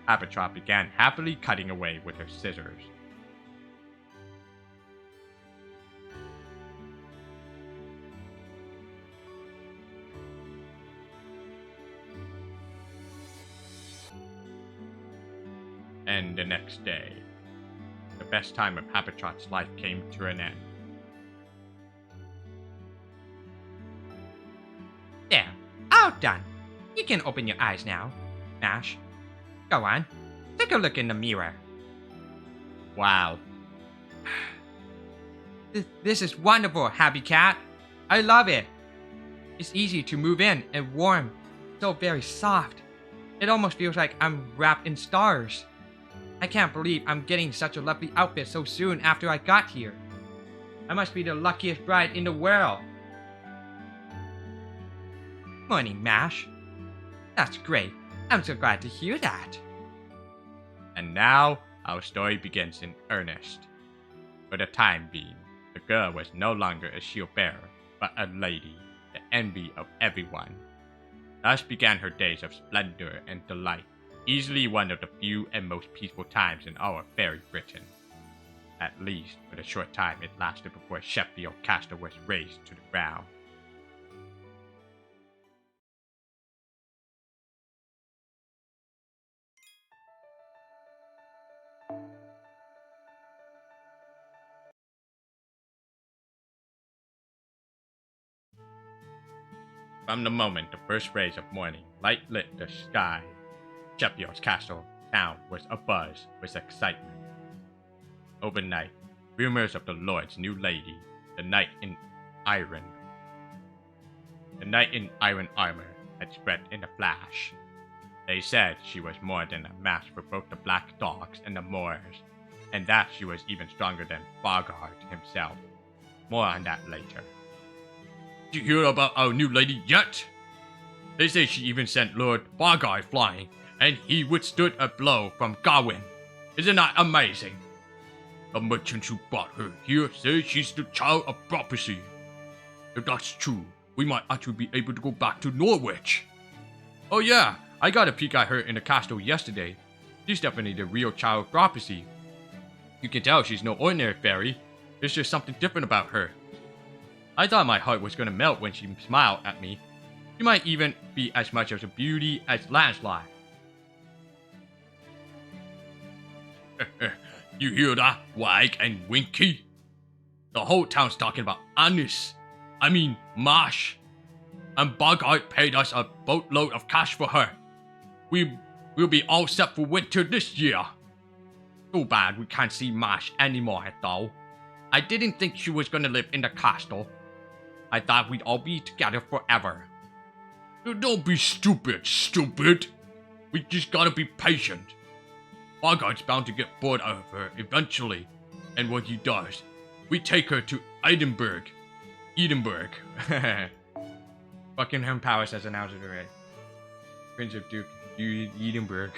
Habitrot began happily cutting away with her scissors. And the next day, the best time of Habitrot's life came to an end. There, all done. You can open your eyes now, MASH. Go on, take a look in the mirror. Wow. This is wonderful, Happy Cat. I love it. It's easy to move in and warm, so very soft. It almost feels like I'm wrapped in stars. I can't believe I'm getting such a lovely outfit so soon after I got here. I must be the luckiest bride in the world. Morning, MASH. That's great. I'm so glad to hear that. And now, our story begins in earnest. For the time being, the girl was no longer a shield bearer, but a lady, the envy of everyone. Thus began her days of splendor and delight, easily one of the few and most peaceful times in our fairy Britain. At least for the short time it lasted before Sheffield Castle was razed to the ground. From the moment the first rays of morning light lit the sky, Sheffield's castle town was abuzz with excitement. Overnight, rumors of the Lord's new lady, the knight in iron armor, had spread in a flash. They said she was more than a match for both the Black Dogs and the Moors, and that she was even stronger than Bogart himself. More on that later. Did you hear about our new lady yet? They say she even sent Lord Bogart flying, and he withstood a blow from Gawain. Isn't that amazing? The merchants who brought her here say she's the child of prophecy. If that's true, we might actually be able to go back to Norwich. Oh yeah, I got a peek at her in the castle yesterday. She's definitely the real child of prophecy. You can tell she's no ordinary fairy. There's just something different about her. I thought my heart was gonna melt when she smiled at me. She might even be as much of a beauty as Lancelot. You hear that, Wag and Winky? The whole town's talking about Marsh. And Bogart paid us a boatload of cash for her. We'll be all set for winter this year. Too bad we can't see Marsh anymore, though. I didn't think she was gonna live in the castle. I thought we'd all be together forever. Don't be stupid. We just gotta be patient. Bogart's bound to get bored of her eventually, and when he does, we take her to Edinburgh. Buckingham Palace has announced it already. Prince of Duke, Edinburgh.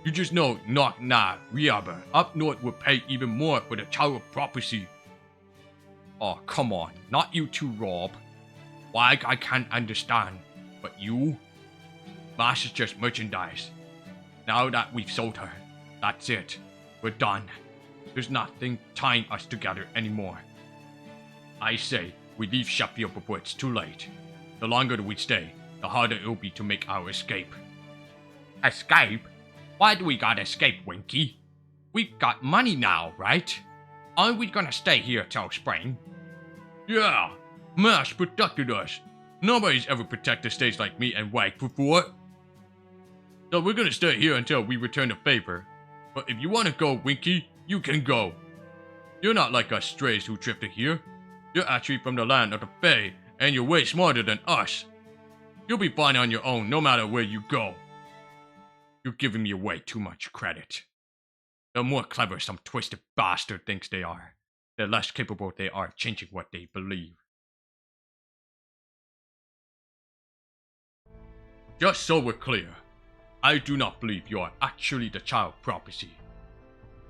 You just know, Riaba, up north will pay even more for the Child of Prophecy. Oh, come on, not you too, Rob. Wag, I can't understand, but you? Mash is just merchandise. Now that we've sold her, that's it. We're done. There's nothing tying us together anymore. I say, we leave Sheffield before it's too late. The longer we stay, the harder it'll be to make our escape. Escape? Why do we gotta escape, Winky? We've got money now, right? Aren't we gonna stay here till spring? Yeah, Mash protected us. Nobody's ever protected stage like me and Wag before. So we're gonna stay here until we return the favor. But if you wanna go, Winky, you can go. You're not like us strays who drifted here. You're actually from the land of the Fae, and you're way smarter than us. You'll be fine on your own no matter where you go. You're giving me way too much credit. The more clever some twisted bastard thinks they are, the less capable they are of changing what they believe. Just so we're clear, I do not believe you are actually the child prophecy.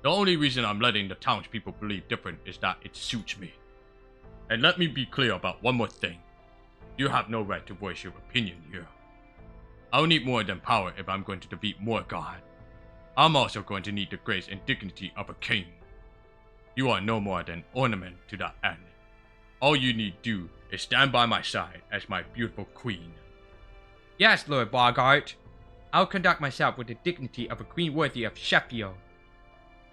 The only reason I'm letting the townspeople believe different is that it suits me. And let me be clear about one more thing. You have no right to voice your opinion here. I'll need more than power if I'm going to defeat Morgan. I'm also going to need the grace and dignity of a king. You are no more than ornament to that end. All you need do is stand by my side as my beautiful queen. Yes, Lord Bogart. I'll conduct myself with the dignity of a queen worthy of Sheffield.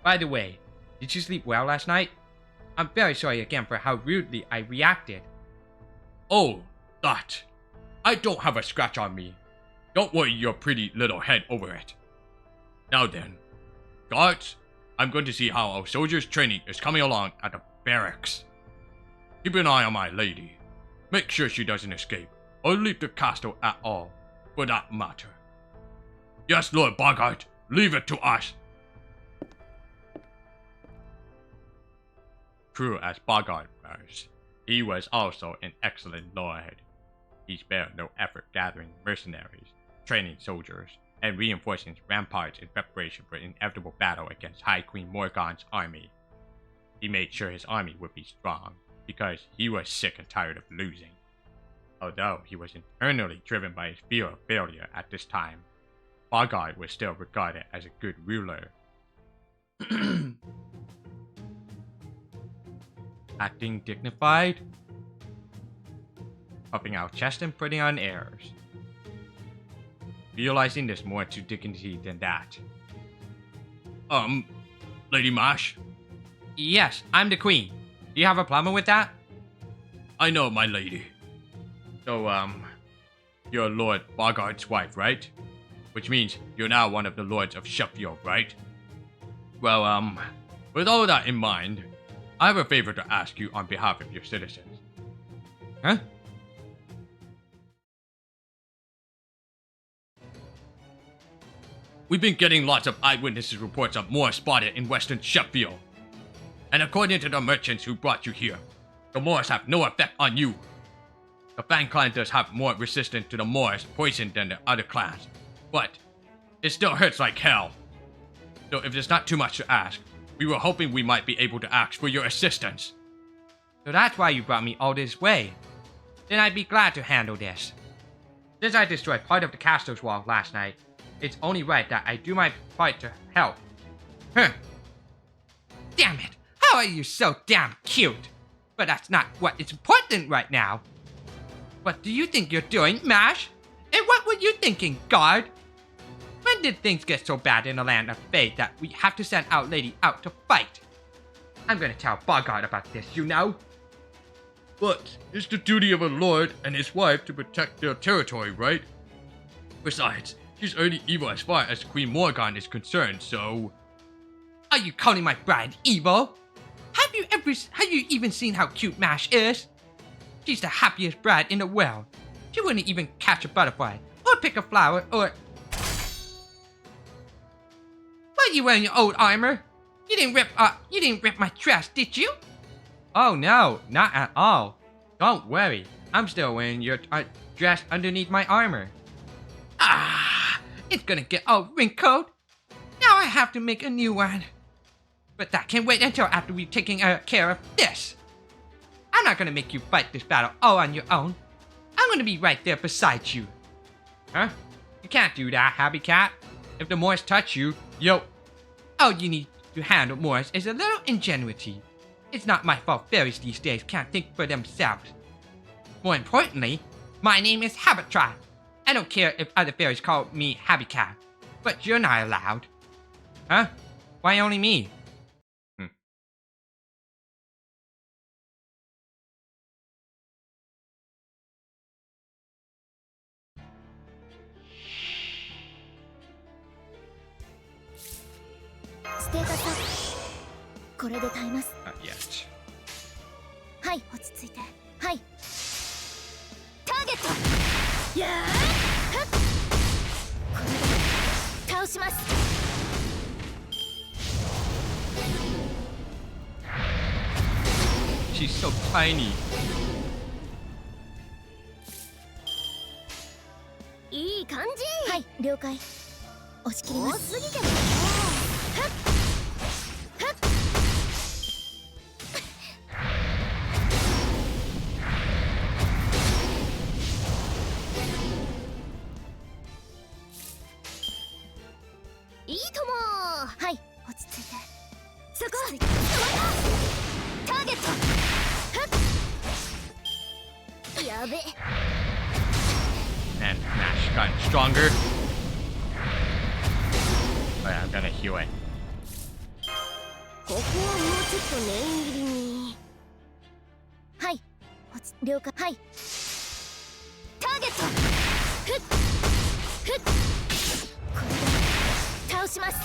By the way, did you sleep well last night? I'm very sorry again for how rudely I reacted. Oh, that. I don't have a scratch on me. Don't worry your pretty little head over it. Now then, guards, I'm going to see how our soldiers' training is coming along at the barracks. Keep an eye on my lady. Make sure she doesn't escape, or leave the castle at all, for that matter. Yes, Lord Bogart, leave it to us. True as Bogart was, he was also an excellent lord. He spared no effort gathering mercenaries, training soldiers, and reinforcing ramparts in preparation for inevitable battle against High Queen Morgan's army. He made sure his army would be strong, because he was sick and tired of losing. Although he was internally driven by his fear of failure at this time, Bogart was still regarded as a good ruler. Acting dignified, puffing out chest and putting on airs. Realizing there's more to dignity than that. Lady Mash? Yes, I'm the queen. Do you have a problem with that? I know, my lady. So, you're Lord Bogart's wife, right? Which means you're now one of the lords of Sheffield, right? Well, with all that in mind, I have a favor to ask you on behalf of your citizens. Huh? We've been getting lots of eyewitnesses reports of Moors spotted in western Sheffield. And according to the merchants who brought you here, the Moors have no effect on you. The Fang clan does have more resistance to the Moors poison than the other clans, but it still hurts like hell. So if there's not too much to ask, we were hoping we might be able to ask for your assistance. So that's why you brought me all this way. Then I'd be glad to handle this. Since I destroyed part of the castle's wall last night, it's only right that I do my part to help. Huh. Damn it! How are you so damn cute? But that's not what is important right now. What do you think you're doing, Mash? And what were you thinking, guard? When did things get so bad in the land of fate that we have to send our lady out to fight? I'm gonna tell Bogart about this, you know? But it's the duty of a lord and his wife to protect their territory, right? Besides, she's already evil as far as Queen Morgan is concerned, so... Are you calling my bride evil? Have you even seen how cute Mash is? She's the happiest bride in the world. She wouldn't even catch a butterfly, or pick a flower, or... Why are you wearing your old armor? You didn't rip my dress, did you? Oh no, not at all. Don't worry, I'm still wearing your dress underneath my armor. Ah, it's gonna get all wrinkled. Now I have to make a new one. But that can wait until after we've taken care of this. I'm not gonna make you fight this battle all on your own. I'm gonna be right there beside you. Huh? You can't do that, Happy Cat. If the Moors touch you, all you need to handle Moors is a little ingenuity. It's not my fault fairies these days can't think for themselves. More importantly, my name is Habitat. I don't care if other fairies call me Happy Cat, but you're not allowed. Huh? Why only me? これで耐えます。 Not yet. はい、落ち着いて。はい。ターゲット。やーはっ。これで倒します。 She's so tiny. いい感じ。はい、了解。押し切ります。多すぎてもね。はっはっ。いいとも。はい、落ち着いて。そこ。止まった。ターゲット。はっ。やべ。 And Nash gotten stronger. Oh yeah, I'm gonna heal it. ここはもうちょっと念入りに。はい、了解。はい。ターゲット。ふっふっ。これで倒します。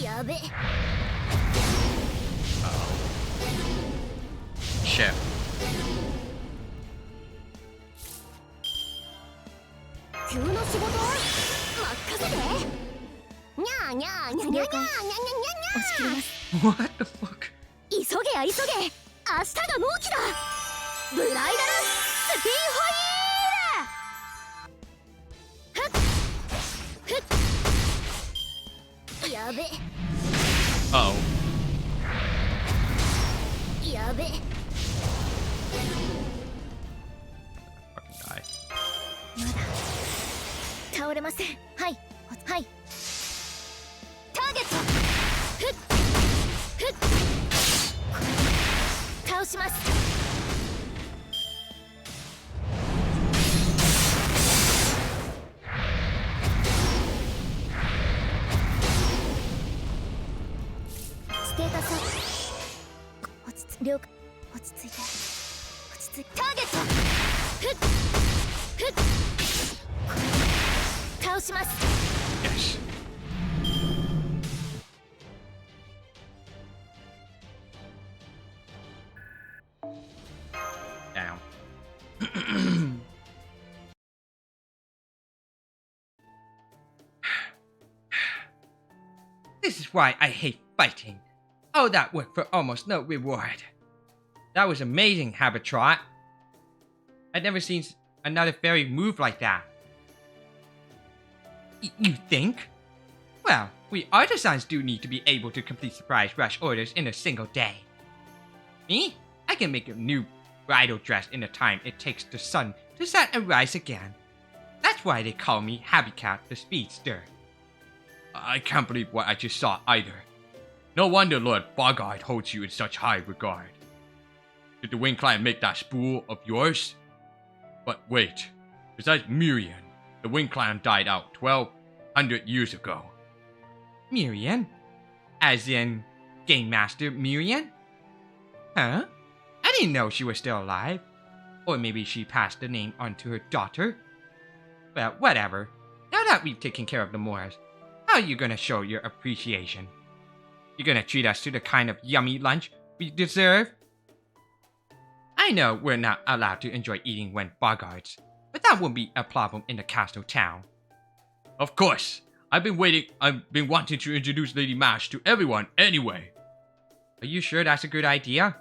やべ。 Shit. 急な仕事？任せて。にゃーにゃーにゃーにゃーにゃーにゃーにゃーにゃー。押し切ります。 What the fuck? 急げや急げ。明日が納期だ。ブライダルスピンホイール。ふっふっ。やべ。 Oh. やべ。 Fucking die. まだ倒れません。はい、はい。ターゲット。ふっふっ。これで倒します。 ステータス落ち着いて。落ち着いて。落ち着いて。ターゲット。ふっふっ。これで倒します。 Yes. Down. This is why I hate fighting. All that work for almost no reward. That was amazing, Habitrot. I'd never seen another fairy move like that. You think? Well, we artisans do need to be able to complete surprise rush orders in a single day. Me? I can make a new bridal dress in the time it takes the sun to set and rise again. That's why they call me Habicat the Speedster. I can't believe what I just saw either. No wonder Lord Bogard holds you in such high regard. Did the Wind Clan make that spool of yours? But wait, besides Miriam, the Wind Clan died out 1,200 years ago. Miriam? As in, Game Master Miriam? Huh? I didn't know she was still alive. Or maybe she passed the name on to her daughter. Well, whatever. Now that we've taken care of the Moors, how are you gonna show your appreciation? You gonna treat us to the kind of yummy lunch we deserve? I know we're not allowed to enjoy eating when Bogarts, but that won't be a problem in the castle town. Of course! I've been wanting to introduce Lady Mash to everyone anyway. Are you sure that's a good idea?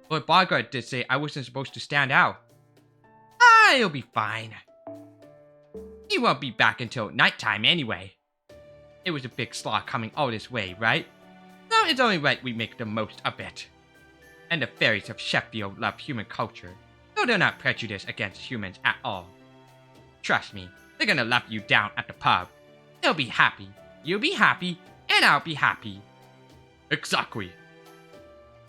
Lord Bogart did say I wasn't supposed to stand out. Ah, it'll be fine. He won't be back until nighttime anyway. It was a big slog coming all this way, right? So it's only right we make the most of it. And the fairies of Sheffield love human culture, so they're not prejudiced against humans at all. Trust me, they're gonna love you down at the pub. They'll be happy, you'll be happy, and I'll be happy. Exactly.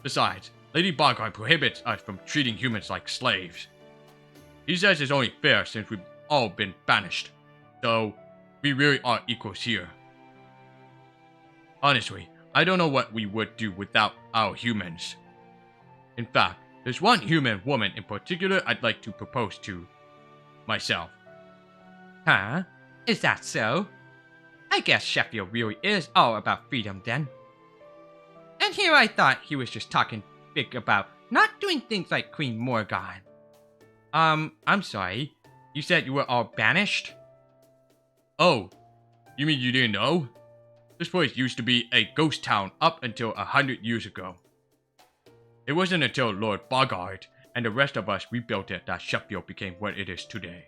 Besides, Lady Bogart prohibits us from treating humans like slaves. He says it's only fair since we've all been banished. So, we really are equals here. Honestly, I don't know what we would do without our humans. In fact, there's one human woman in particular I'd like to propose to myself. Huh? Is that so? I guess Sheffield really is all about freedom then. And here I thought he was just talking big about not doing things like Queen Morgan. I'm sorry. You said you were all banished? Oh, you mean you didn't know? This place used to be a ghost town up until 100 years ago. It wasn't until Lord Bogart and the rest of us rebuilt it that Sheffield became what it is today.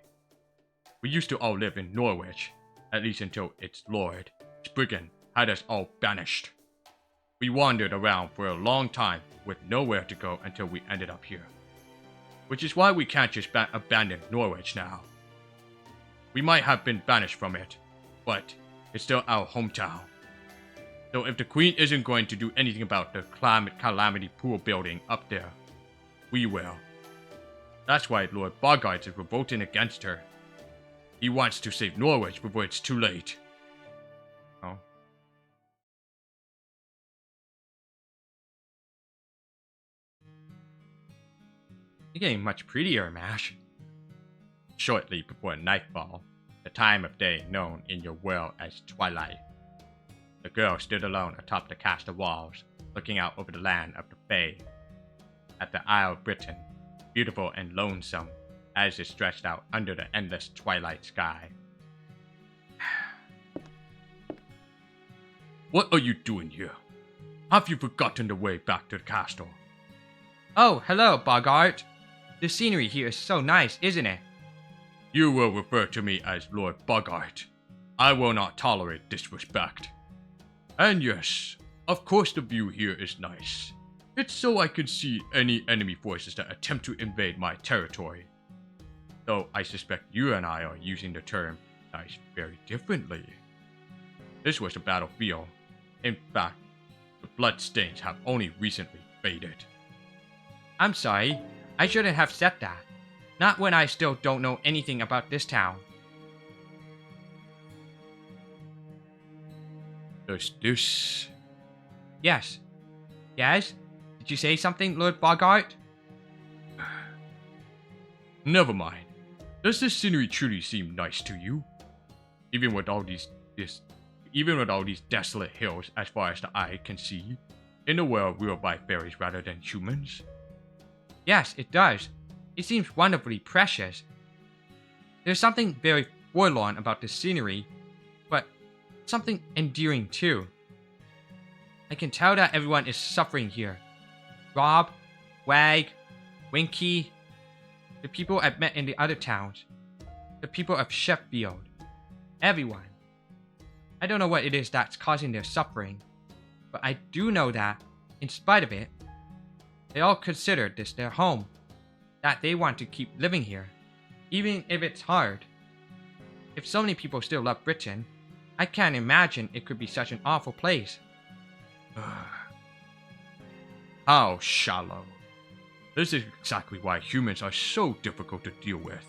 We used to all live in Norwich, at least until its lord, Spriggan, had us all banished. We wandered around for a long time with nowhere to go until we ended up here. Which is why we can't just abandon Norwich now. We might have been banished from it, but it's still our hometown. So if the Queen isn't going to do anything about the Calamity Pool building up there, we will. That's why Lord Bogart is revolting against her. He wants to save Norwich before it's too late. Oh. You're getting much prettier, Mash. Shortly before nightfall, the time of day known in your world as twilight, the girl stood alone atop the castle walls, looking out over the land of the Fae, at the Isle of Britain, beautiful and lonesome as it stretched out under the endless twilight sky. What are you doing here? Have you forgotten the way back to the castle? Oh, hello, Bogart. The scenery here is so nice, isn't it? You will refer to me as Lord Bogart. I will not tolerate disrespect. And yes, of course the view here is nice. It's so I can see any enemy forces that attempt to invade my territory. Though I suspect you and I are using the term nice very differently. This was a battlefield. In fact, the bloodstains have only recently faded. I'm sorry, I shouldn't have said that. Not when I still don't know anything about this town. Does this... Yes. Yes? Did you say something, Lord Bogart? Never mind. Does this scenery truly seem nice to you? Even with all these desolate hills as far as the eye can see, in a world ruled by fairies rather than humans? Yes, it does. It seems wonderfully precious. There's something very forlorn about the scenery, but something endearing too. I can tell that everyone is suffering here. Rob, Wag, Winky, the people I've met in the other towns, the people of Sheffield, everyone. I don't know what it is that's causing their suffering, but I do know that, in spite of it, they all consider this their home, that they want to keep living here, even if it's hard. If so many people still love Britain, I can't imagine it could be such an awful place. How shallow. This is exactly why humans are so difficult to deal with.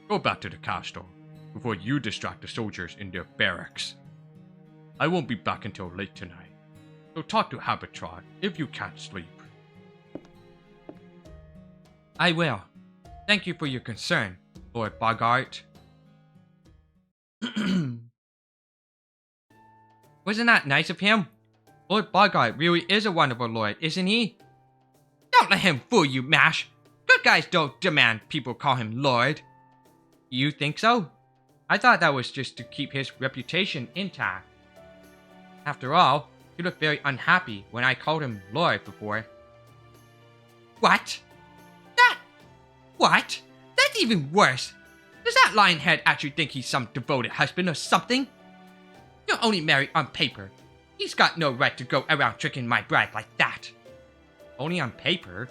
Go back to the castle before you distract the soldiers in their barracks. I won't be back until late tonight, so talk to Habitrod if you can't sleep. I will. Thank you for your concern, Lord Bogart. Wasn't that nice of him? Lord Bogart really is a wonderful lord, isn't he? Don't let him fool you, Mash. Good guys don't demand people call him Lord. You think so? I thought that was just to keep his reputation intact. After all, he looked very unhappy when I called him Lord before. What? What? That's even worse. Does that lionhead actually think he's some devoted husband or something? You're only married on paper. He's got no right to go around tricking my bride like that. Only on paper?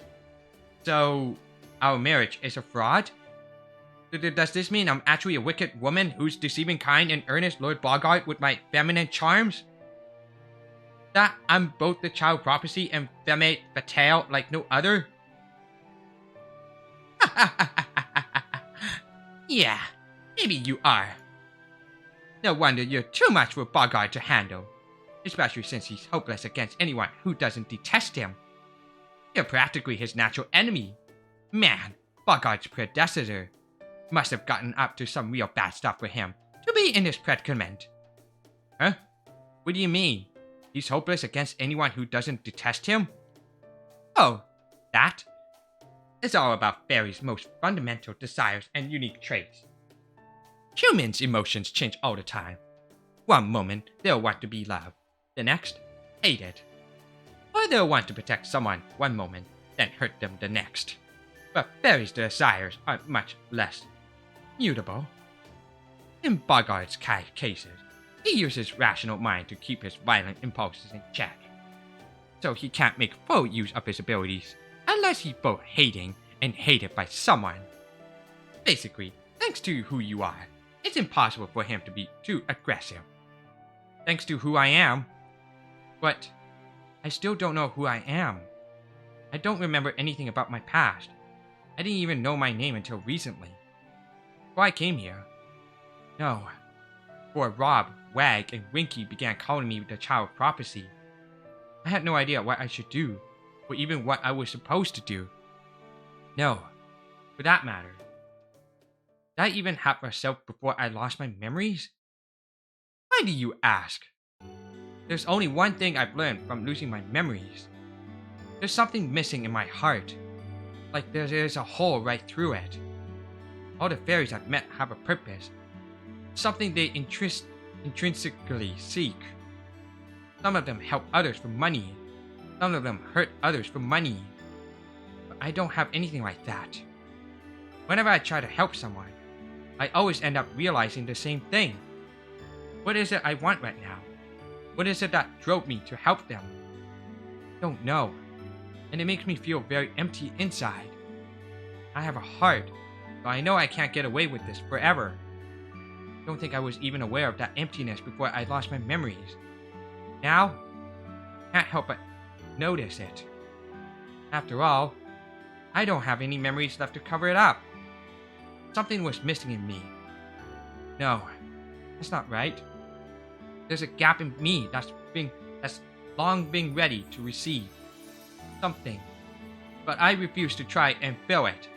So, our marriage is a fraud? Does this mean I'm actually a wicked woman who's deceiving kind and earnest Lord Bogart with my feminine charms? That I'm both the child prophecy and femme fatale like no other? Yeah, maybe you are. No wonder you're too much for Bogart to handle, especially since he's hopeless against anyone who doesn't detest him. You're practically his natural enemy. Man, Bogart's predecessor must have gotten up to some real bad stuff for him to be in this predicament. Huh? What do you mean? He's hopeless against anyone who doesn't detest him? Oh, that? It's all about fairies' most fundamental desires and unique traits. Humans' emotions change all the time. One moment, they'll want to be loved. The next, hated. Or they'll want to protect someone one moment, then hurt them the next. But fairies' desires are much less mutable. In Bogart's cases, he uses rational mind to keep his violent impulses in check. So he can't make full use of his abilities unless he's both hating and hated by someone. Basically, thanks to who you are, it's impossible for him to be too aggressive. Thanks to who I am. But I still don't know who I am. I don't remember anything about my past. I didn't even know my name until recently. Before I came here. No. Before Rob, Wag, and Winky began calling me the Child of Prophecy. I had no idea what I should do, or even what I was supposed to do. No, for that matter. Did I even have myself before I lost my memories? Why do you ask? There's only one thing I've learned from losing my memories. There's something missing in my heart. Like there's a hole right through it. All the fairies I've met have a purpose. Something they intrinsically seek. Some of them help others for money. Some of them hurt others for money. But I don't have anything like that. Whenever I try to help someone, I always end up realizing the same thing. What is it I want right now? What is it that drove me to help them? I don't know. And it makes me feel very empty inside. I have a heart, but I know I can't get away with this forever. I don't think I was even aware of that emptiness before I lost my memories. Now, I can't help but notice it. After all, I don't have any memories left to cover it up. Something was missing in me. No, that's not right. There's a gap in me that's long been ready to receive something, but I refuse to try and fill it.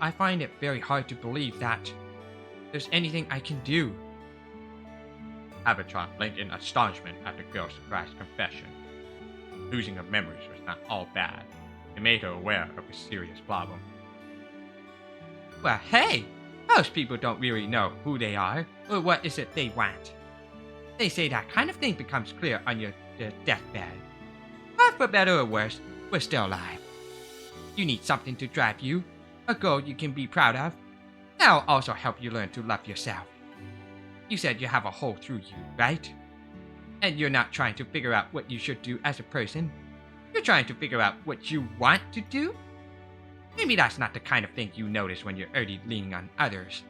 I find it very hard to believe that there's anything I can do. Avatron blinked in astonishment at the girl's surprised confession. Losing her memories was not all bad. It made her aware of a serious problem. Well, hey! Most people don't really know who they are, or what is it they want. They say that kind of thing becomes clear on your deathbed. But for better or worse, we're still alive. You need something to drive you, a goal you can be proud of. That'll also help you learn to love yourself. You said you have a hole through you, right? And you're not trying to figure out what you should do as a person. You're trying to figure out what you want to do? Maybe that's not the kind of thing you notice when you're already leaning on others.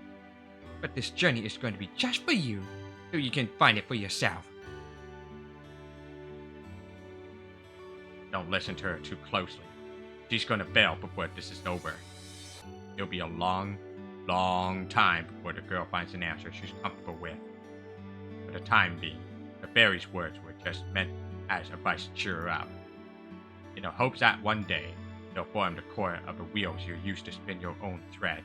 But this journey is going to be just for you, so you can find it for yourself. Don't listen to her too closely. She's gonna bail before this is over. It'll be a long, long time before the girl finds an answer she's comfortable with. For the time being, the fairy's words were just meant as advice to cheer her up, in the hopes that one day they'll form the core of the wheels you use to spin your own thread.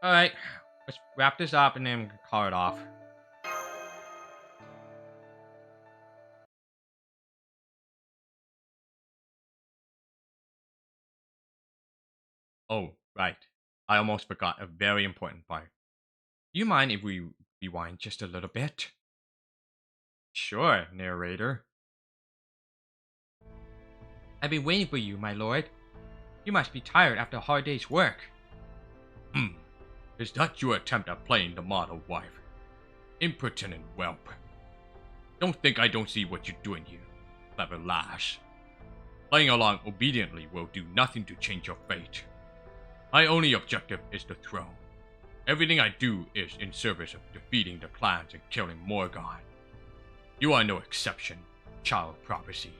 Alright, let's wrap this up and then we can call it off. Oh, right. I almost forgot a very important part. Do you mind if we rewind just a little bit? Sure, narrator. I've been waiting for you, my lord. You must be tired after a hard day's work. Is that your attempt at playing the model wife? Impertinent whelp. Don't think I don't see what you're doing here, clever lass. Playing along obediently will do nothing to change your fate. My only objective is the throne. Everything I do is in service of defeating the clans and killing Morgan. You are no exception, child of prophecy.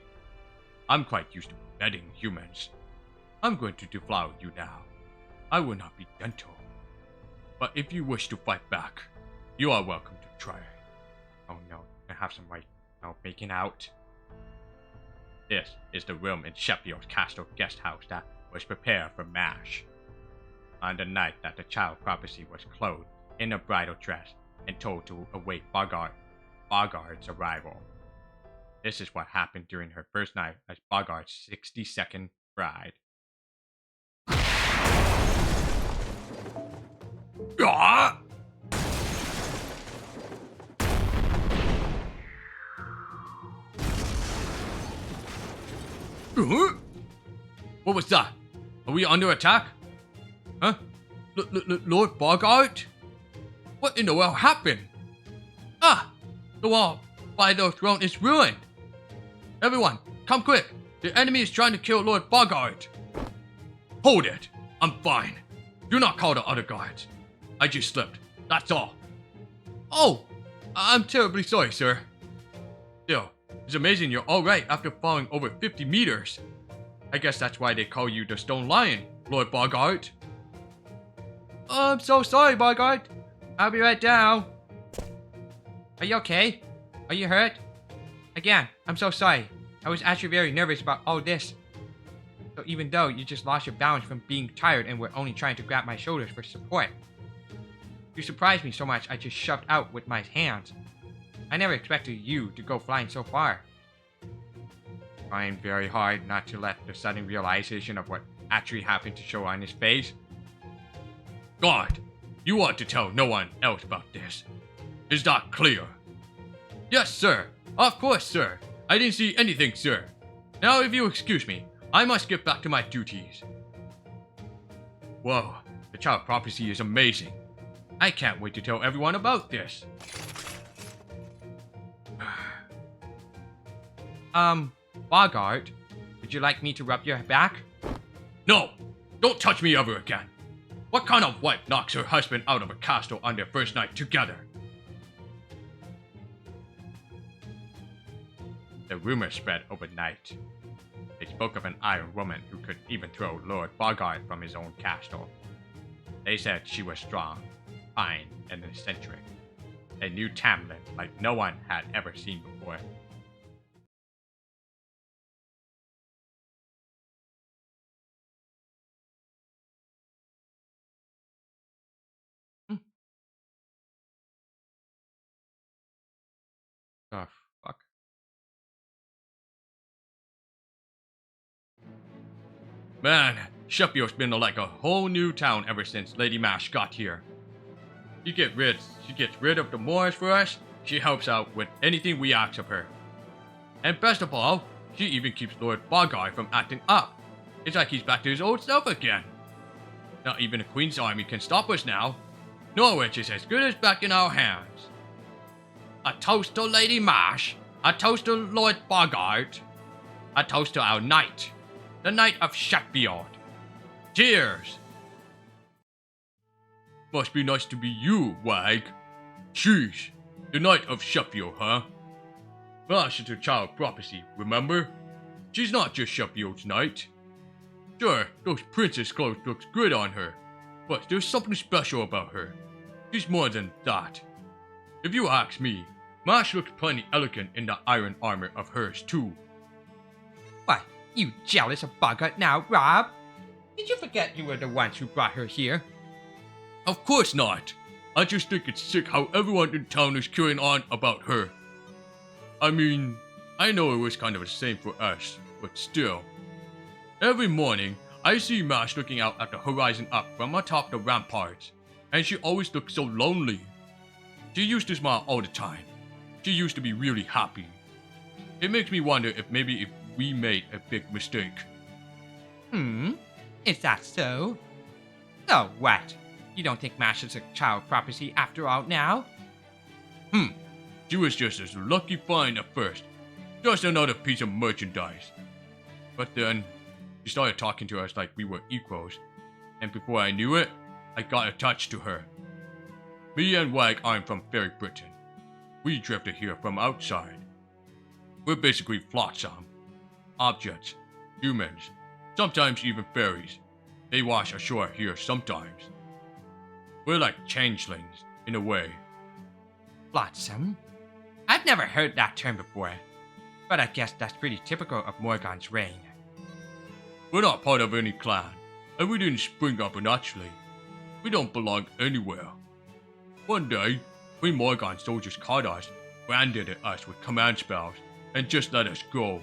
I'm quite used to bedding humans. I'm going to deflower you now. I will not be gentle. But if you wish to fight back, you are welcome to try. Oh no, I have some making out. This is the room in Sheffield's castle guest house that was prepared for MASH. On the night that the child prophecy was clothed in a bridal dress and told to await Bogart's arrival. This is what happened during her first night as Bogart's 62nd bride. Ah! What was that? Are we under attack? Huh? Lord Bogart? What in the world happened? Ah! The wall by the throne is ruined! Everyone, come quick! The enemy is trying to kill Lord Bogart! Hold it! I'm fine. Do not call the other guards. I just slipped. That's all. Oh! I'm terribly sorry, sir. Still, it's amazing you're alright after falling over 50 meters. I guess that's why they call you the Stone Lion, Lord Bogart. I'm so sorry, Bogart. I'll be right down. Are you okay? Are you hurt? Again, I'm so sorry. I was actually very nervous about all this. So even though you just lost your balance from being tired and were only trying to grab my shoulders for support, you surprised me so much I just shoved out with my hands. I never expected you to go flying so far. Trying very hard not to let the sudden realization of what actually happened to show on his face. God, you ought to tell no one else about this. Is that clear? Yes, sir. Of course, sir. I didn't see anything, sir. Now, if you excuse me, I must get back to my duties. Whoa, the child prophecy is amazing. I can't wait to tell everyone about this. Bogart, would you like me to rub your back? No! Don't touch me ever again! What kind of wife knocks her husband out of a castle on their first night together? The rumor spread overnight. They spoke of an iron woman who could even throw Lord Bogart from his own castle. They said she was strong, fine, and eccentric. A new Tamlin like no one had ever seen before. Oh, fuck. Man, Sheffield's been like a whole new town ever since Lady Mash got here. She gets rid of the Moors for us, she helps out with anything we ask of her. And best of all, she even keeps Lord Bogart from acting up. It's like he's back to his old self again. Not even the Queen's army can stop us now. Norwich is as good as back in our hands. A toast to Lady Mash, a toast to Lord Bogart, a toast to our knight, the Knight of Sheffield. Cheers! Must be nice to be you, Wag. Jeez, the Knight of Sheffield, huh? Mash is a child prophecy, remember? She's not just Sheffield's knight. Sure, those princess clothes looks good on her, but there's something special about her. She's more than that. If you ask me, Mash looks plenty elegant in the iron armor of hers too. What, you jealous of Bogart now, Rob? Did you forget you were the ones who brought her here? Of course not. I just think it's sick how everyone in town is carrying on about her. I mean, I know it was kind of the same for us, but still. Every morning, I see Mash looking out at the horizon up from atop the ramparts, and she always looks so lonely. She used to smile all the time. She used to be really happy. It makes me wonder if we made a big mistake. Is that so? So what? You don't think Mash is a child prophecy after all now? She was just as lucky fine at first. Just another piece of merchandise. But then, she started talking to us like we were equals. And before I knew it, I got attached to her. Me and Wag aren't from Fairy Britain. We drifted here from outside. We're basically flotsam. Objects, humans, sometimes even fairies. They wash ashore here sometimes. We're like changelings, in a way. Flotsam? I've never heard that term before. But I guess that's pretty typical of Morgan's reign. We're not part of any clan, and we didn't spring up naturally. We don't belong anywhere. One day, Queen Morgan soldiers caught us, branded us with command spells, and just let us go.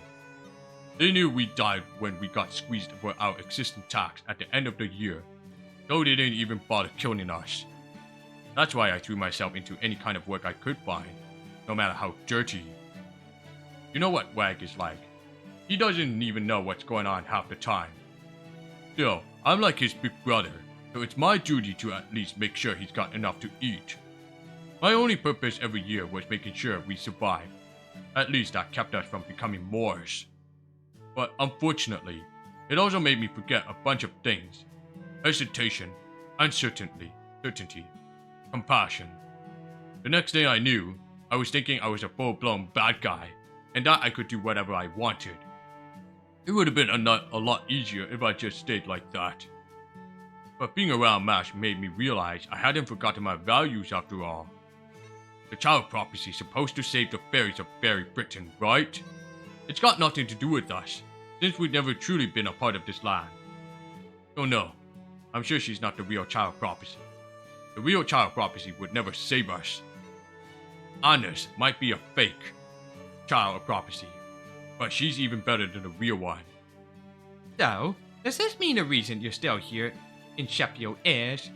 They knew we died when we got squeezed for our existing tax at the end of the year, so they didn't even bother killing us. That's why I threw myself into any kind of work I could find, no matter how dirty. You know what Wag is like. He doesn't even know what's going on half the time. Still, I'm like his big brother, so it's my duty to at least make sure he's got enough to eat. My only purpose every year was making sure we survived. At least that kept us from becoming Moors. But unfortunately, it also made me forget a bunch of things. Hesitation, uncertainty, compassion. The next thing I knew, I was thinking I was a full-blown bad guy, and that I could do whatever I wanted. It would have been a lot easier if I just stayed like that. But being around MASH made me realize I hadn't forgotten my values after all. The child prophecy is supposed to save the fairies of Fairy Britain, right? It's got nothing to do with us, since we've never truly been a part of this land. So no, I'm sure she's not the real child prophecy. The real child prophecy would never save us. Anna's might be a fake child prophecy, but she's even better than the real one. So, does this mean the reason you're still here in Sheffield is?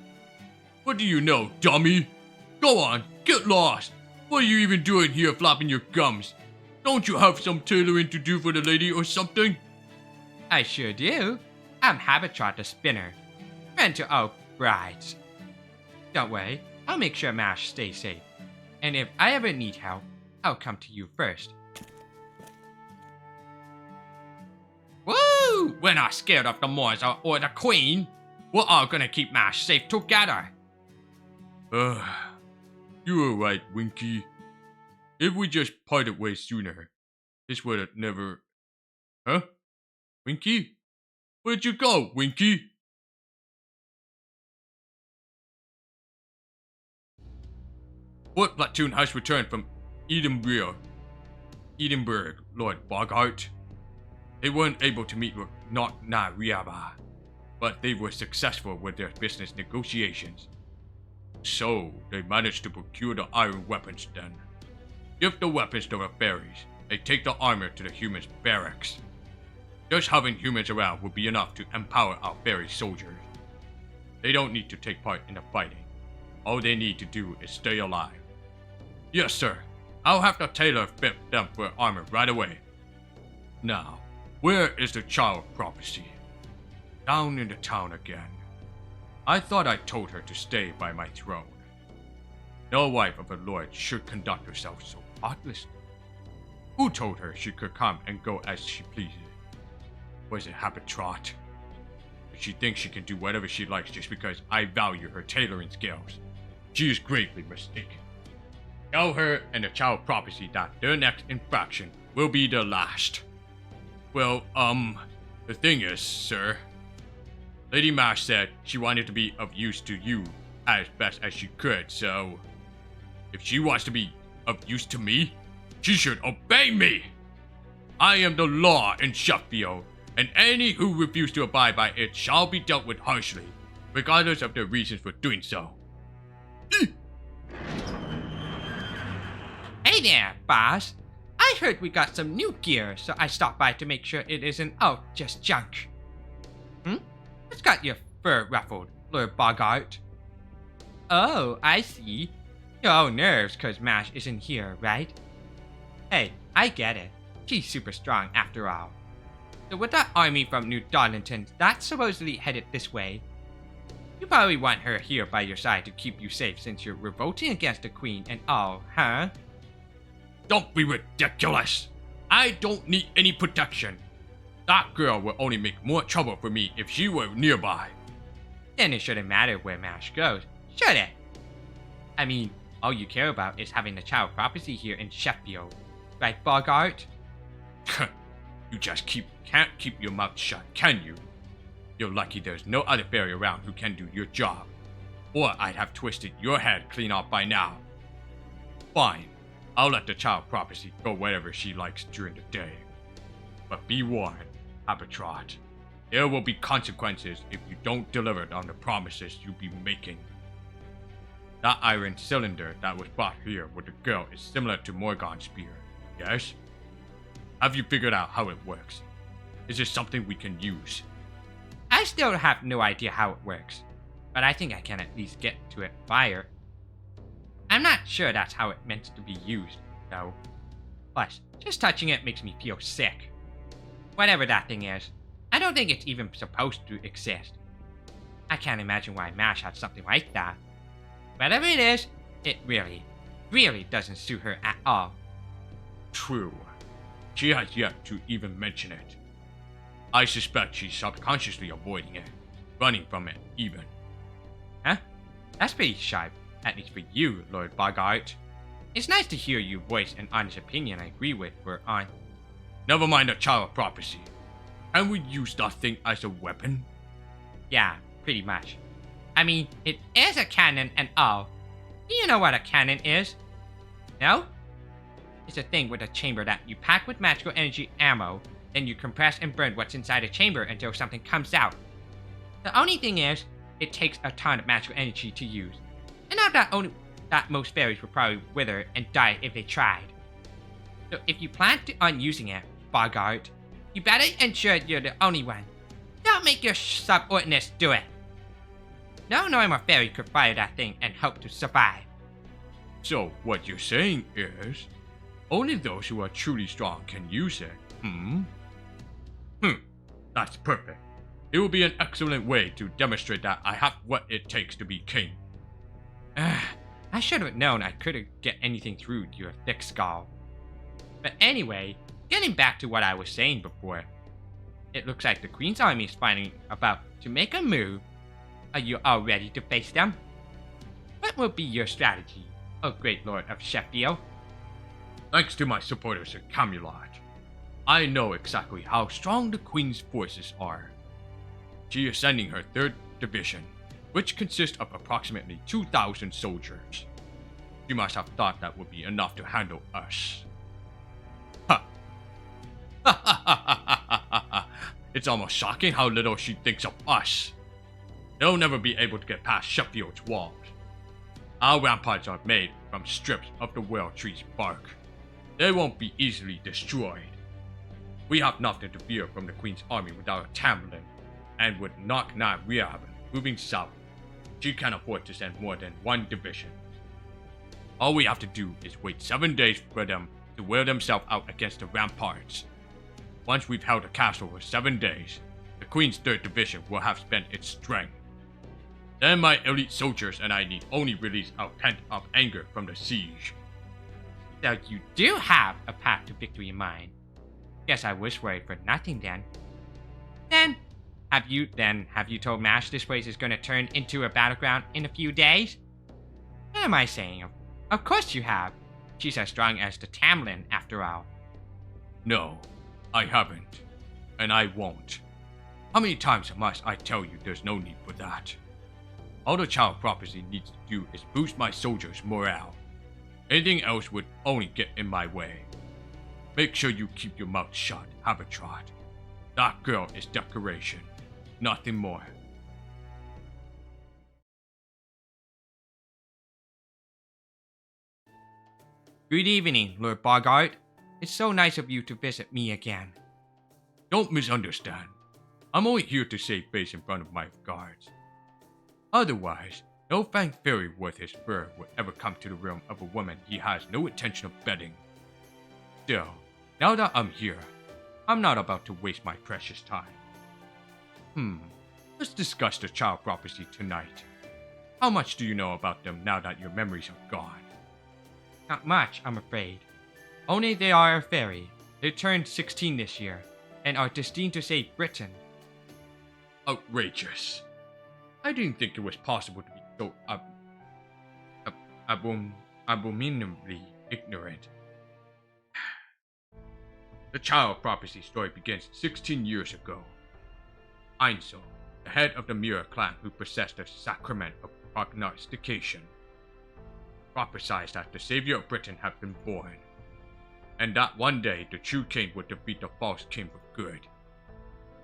What do you know, dummy? Go on, get lost. What are you even doing here flapping your gums? Don't you have some tailoring to do for the lady or something? I sure do. I'm Habitrot the Spinner, friend to all brides. Don't worry, I'll make sure MASH stays safe. And if I ever need help, I'll come to you first. Woo! We're not scared of the Moors or the Queen. We're all gonna keep MASH safe together. You were right, Winky. If we just parted ways sooner, this would have never... Huh? Winky? Where'd you go, Winky? What platoon has returned from Edinburgh, Lord Bogart? They weren't able to meet with Riaba, but they were successful with their business negotiations. So, they managed to procure the iron weapons then. Give the weapons to the fairies, they take the armor to the humans' barracks. Just having humans around will be enough to empower our fairy soldiers. They don't need to take part in the fighting. All they need to do is stay alive. Yes, sir. I'll have the tailor fit them for armor right away. Now, where is the child prophecy? Down in the town again. I thought I told her to stay by my throne. No wife of a lord should conduct herself so thoughtlessly. Who told her she could come and go as she pleases? Was it Habitrot? But she thinks she can do whatever she likes just because I value her tailoring skills. She is greatly mistaken. Tell her and the child prophecy that their next infraction will be the last. Well, the thing is, sir, Lady Mash said she wanted to be of use to you as best as she could, so if she wants to be of use to me, she should obey me. I am the law in Sheffield, and any who refuse to abide by it shall be dealt with harshly, regardless of their reasons for doing so. Hey there, boss. I heard we got some new gear, so I stopped by to make sure it isn't all just junk. What's got your fur ruffled, Lord Bogart? Oh, I see. You're all nerves cause MASH isn't here, right? Hey, I get it. She's super strong after all. So with that army from New Darlington that's supposedly headed this way, you probably want her here by your side to keep you safe since you're revolting against the Queen and all, huh? Don't be ridiculous! I don't need any protection. That girl will only make more trouble for me if she were nearby. Then it shouldn't matter where MASH goes, should it? I mean, all you care about is having the child prophecy here in Sheffield. Right, Bogart? You just can't keep your mouth shut, can you? You're lucky there's no other fairy around who can do your job. Or I'd have twisted your head clean off by now. Fine. I'll let the child prophecy go wherever she likes during the day. But be warned, Habitrot. There will be consequences if you don't deliver on the promises you be making. That iron cylinder that was brought here with the girl is similar to Morgan's spear, yes? Have you figured out how it works? Is it something we can use? I still have no idea how it works, but I think I can at least get to it fire. I'm not sure that's how it meant to be used, though. Plus, just touching it makes me feel sick. Whatever that thing is, I don't think it's even supposed to exist. I can't imagine why MASH had something like that. Whatever it is, it really, really doesn't suit her at all. True. She has yet to even mention it. I suspect she's subconsciously avoiding it, running from it even. Huh? That's pretty sharp, at least for you, Lord Bogart. It's nice to hear you voice an honest opinion I agree with for on. Never mind the child prophecy. Can we use that thing as a weapon? Yeah, pretty much. I mean, it is a cannon and all. Do you know what a cannon is? No? It's a thing with a chamber that you pack with magical energy ammo, then you compress and burn what's inside a chamber until something comes out. The only thing is, it takes a ton of magical energy to use. And not that most fairies would probably wither and die if they tried. So if you plan on using it, Bogart, you better ensure you're the only one. Don't make your subordinates do it. No normal fairy could fire that thing and hope to survive. So what you're saying is, only those who are truly strong can use it, That's perfect. It will be an excellent way to demonstrate that I have what it takes to be king. I should have known I couldn't get anything through your thick skull. But anyway, getting back to what I was saying before. It looks like the Queen's army is finally about to make a move. Are you all ready to face them? What will be your strategy, O Great Lord of Sheffield? Thanks to my supporters at Camelot, I know exactly how strong the Queen's forces are. She is sending her 3rd Division, which consists of approximately 2,000 soldiers. She must have thought that would be enough to handle us. Ha! It's almost shocking how little she thinks of us. They'll never be able to get past Sheffield's walls. Our ramparts are made from strips of the Whale Tree's bark. They won't be easily destroyed. We have nothing to fear from the Queen's army without a Tamlin, and with Knock-Knock Rehaven moving south, she can't afford to send more than 1 division. All we have to do is wait 7 days for them to wear themselves out against the ramparts. Once we've held the castle for 7 days, the Queen's 3rd Division will have spent its strength. Then my elite soldiers and I need only release our pent-up anger from the siege. So you do have a path to victory in mind. Guess I was worried for nothing then. Have you told Mash this place is gonna turn into a battleground in a few days? What am I saying? Of course you have. She's as strong as the Tamlin, after all. No, I haven't. And I won't. How many times must I tell you there's no need for that? All the child prophecy needs to do is boost my soldiers' morale. Anything else would only get in my way. Make sure you keep your mouth shut, Habitrot. That girl is decoration, nothing more. Good evening, Lord Bogart. It's so nice of you to visit me again. Don't misunderstand. I'm only here to save face in front of my guards. Otherwise, no fang fairy worth his fur would ever come to the realm of a woman he has no intention of betting. Still, now that I'm here, I'm not about to waste my precious time. Let's discuss the child prophecy tonight. How much do you know about them now that your memories are gone? Not much, I'm afraid. Only they are a fairy. They turned 16 this year, and are destined to save Britain. Outrageous. I didn't think it was possible to be so abominably ignorant. The child prophecy story begins 16 years ago. Einzel, the head of the Mirror clan who possessed the sacrament of prognostication. prophesied that the savior of Britain had been born, and that one day the true king would defeat the false king with good.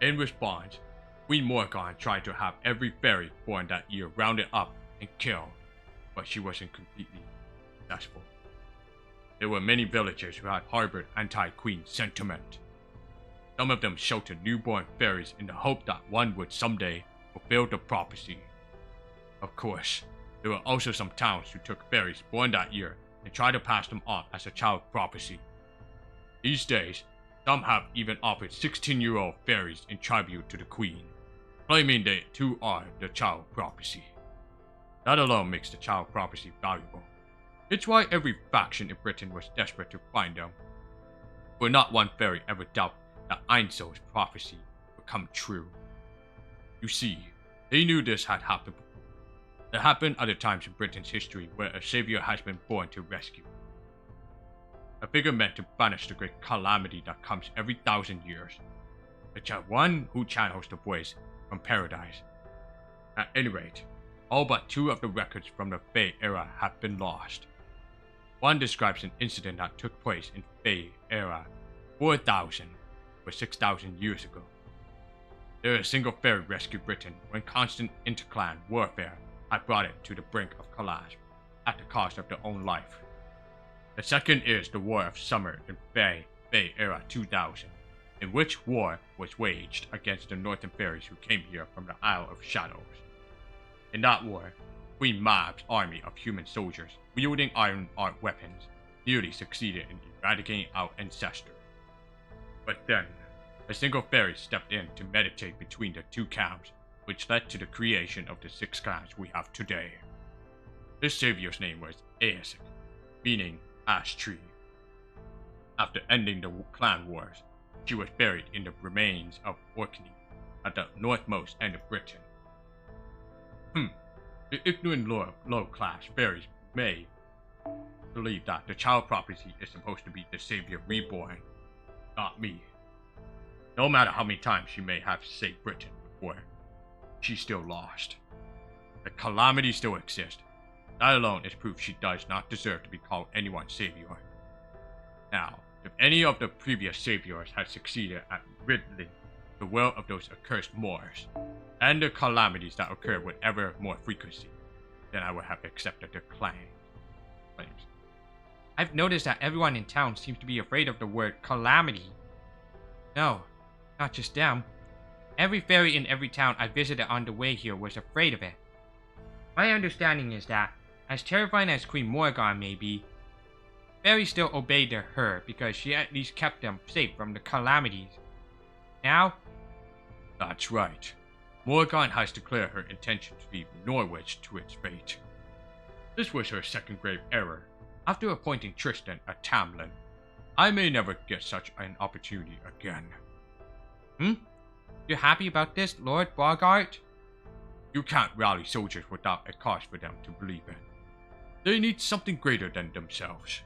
In response, Queen Morgan tried to have every fairy born that year rounded up and killed, but she wasn't completely successful. There were many villagers who had harbored anti-queen sentiment. Some of them sheltered newborn fairies in the hope that one would someday fulfill the prophecy. Of course, there were also some towns who took fairies born that year and tried to pass them off as a child prophecy. These days, some have even offered 16-year-old fairies in tribute to the queen, claiming they too are the child prophecy. That alone makes the child prophecy valuable. It's why every faction in Britain was desperate to find them. For not one fairy ever doubted that Einzel's prophecy would come true. You see, they knew this had happened before. It happened other times in Britain's history where a savior has been born to rescue. A figure meant to banish the great calamity that comes every 1,000 years. It's one who channels the voice from paradise. At any rate, all but 2 of the records from the Fey era have been lost. One describes an incident that took place in Fey era 4,000 or 6,000 years ago. There a single fairy rescued Britain when constant interclan warfare had brought it to the brink of collapse at the cost of their own life. The second is the War of Summer in Fey era 2000, in which war was waged against the northern fairies who came here from the Isle of Shadows. In that war, Queen Mab's army of human soldiers wielding iron art weapons nearly succeeded in eradicating our ancestors. But then, a single fairy stepped in to meditate between the 2 camps, which led to the creation of the 6 clans we have today. This savior's name was Aesek, meaning ash tree. After ending the clan wars, she was buried in the remains of Orkney at the northmost end of Britain. The ignorant low-class fairies may believe that the child prophecy is supposed to be the savior reborn, not me. No matter how many times she may have saved Britain before, she's still lost. The calamity still exists. That alone is proof she does not deserve to be called anyone's savior. Now, if any of the previous saviors had succeeded at ridding the world of those accursed Moors, and the calamities that occur with ever more frequency, then I would have accepted their claims. I've noticed that everyone in town seems to be afraid of the word calamity. No, not just them. Every fairy in every town I visited on the way here was afraid of it. My understanding is that, as terrifying as Queen Morgan may be, fairies still obeyed her because she at least kept them safe from the calamities. Now? That's right. Morgan has declared her intention to leave Norwich to its fate. This was her second grave error, after appointing Tristan a Tamlin. I may never get such an opportunity again. You're happy about this, Lord Bogart? You can't rally soldiers without a cause for them to believe in. They need something greater than themselves.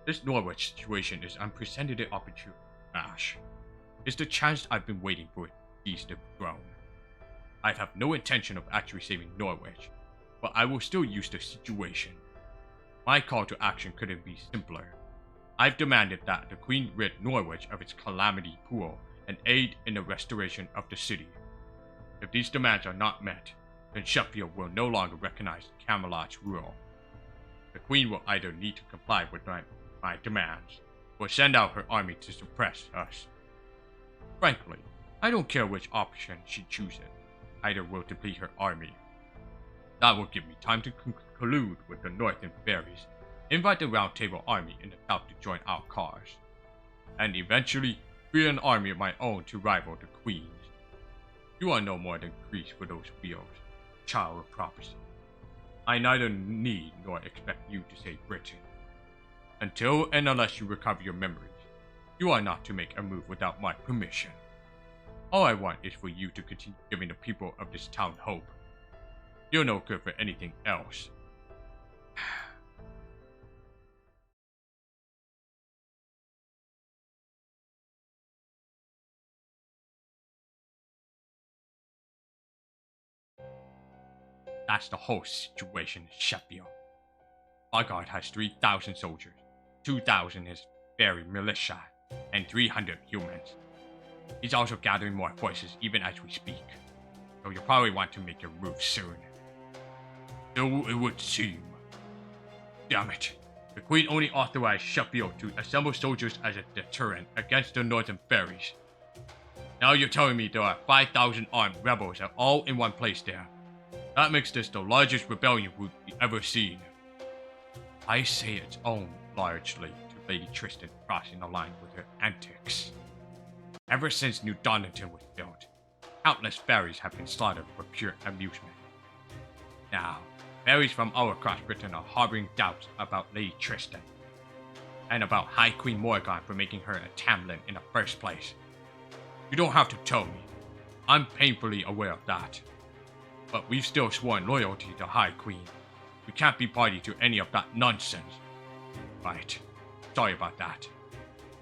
This Norwich situation is unprecedented opportunity, Ash. It's the chance I've been waiting for to seize the throne. I have no intention of actually saving Norwich, but I will still use the situation. My call to action couldn't be simpler. I've demanded that the Queen rid Norwich of its calamity pool and aid in the restoration of the city. If these demands are not met, then Sheffield will no longer recognize Camelot's rule. The Queen will either need to comply with my demands, or send out her army to suppress us. Frankly, I don't care which option she chooses. Either will deplete her army. That will give me time to collude with the northern fairies, invite the Round Table army in the south to join our cause, and eventually create an army of my own to rival the Queen's. You are no more than grease for those wheels, child of prophecy. I neither need nor expect you to save Britain. Until and unless you recover your memories, you are not to make a move without my permission. All I want is for you to continue giving the people of this town hope. You're no good for anything else. That's the whole situation in Sheffield. Bogart has 3,000 soldiers, 2,000 is fairy militia, and 300 humans. He's also gathering more forces even as we speak, so you'll probably want to make your move soon. So it would seem. Damn it. The Queen only authorized Sheffield to assemble soldiers as a deterrent against the Northern Fairies. Now you're telling me there are 5,000 armed rebels all in one place there. That makes this the largest rebellion we've ever seen. I say it's owed largely to Lady Tristan crossing the line with her antics. Ever since New Donington was built, countless fairies have been slaughtered for pure amusement. Now, fairies from all across Britain are harboring doubts about Lady Tristan, and about High Queen Morgan for making her a Tamlin in the first place. You don't have to tell me. I'm painfully aware of that. But we've still sworn loyalty to High Queen. We can't be party to any of that nonsense. Right. Sorry about that.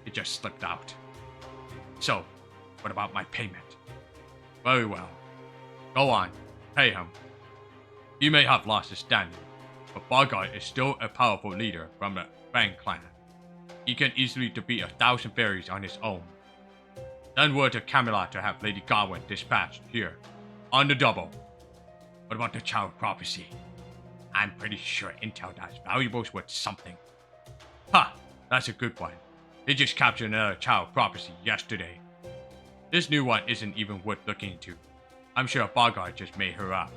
It just slipped out. So, what about my payment? Very well. Go on. Pay him. He may have lost his standing, but Bogart is still a powerful leader from the Fang clan. He can easily defeat 1,000 fairies on his own. Send word to Camelot to have Lady Gawain dispatched here, on the double. What about the Child of Prophecy? I'm pretty sure intel that's valuable's worth something. Ha! That's a good one. They just captured another Child of Prophecy yesterday. This new one isn't even worth looking into. I'm sure Bogart just made her up.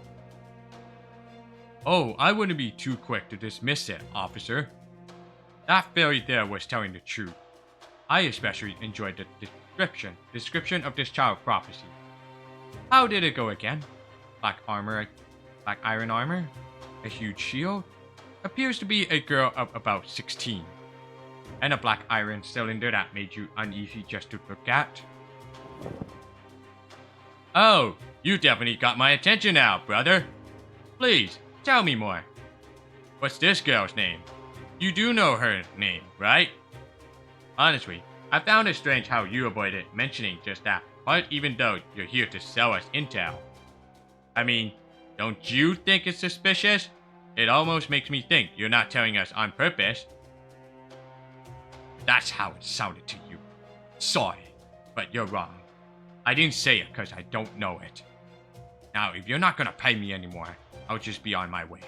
Oh, I wouldn't be too quick to dismiss it, officer. That fairy there was telling the truth. I especially enjoyed the description of this Child of Prophecy. How did it go again? Black iron armor? A huge shield? Appears to be a girl of about 16. And a black iron cylinder that made you uneasy just to look at. Oh, you definitely got my attention now, brother. Please, tell me more. What's this girl's name? You do know her name, right? Honestly, I found it strange how you avoided mentioning just that part even though you're here to sell us intel. I mean, don't you think it's suspicious? It almost makes me think you're not telling us on purpose. That's how it sounded to you. Sorry, but you're wrong. I didn't say it because I don't know it. Now, if you're not gonna pay me anymore, I'll just be on my way.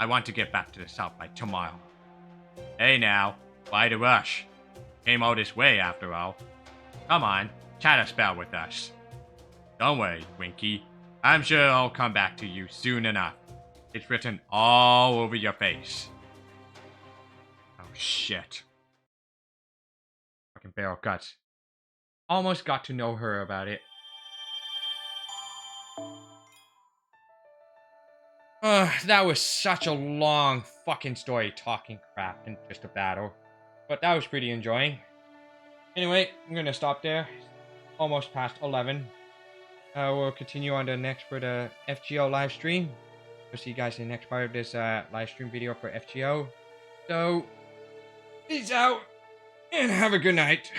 I want to get back to the south by tomorrow. Hey now, why the rush? Came all this way after all. Come on, chat a spell with us. Don't worry, Winky. I'm sure I'll come back to you soon enough. It's written all over your face. Oh shit. Fucking barrel guts. Almost got to know her about it. That was such a long fucking story talking crap in just a battle. But that was pretty enjoying. Anyway, I'm gonna stop there. Almost past 11. We'll continue on to next for the FGO live stream. We'll see you guys in the next part of this live stream video for FGO. So, peace out and have a good night.